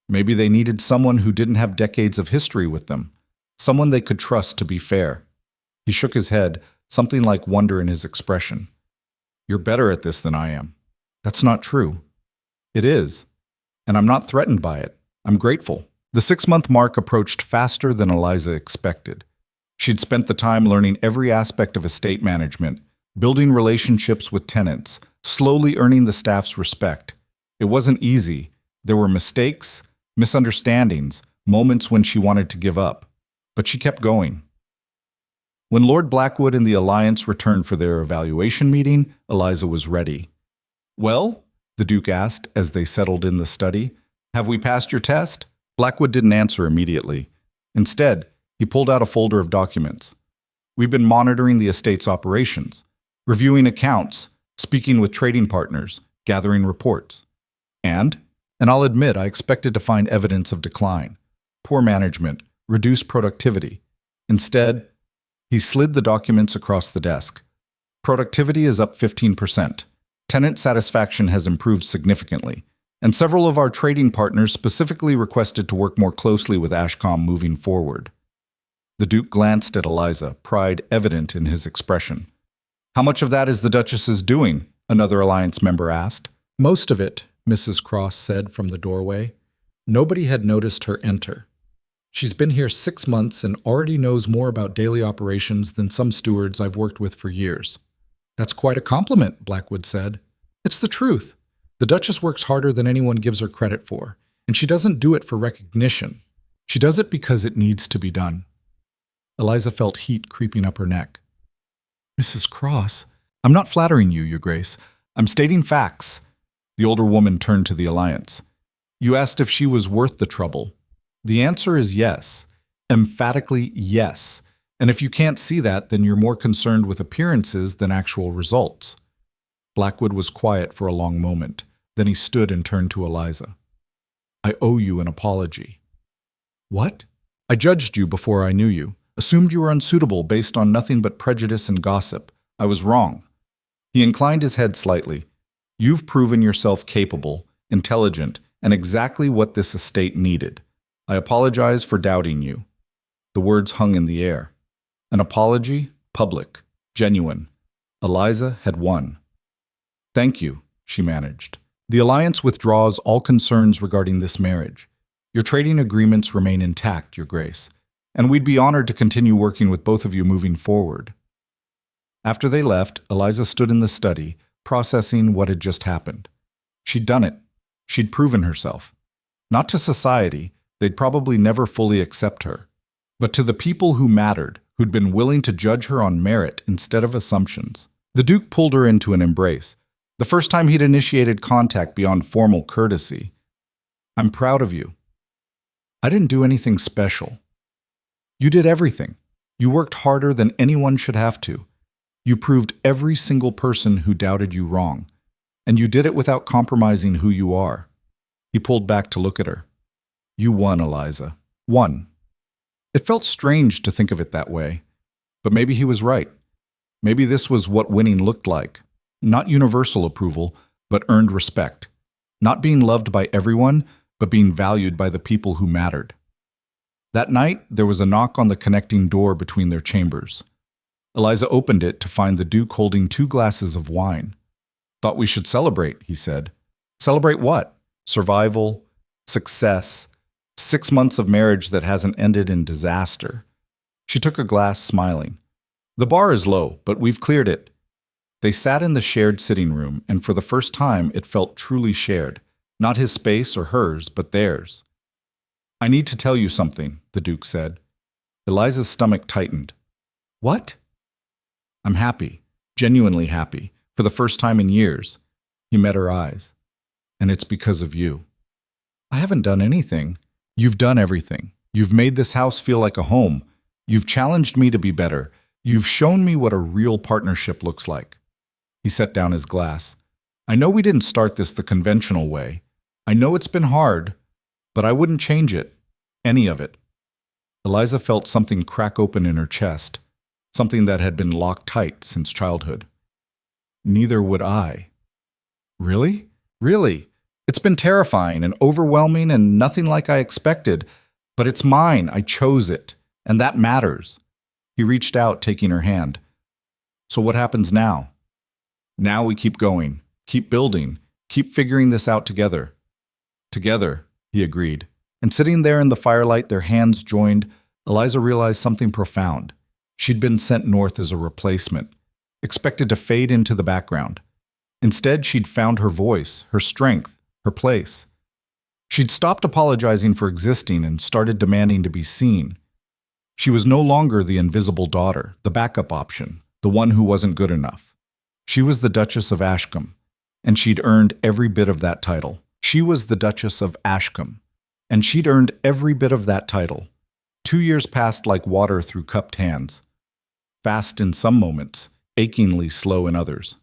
Maybe they needed someone who didn't have decades of history with them, someone they could trust to be fair. He shook his head, something like wonder in his expression. You're better at this than I am. That's not true. It is. And I'm not threatened by it. I'm grateful. The 6-month mark approached faster than Eliza expected. She'd spent the time learning every aspect of estate management, building relationships with tenants, slowly earning the staff's respect. It wasn't easy. There were mistakes, misunderstandings, moments when she wanted to give up. But she kept going. When Lord Blackwood and the Alliance returned for their evaluation meeting, Eliza was ready. Well, the Duke asked as they settled in the study, have we passed your test? Blackwood didn't answer immediately. Instead, he pulled out a folder of documents. We've been monitoring the estate's operations, reviewing accounts, speaking with trading partners, gathering reports. And I'll admit I expected to find evidence of decline, poor management, reduced productivity. Instead, he slid the documents across the desk. Productivity is up 15%. Tenant satisfaction has improved significantly. And several of our trading partners specifically requested to work more closely with Ashcombe moving forward. The Duke glanced at Eliza, pride evident in his expression. How much of that is the Duchess's doing? Another Alliance member asked. Most of it, Mrs. Cross said from the doorway. Nobody had noticed her enter. She's been here 6 months and already knows more about daily operations than some stewards I've worked with for years. That's quite a compliment, Blackwood said. It's the truth. The Duchess works harder than anyone gives her credit for, and she doesn't do it for recognition. She does it because it needs to be done. Eliza felt heat creeping up her neck. Mrs. Cross, I'm not flattering you, Your Grace. I'm stating facts. The older woman turned to the Alliance. You asked if she was worth the trouble. The answer is yes. Emphatically yes. And if you can't see that, then you're more concerned with appearances than actual results. Blackwood was quiet for a long moment. Then he stood and turned to Eliza. I owe you an apology. What? I judged you before I knew you. Assumed you were unsuitable based on nothing but prejudice and gossip. I was wrong. He inclined his head slightly. You've proven yourself capable, intelligent, and exactly what this estate needed. I apologize for doubting you. The words hung in the air. An apology, public, genuine. Eliza had won. Thank you, she managed. The Alliance withdraws all concerns regarding this marriage. Your trading agreements remain intact, Your Grace, and we'd be honored to continue working with both of you moving forward. After they left, Eliza stood in the study, processing what had just happened. She'd done it. She'd proven herself. Not to society, they'd probably never fully accept her, but to the people who mattered, who'd been willing to judge her on merit instead of assumptions. The Duke pulled her into an embrace, the first time he'd initiated contact beyond formal courtesy. "I'm proud of you. I didn't do anything special. You did everything. You worked harder than anyone should have to. You proved every single person who doubted you wrong, and you did it without compromising who you are." He pulled back to look at her. "You won, Eliza. Won." It felt strange to think of it that way, but maybe he was right. Maybe this was what winning looked like. Not universal approval, but earned respect. Not being loved by everyone, but being valued by the people who mattered. That night, there was a knock on the connecting door between their chambers. Eliza opened it to find the Duke holding 2 glasses of wine. "Thought we should celebrate," he said. "Celebrate what? Survival, success, 6 months of marriage that hasn't ended in disaster." She took a glass, smiling. "The bar is low, but we've cleared it." They sat in the shared sitting room, and for the first time it felt truly shared. Not his space or hers, but theirs. "I need to tell you something," the Duke said. Eliza's stomach tightened. "What?" "I'm happy, genuinely happy, for the first time in years." He met her eyes. "And it's because of you." "I haven't done anything." "You've done everything. You've made this house feel like a home. You've challenged me to be better. You've shown me what a real partnership looks like." He set down his glass. "I know we didn't start this the conventional way. I know it's been hard, but I wouldn't change it. Any of it." Eliza felt something crack open in her chest, something that had been locked tight since childhood. "Neither would I." "Really? Really? It's been terrifying and overwhelming and nothing like I expected, but it's mine. I chose it, and that matters." He reached out, taking her hand. "So what happens now?" "Now we keep going, keep building, keep figuring this out together." "Together," he agreed. And sitting there in the firelight, their hands joined, Eliza realized something profound. She'd been sent north as a replacement, expected to fade into the background. Instead, she'd found her voice, her strength, her place. She'd stopped apologizing for existing and started demanding to be seen. She was no longer the invisible daughter, the backup option, the one who wasn't good enough. She was the Duchess of Ashcombe, and she'd earned every bit of that title. She was the Duchess of Ashcombe, and she'd earned every bit of that title. 2 years passed like water through cupped hands. Fast in some moments, achingly slow in others.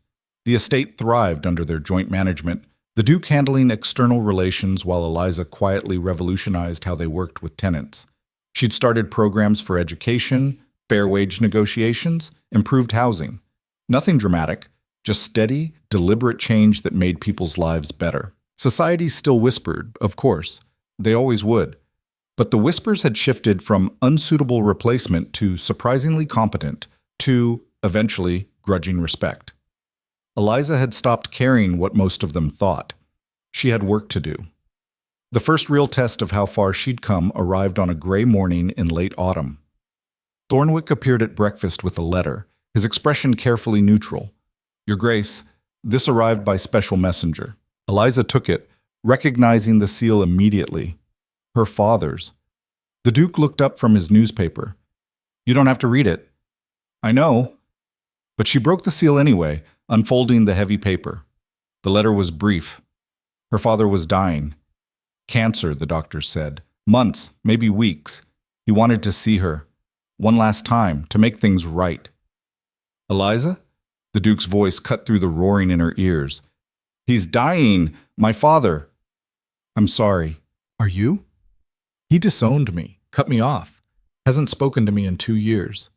The estate thrived under their joint management, the Duke handling external relations while Eliza quietly revolutionized how they worked with tenants. She'd started programs for education, fair wage negotiations, improved housing. Nothing dramatic, just steady, deliberate change that made people's lives better. Society still whispered, of course. They always would. But the whispers had shifted from unsuitable replacement to surprisingly competent, to, eventually, grudging respect. Eliza had stopped caring what most of them thought. She had work to do. The first real test of how far she'd come arrived on a gray morning in late autumn. Thornwick appeared at breakfast with a letter, his expression carefully neutral. "Your Grace, this arrived by special messenger." Eliza took it, recognizing the seal immediately. Her father's. The Duke looked up from his newspaper. "You don't have to read it." "I know." But she broke the seal anyway, unfolding the heavy paper. The letter was brief. Her father was dying. Cancer, the doctors said. Months, maybe weeks. He wanted to see her. One last time, to make things right. "Eliza?" The Duke's voice cut through the roaring in her ears. "He's dying! My father!" "I'm sorry. Are you?" "He disowned me, cut me off. Hasn't spoken to me in 2 years.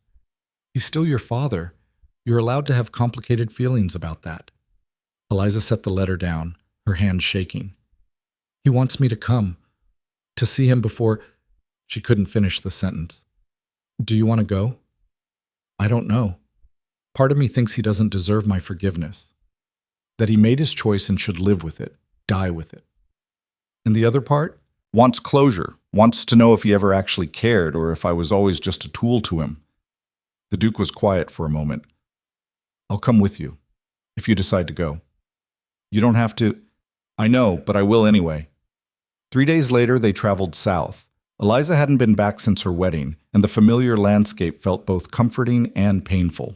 He's still your father. You're allowed to have complicated feelings about that." Eliza set the letter down, her hands shaking. "He wants me to come, to see him before—" She couldn't finish the sentence. "Do you want to go?" "I don't know. Part of me thinks he doesn't deserve my forgiveness. That he made his choice and should live with it, die with it. And the other part? Wants closure, wants to know if he ever actually cared or if I was always just a tool to him." The Duke was quiet for a moment. "I'll come with you, if you decide to go." "You don't have to—" "I know, but I will anyway." 3 days later, they traveled south, Eliza hadn't been back since her wedding, and the familiar landscape felt both comforting and painful.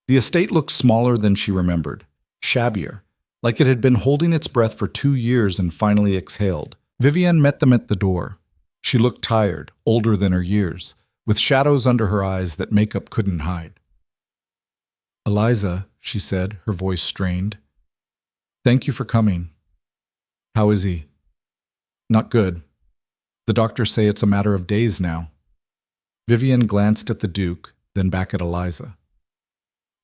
The estate looked smaller than she remembered, shabbier, like it had been holding its breath for 2 years and finally exhaled. Vivienne met them at the door. She looked tired, older than her years, with shadows under her eyes that makeup couldn't hide. "Eliza," she said, her voice strained. "Thank you for coming. How is he?" "Not good. The doctors say it's a matter of days now." Vivienne glanced at the Duke, then back at Eliza.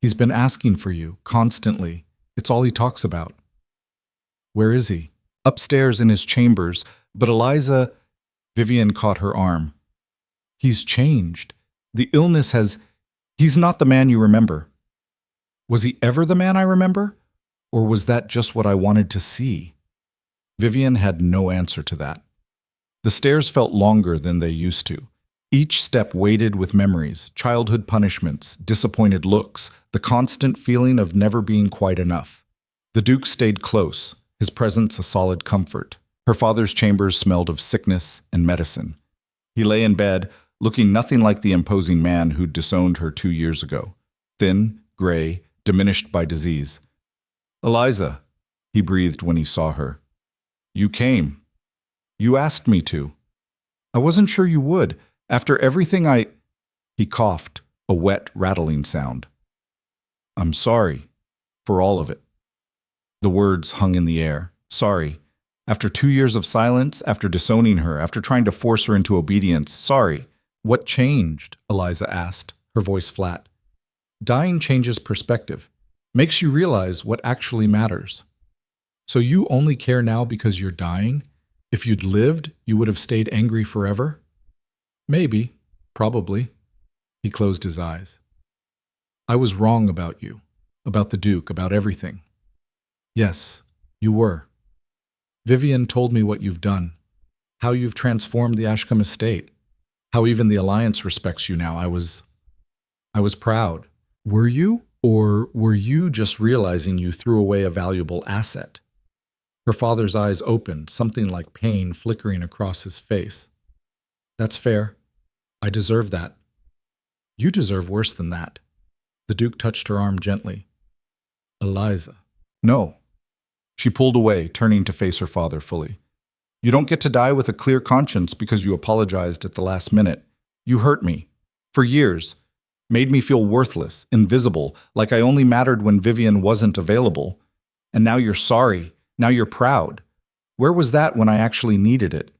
"He's been asking for you, constantly. It's all he talks about." "Where is he?" "Upstairs in his chambers, but Eliza—" Vivienne caught her arm. "He's changed. The illness has— He's not the man you remember." "Was he ever the man I remember? Or was that just what I wanted to see?" Vivienne had no answer to that. The stairs felt longer than they used to. Each step weighted with memories, childhood punishments, disappointed looks, the constant feeling of never being quite enough. The Duke stayed close, his presence a solid comfort. Her father's chambers smelled of sickness and medicine. He lay in bed, looking nothing like the imposing man who'd disowned her 2 years ago. Thin, gray, diminished by disease. "Eliza," he breathed when he saw her. "You came. You asked me to. I wasn't sure you would. After everything I—" He coughed, a wet, rattling sound. "I'm sorry. For all of it." The words hung in the air. Sorry. After 2 years of silence, after disowning her, after trying to force her into obedience, sorry. "What changed?" Eliza asked, her voice flat. "Dying changes perspective. Makes you realize what actually matters. So you only care now because you're dying? If you'd lived, you would have stayed angry forever?" "Maybe. Probably." He closed his eyes. "I was wrong about you. About the Duke, about everything." "Yes, you were. Vivienne told me what you've done. How you've transformed the Ashcombe estate. How even the Alliance respects you now. I was proud." "Were you? Or were you just realizing you threw away a valuable asset?" Her father's eyes opened, something like pain flickering across his face. "That's fair. I deserve that." "You deserve worse than that." The Duke touched her arm gently. "Eliza." "No." She pulled away, turning to face her father fully. "You don't get to die with a clear conscience because you apologized at the last minute. You hurt me. For years. Made me feel worthless, invisible, like I only mattered when Vivienne wasn't available. And now you're sorry. Now you're proud. Where was that when I actually needed it?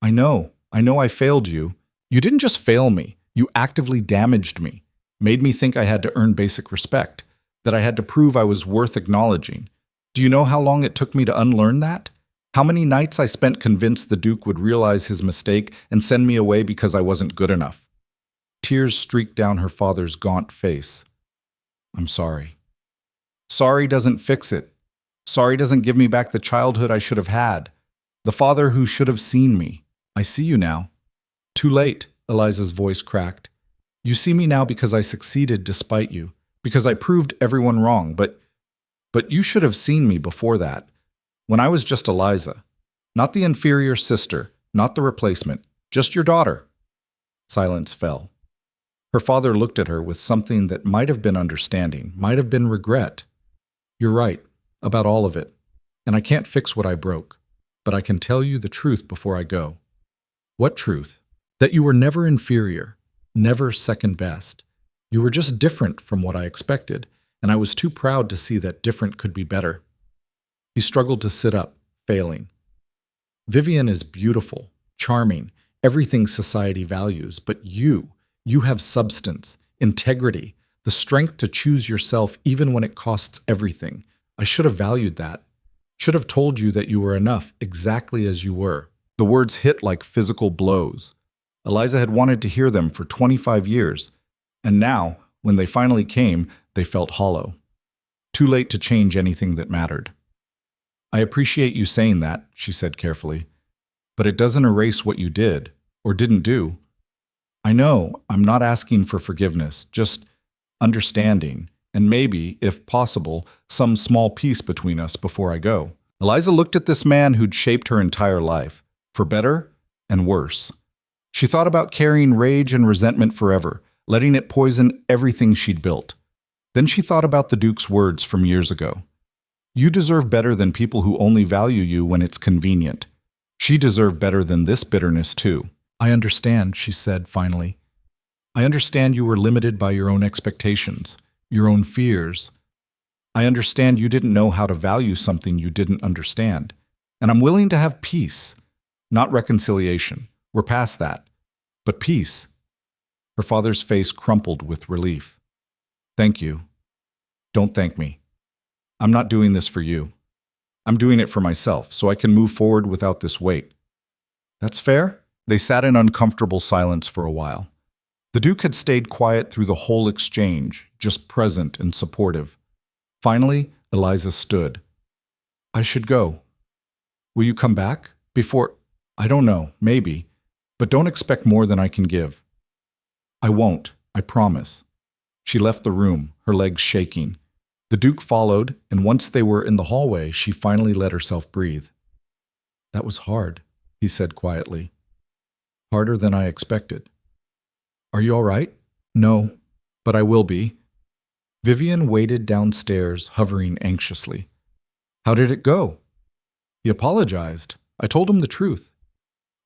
I know I failed you. You didn't just fail me. You actively damaged me. Made me think I had to earn basic respect. That I had to prove I was worth acknowledging. Do you know how long it took me to unlearn that? How many nights I spent convinced the Duke would realize his mistake and send me away because I wasn't good enough?" Tears streaked down her father's gaunt face. "I'm sorry." "Sorry doesn't fix it. Sorry doesn't give me back the childhood I should have had. The father who should have seen me. I see you now." "Too late," Eliza's voice cracked. "You see me now because I succeeded despite you, because I proved everyone wrong, but you should have seen me before that, when I was just Eliza. Not the inferior sister, not the replacement, just your daughter." Silence fell. Her father looked at her with something that might have been understanding, might have been regret. "You're right, about all of it, and I can't fix what I broke, but I can tell you the truth before I go." "What truth?" "That you were never inferior, never second best. You were just different from what I expected, and I was too proud to see that different could be better." He struggled to sit up, failing. "Vivienne is beautiful, charming, everything society values, but you have substance, integrity, the strength to choose yourself even when it costs everything. I should have valued that. Should have told you that you were enough, exactly as you were." The words hit like physical blows. Eliza had wanted to hear them for 25 years, and now, when they finally came, they felt hollow. Too late to change anything that mattered. "I appreciate you saying that," she said carefully, "but it doesn't erase what you did, or didn't do. I know, I'm not asking for forgiveness, just understanding, and maybe, if possible, some small peace between us before I go." Eliza looked at this man who'd shaped her entire life, for better and worse. She thought about carrying rage and resentment forever, letting it poison everything she'd built. Then she thought about the Duke's words from years ago. You deserve better than people who only value you when it's convenient. She deserved better than this bitterness, too. I understand, she said finally. I understand you were limited by your own expectations, your own fears. I understand you didn't know how to value something you didn't understand. And I'm willing to have peace, not reconciliation. We're past that. But peace. Her father's face crumpled with relief. Thank you. Don't thank me. I'm not doing this for you. I'm doing it for myself, so I can move forward without this weight. That's fair? They sat in uncomfortable silence for a while. The Duke had stayed quiet through the whole exchange, just present and supportive. Finally, Eliza stood. I should go. Will you come back? Before… I don't know, maybe. But don't expect more than I can give. I won't, I promise. She left the room, her legs shaking. The Duke followed, and once they were in the hallway, she finally let herself breathe. That was hard, he said quietly. Harder than I expected. Are you all right? No, but I will be. Vivian waited downstairs, hovering anxiously. How did it go? He apologized. I told him the truth.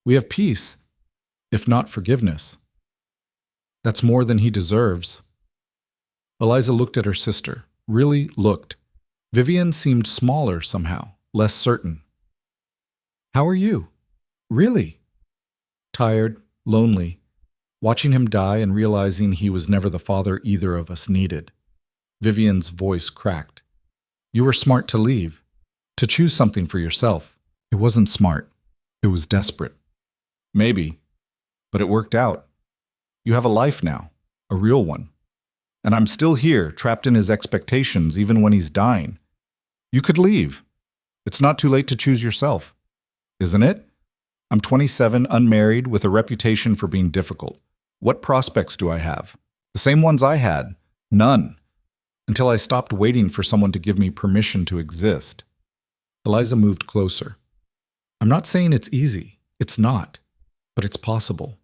We have peace, if not forgiveness. That's more than he deserves. Eliza looked at her sister, really looked. Vivian seemed smaller somehow, less certain. How are you? Really? Tired, lonely, watching him die and realizing he was never the father either of us needed. Vivian's voice cracked. You were smart to leave, to choose something for yourself. It wasn't smart. It was desperate. Maybe, but it worked out. You have a life now, a real one. And I'm still here, trapped in his expectations, even when he's dying. You could leave. It's not too late to choose yourself. Isn't it? I'm 27, unmarried, with a reputation for being difficult. What prospects do I have? The same ones I had. None. Until I stopped waiting for someone to give me permission to exist. Eliza moved closer. I'm not saying it's easy. It's not. But it's possible.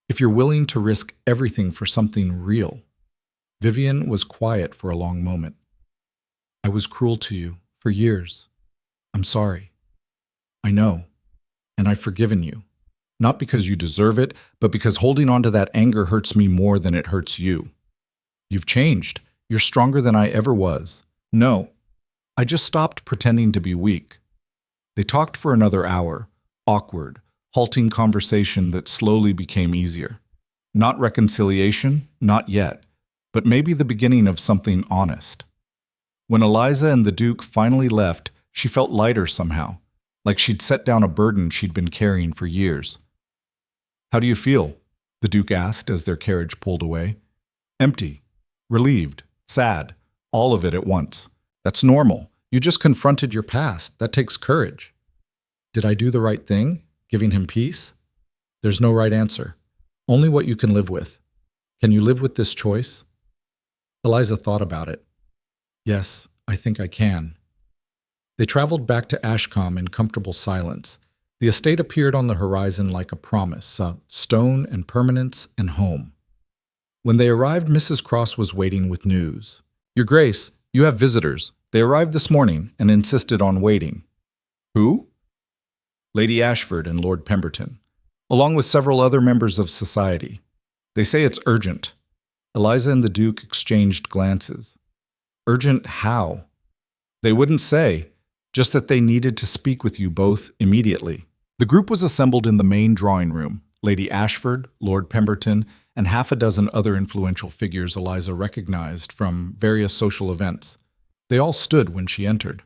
If you're willing to risk everything for something real. Vivian was quiet for a long moment. I was cruel to you for years. I'm sorry. I know. And I've forgiven you. Not because you deserve it, but because holding on to that anger hurts me more than it hurts you. You've changed. You're stronger than I ever was. No, I just stopped pretending to be weak. They talked for another hour, awkward, halting conversation that slowly became easier. Not reconciliation, not yet, but maybe the beginning of something honest. When Eliza and the Duke finally left, she felt lighter somehow, like she'd set down a burden she'd been carrying for years. How do you feel? The Duke asked as their carriage pulled away. Empty, relieved, sad, all of it at once. That's normal. You just confronted your past. That takes courage. Did I do the right thing, giving him peace? There's no right answer. Only what you can live with. Can you live with this choice? Eliza thought about it. Yes, I think I can. They traveled back to Ashcombe in comfortable silence. The estate appeared on the horizon like a promise, a stone and permanence and home. When they arrived, Mrs. Cross was waiting with news. Your Grace, you have visitors. They arrived this morning and insisted on waiting. Who? Lady Ashford and Lord Pemberton, along with several other members of society. They say it's urgent. Eliza and the Duke exchanged glances. Urgent how? They wouldn't say, just that they needed to speak with you both immediately. The group was assembled in the main drawing room. Lady Ashford, Lord Pemberton, and half a dozen other influential figures Eliza recognized from various social events. They all stood when she entered.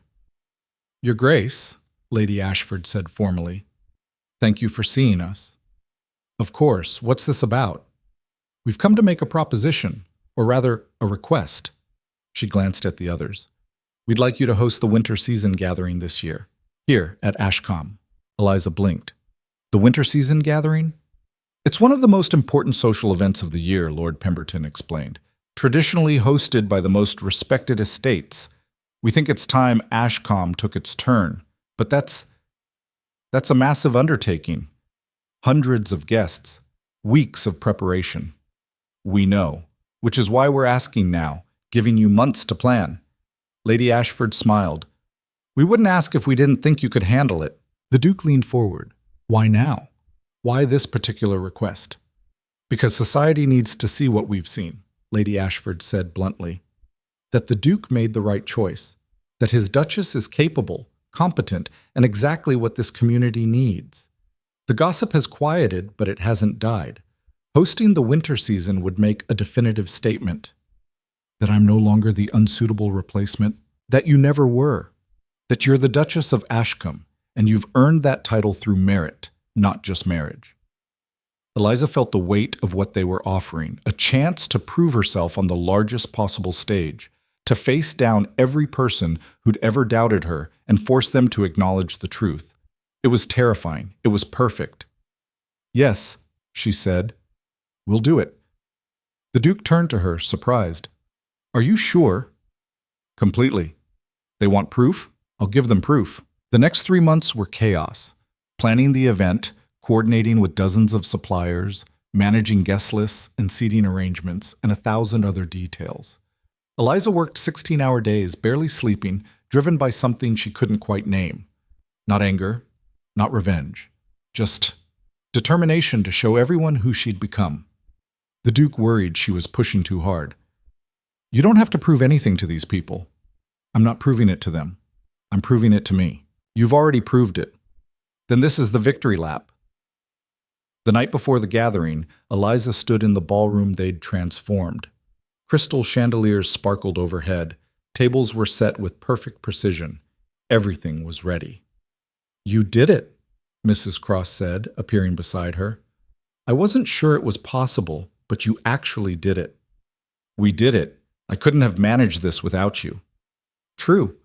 Your Grace, Lady Ashford said formally, thank you for seeing us. Of course, what's this about? We've come to make a proposition, or rather, a request. She glanced at the others. We'd like you to host the winter season gathering this year, here at Ashcombe. Eliza blinked. The winter season gathering? It's one of the most important social events of the year, Lord Pemberton explained. Traditionally hosted by the most respected estates. We think it's time Ashcombe took its turn. But that's a massive undertaking. Hundreds of guests. Weeks of preparation. We know, which is why we're asking now, giving you months to plan. Lady Ashford smiled. We wouldn't ask if we didn't think you could handle it. The Duke leaned forward. Why now? Why this particular request? Because society needs to see what we've seen, Lady Ashford said bluntly. That the Duke made the right choice. That his Duchess is capable, competent, and exactly what this community needs. The gossip has quieted, but it hasn't died. Hosting the winter season would make a definitive statement. That I'm no longer the unsuitable replacement. That you never were. That you're the Duchess of Ashcombe, and you've earned that title through merit, not just marriage. Eliza felt the weight of what they were offering, a chance to prove herself on the largest possible stage, to face down every person who'd ever doubted her and force them to acknowledge the truth. It was terrifying. It was perfect. Yes, she said. We'll do it. The Duke turned to her, surprised. Are you sure? Completely. They want proof? I'll give them proof. The next 3 months were chaos. Planning the event, coordinating with dozens of suppliers, managing guest lists and seating arrangements, and 1,000 other details. Eliza worked 16-hour days, barely sleeping, driven by something she couldn't quite name. Not anger, not revenge, just determination to show everyone who she'd become. The Duke worried she was pushing too hard. You don't have to prove anything to these people. I'm not proving it to them. I'm proving it to me. You've already proved it. Then this is the victory lap. The night before the gathering, Eliza stood in the ballroom they'd transformed. Crystal chandeliers sparkled overhead. Tables were set with perfect precision. Everything was ready. You did it, Mrs. Cross said, appearing beside her. I wasn't sure it was possible, but you actually did it. We did it. I couldn't have managed this without you. True.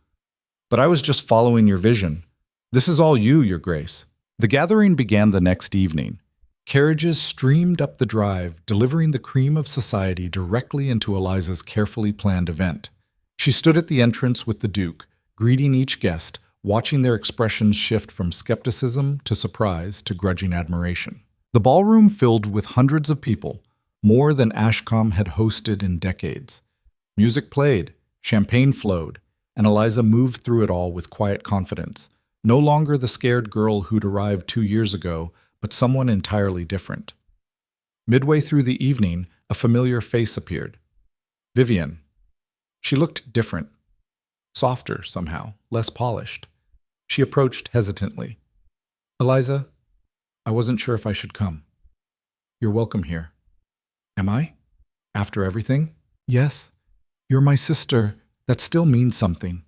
But I was just following your vision. This is all you, Your Grace. The gathering began the next evening. Carriages streamed up the drive, delivering the cream of society directly into Eliza's carefully planned event. She stood at the entrance with the Duke, greeting each guest, watching their expressions shift from skepticism to surprise to grudging admiration. The ballroom filled with hundreds of people, more than Ashcombe had hosted in decades. Music played, champagne flowed, and Eliza moved through it all with quiet confidence, no longer the scared girl who'd arrived 2 years ago, but someone entirely different. Midway through the evening, a familiar face appeared. Vivian. She looked different. Softer, somehow, less polished. She approached hesitantly. Eliza, I wasn't sure if I should come. You're welcome here. Am I? After everything? Yes. You're my sister. That still means something.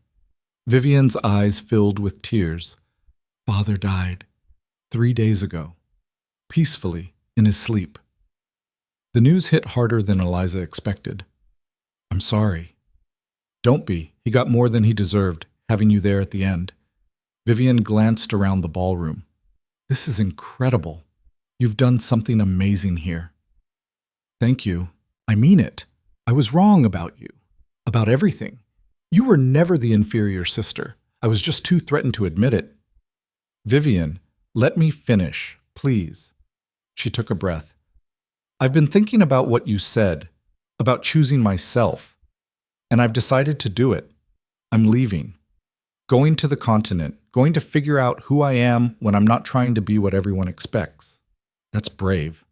Vivian's eyes filled with tears. Father died 3 days ago. Peacefully, in his sleep. The news hit harder than Eliza expected. I'm sorry. Don't be. He got more than he deserved, having you there at the end. Vivian glanced around the ballroom. This is incredible. You've done something amazing here. Thank you. I mean it. I was wrong about you. About everything. You were never the inferior sister. I was just too threatened to admit it. Vivian, let me finish, please. She took a breath. I've been thinking about what you said, about choosing myself, and I've decided to do it. I'm leaving. Going to the continent, going to figure out who I am when I'm not trying to be what everyone expects. That's brave.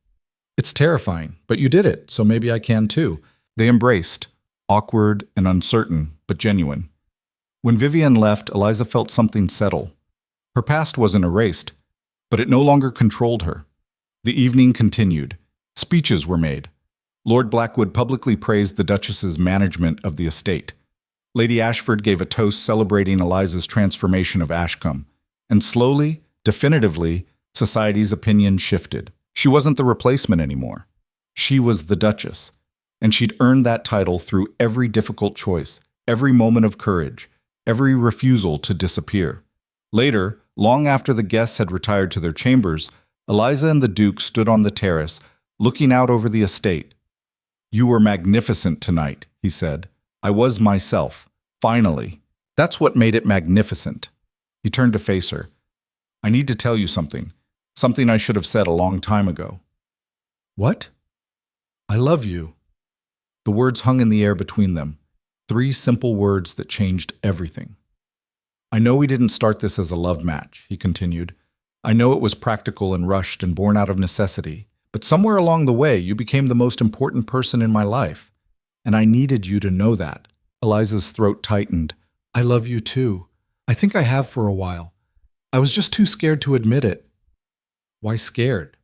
It's terrifying, but you did it, so maybe I can too. They embraced, awkward and uncertain, but genuine. When Vivian left, Eliza felt something settle. Her past wasn't erased, but it no longer controlled her. The evening continued. Speeches were made. Lord Blackwood publicly praised the Duchess's management of the estate. Lady Ashford gave a toast celebrating Eliza's transformation of Ashcombe. And slowly, definitively, society's opinion shifted. She wasn't the replacement anymore. She was the Duchess. And she'd earned that title through every difficult choice, every moment of courage, every refusal to disappear. Later, long after the guests had retired to their chambers, Eliza and the Duke stood on the terrace, looking out over the estate. You were magnificent tonight, he said. I was myself. Finally. That's what made it magnificent. He turned to face her. I need to tell you something. Something I should have said a long time ago. What? I love you. The words hung in the air between them, 3 simple words that changed everything. I know we didn't start this as a love match, he continued. I know it was practical and rushed and born out of necessity, but somewhere along the way you became the most important person in my life. And I needed you to know that. Eliza's throat tightened. I love you too. I think I have for a while. I was just too scared to admit it. Why scared?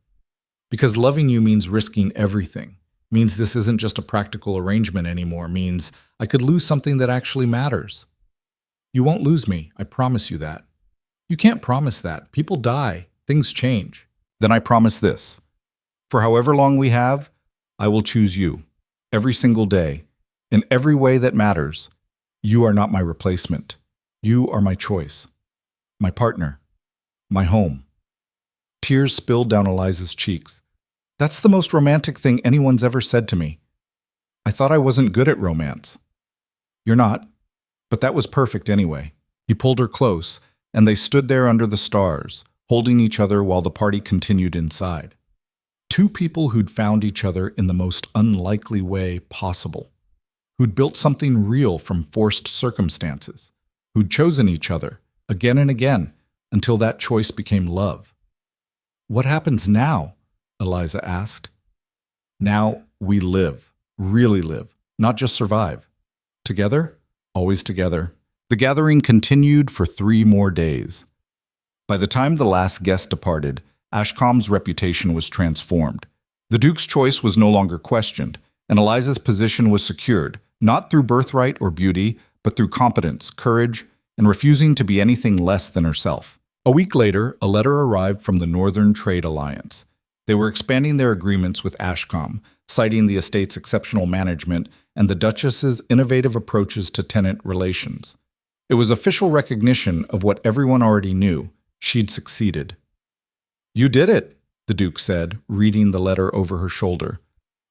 Because loving you means risking everything. Means this isn't just a practical arrangement anymore. Means I could lose something that actually matters. You won't lose me, I promise you that. You can't promise that. People die. Things change. Then I promise this. For however long we have, I will choose you. Every single day. In every way that matters. You are not my replacement. You are my choice. My partner. My home. Tears spilled down Eliza's cheeks. That's the most romantic thing anyone's ever said to me. I thought I wasn't good at romance. You're not. But that was perfect anyway. He pulled her close, and they stood there under the stars, holding each other while the party continued inside. 2 people who'd found each other in the most unlikely way possible. Who'd built something real from forced circumstances. Who'd chosen each other, again and again, until that choice became love. What happens now? Eliza asked. Now we live, really live, not just survive. Together? Always together. The gathering continued for 3 more days. By the time the last guest departed, Ashcombe's reputation was transformed. The Duke's choice was no longer questioned, and Eliza's position was secured, not through birthright or beauty, but through competence, courage, and refusing to be anything less than herself. A week later, a letter arrived from the Northern Trade Alliance. They were expanding their agreements with Ashcombe, citing the estate's exceptional management and the Duchess's innovative approaches to tenant relations. It was official recognition of what everyone already knew. She'd succeeded. You did it, the Duke said, reading the letter over her shoulder.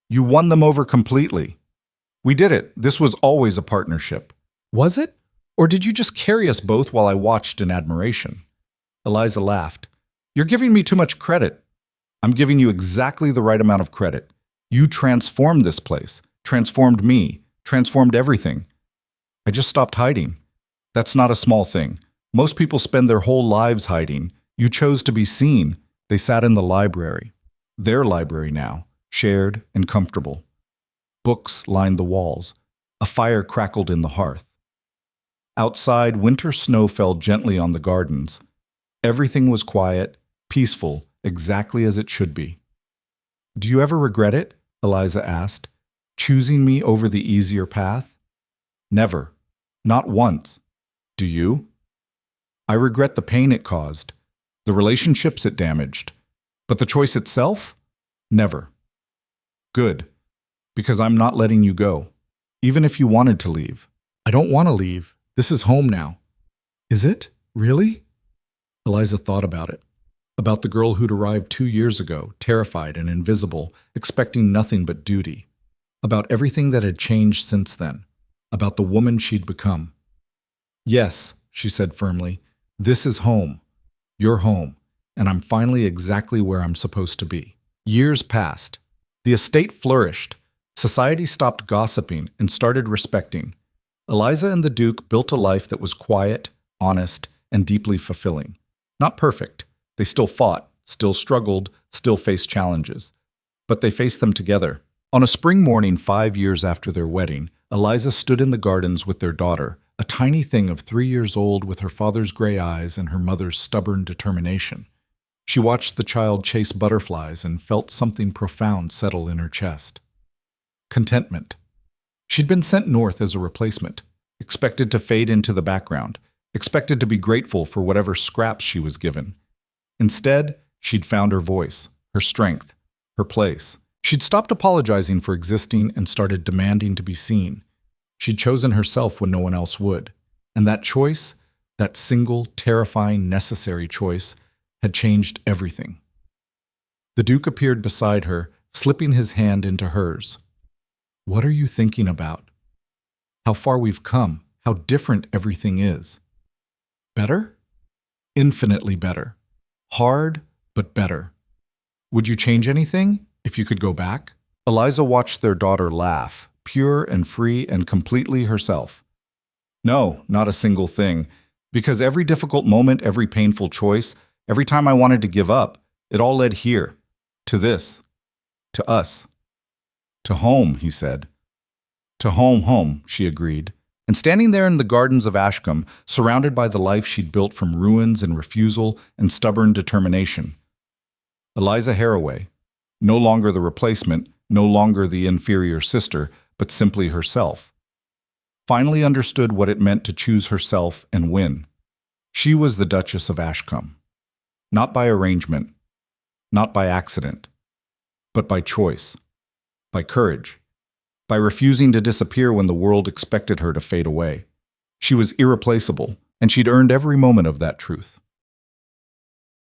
You won them over completely. We did it. This was always a partnership. Was it? Or did you just carry us both while I watched in admiration? Eliza laughed. You're giving me too much credit. I'm giving you exactly the right amount of credit. You transformed this place, transformed me, transformed everything. I just stopped hiding. That's not a small thing. Most people spend their whole lives hiding. You chose to be seen. They sat in the library. Their library now, shared and comfortable. Books lined the walls. A fire crackled in the hearth. Outside, winter snow fell gently on the gardens. Everything was quiet, peaceful, exactly as it should be. Do you ever regret it? Eliza asked. Choosing me over the easier path? Never. Not once. Do you? I regret the pain it caused, the relationships it damaged, but the choice itself? Never. Good. Because I'm not letting you go, even if you wanted to leave. I don't want to leave. This is home now. Is it? Really? Eliza thought about it. About the girl who'd arrived 2 years ago, terrified and invisible, expecting nothing but duty. About everything that had changed since then. About the woman she'd become. Yes, she said firmly, this is home. You're home, and I'm finally exactly where I'm supposed to be. Years passed. The estate flourished. Society stopped gossiping and started respecting. Eliza and the Duke built a life that was quiet, honest, and deeply fulfilling. Not perfect. They still fought, still struggled, still faced challenges. But they faced them together. On a spring morning 5 years after their wedding, Eliza stood in the gardens with their daughter, a tiny thing of 3 years old with her father's gray eyes and her mother's stubborn determination. She watched the child chase butterflies and felt something profound settle in her chest. Contentment. She'd been sent north as a replacement, expected to fade into the background, expected to be grateful for whatever scraps she was given. Instead, she'd found her voice, her strength, her place. She'd stopped apologizing for existing and started demanding to be seen. She'd chosen herself when no one else would. And that choice, that single, terrifying, necessary choice, had changed everything. The Duke appeared beside her, slipping his hand into hers. What are you thinking about? How far we've come, how different everything is. Better? Infinitely better. Hard, but better. Would you change anything? If you could go back? Eliza watched their daughter laugh, pure and free and completely herself. No, not a single thing. Because every difficult moment, every painful choice, every time I wanted to give up, it all led here. To this. To us. To home, he said. To home, she agreed. And standing there in the gardens of Ashcombe, surrounded by the life she'd built from ruins and refusal and stubborn determination. Eliza Harroway, no longer the replacement, no longer the inferior sister, but simply herself. Finally understood what it meant to choose herself and win. She was the Duchess of Ashcombe. Not by arrangement, not by accident, but by choice, by courage, by refusing to disappear when the world expected her to fade away. She was irreplaceable, and she'd earned every moment of that truth.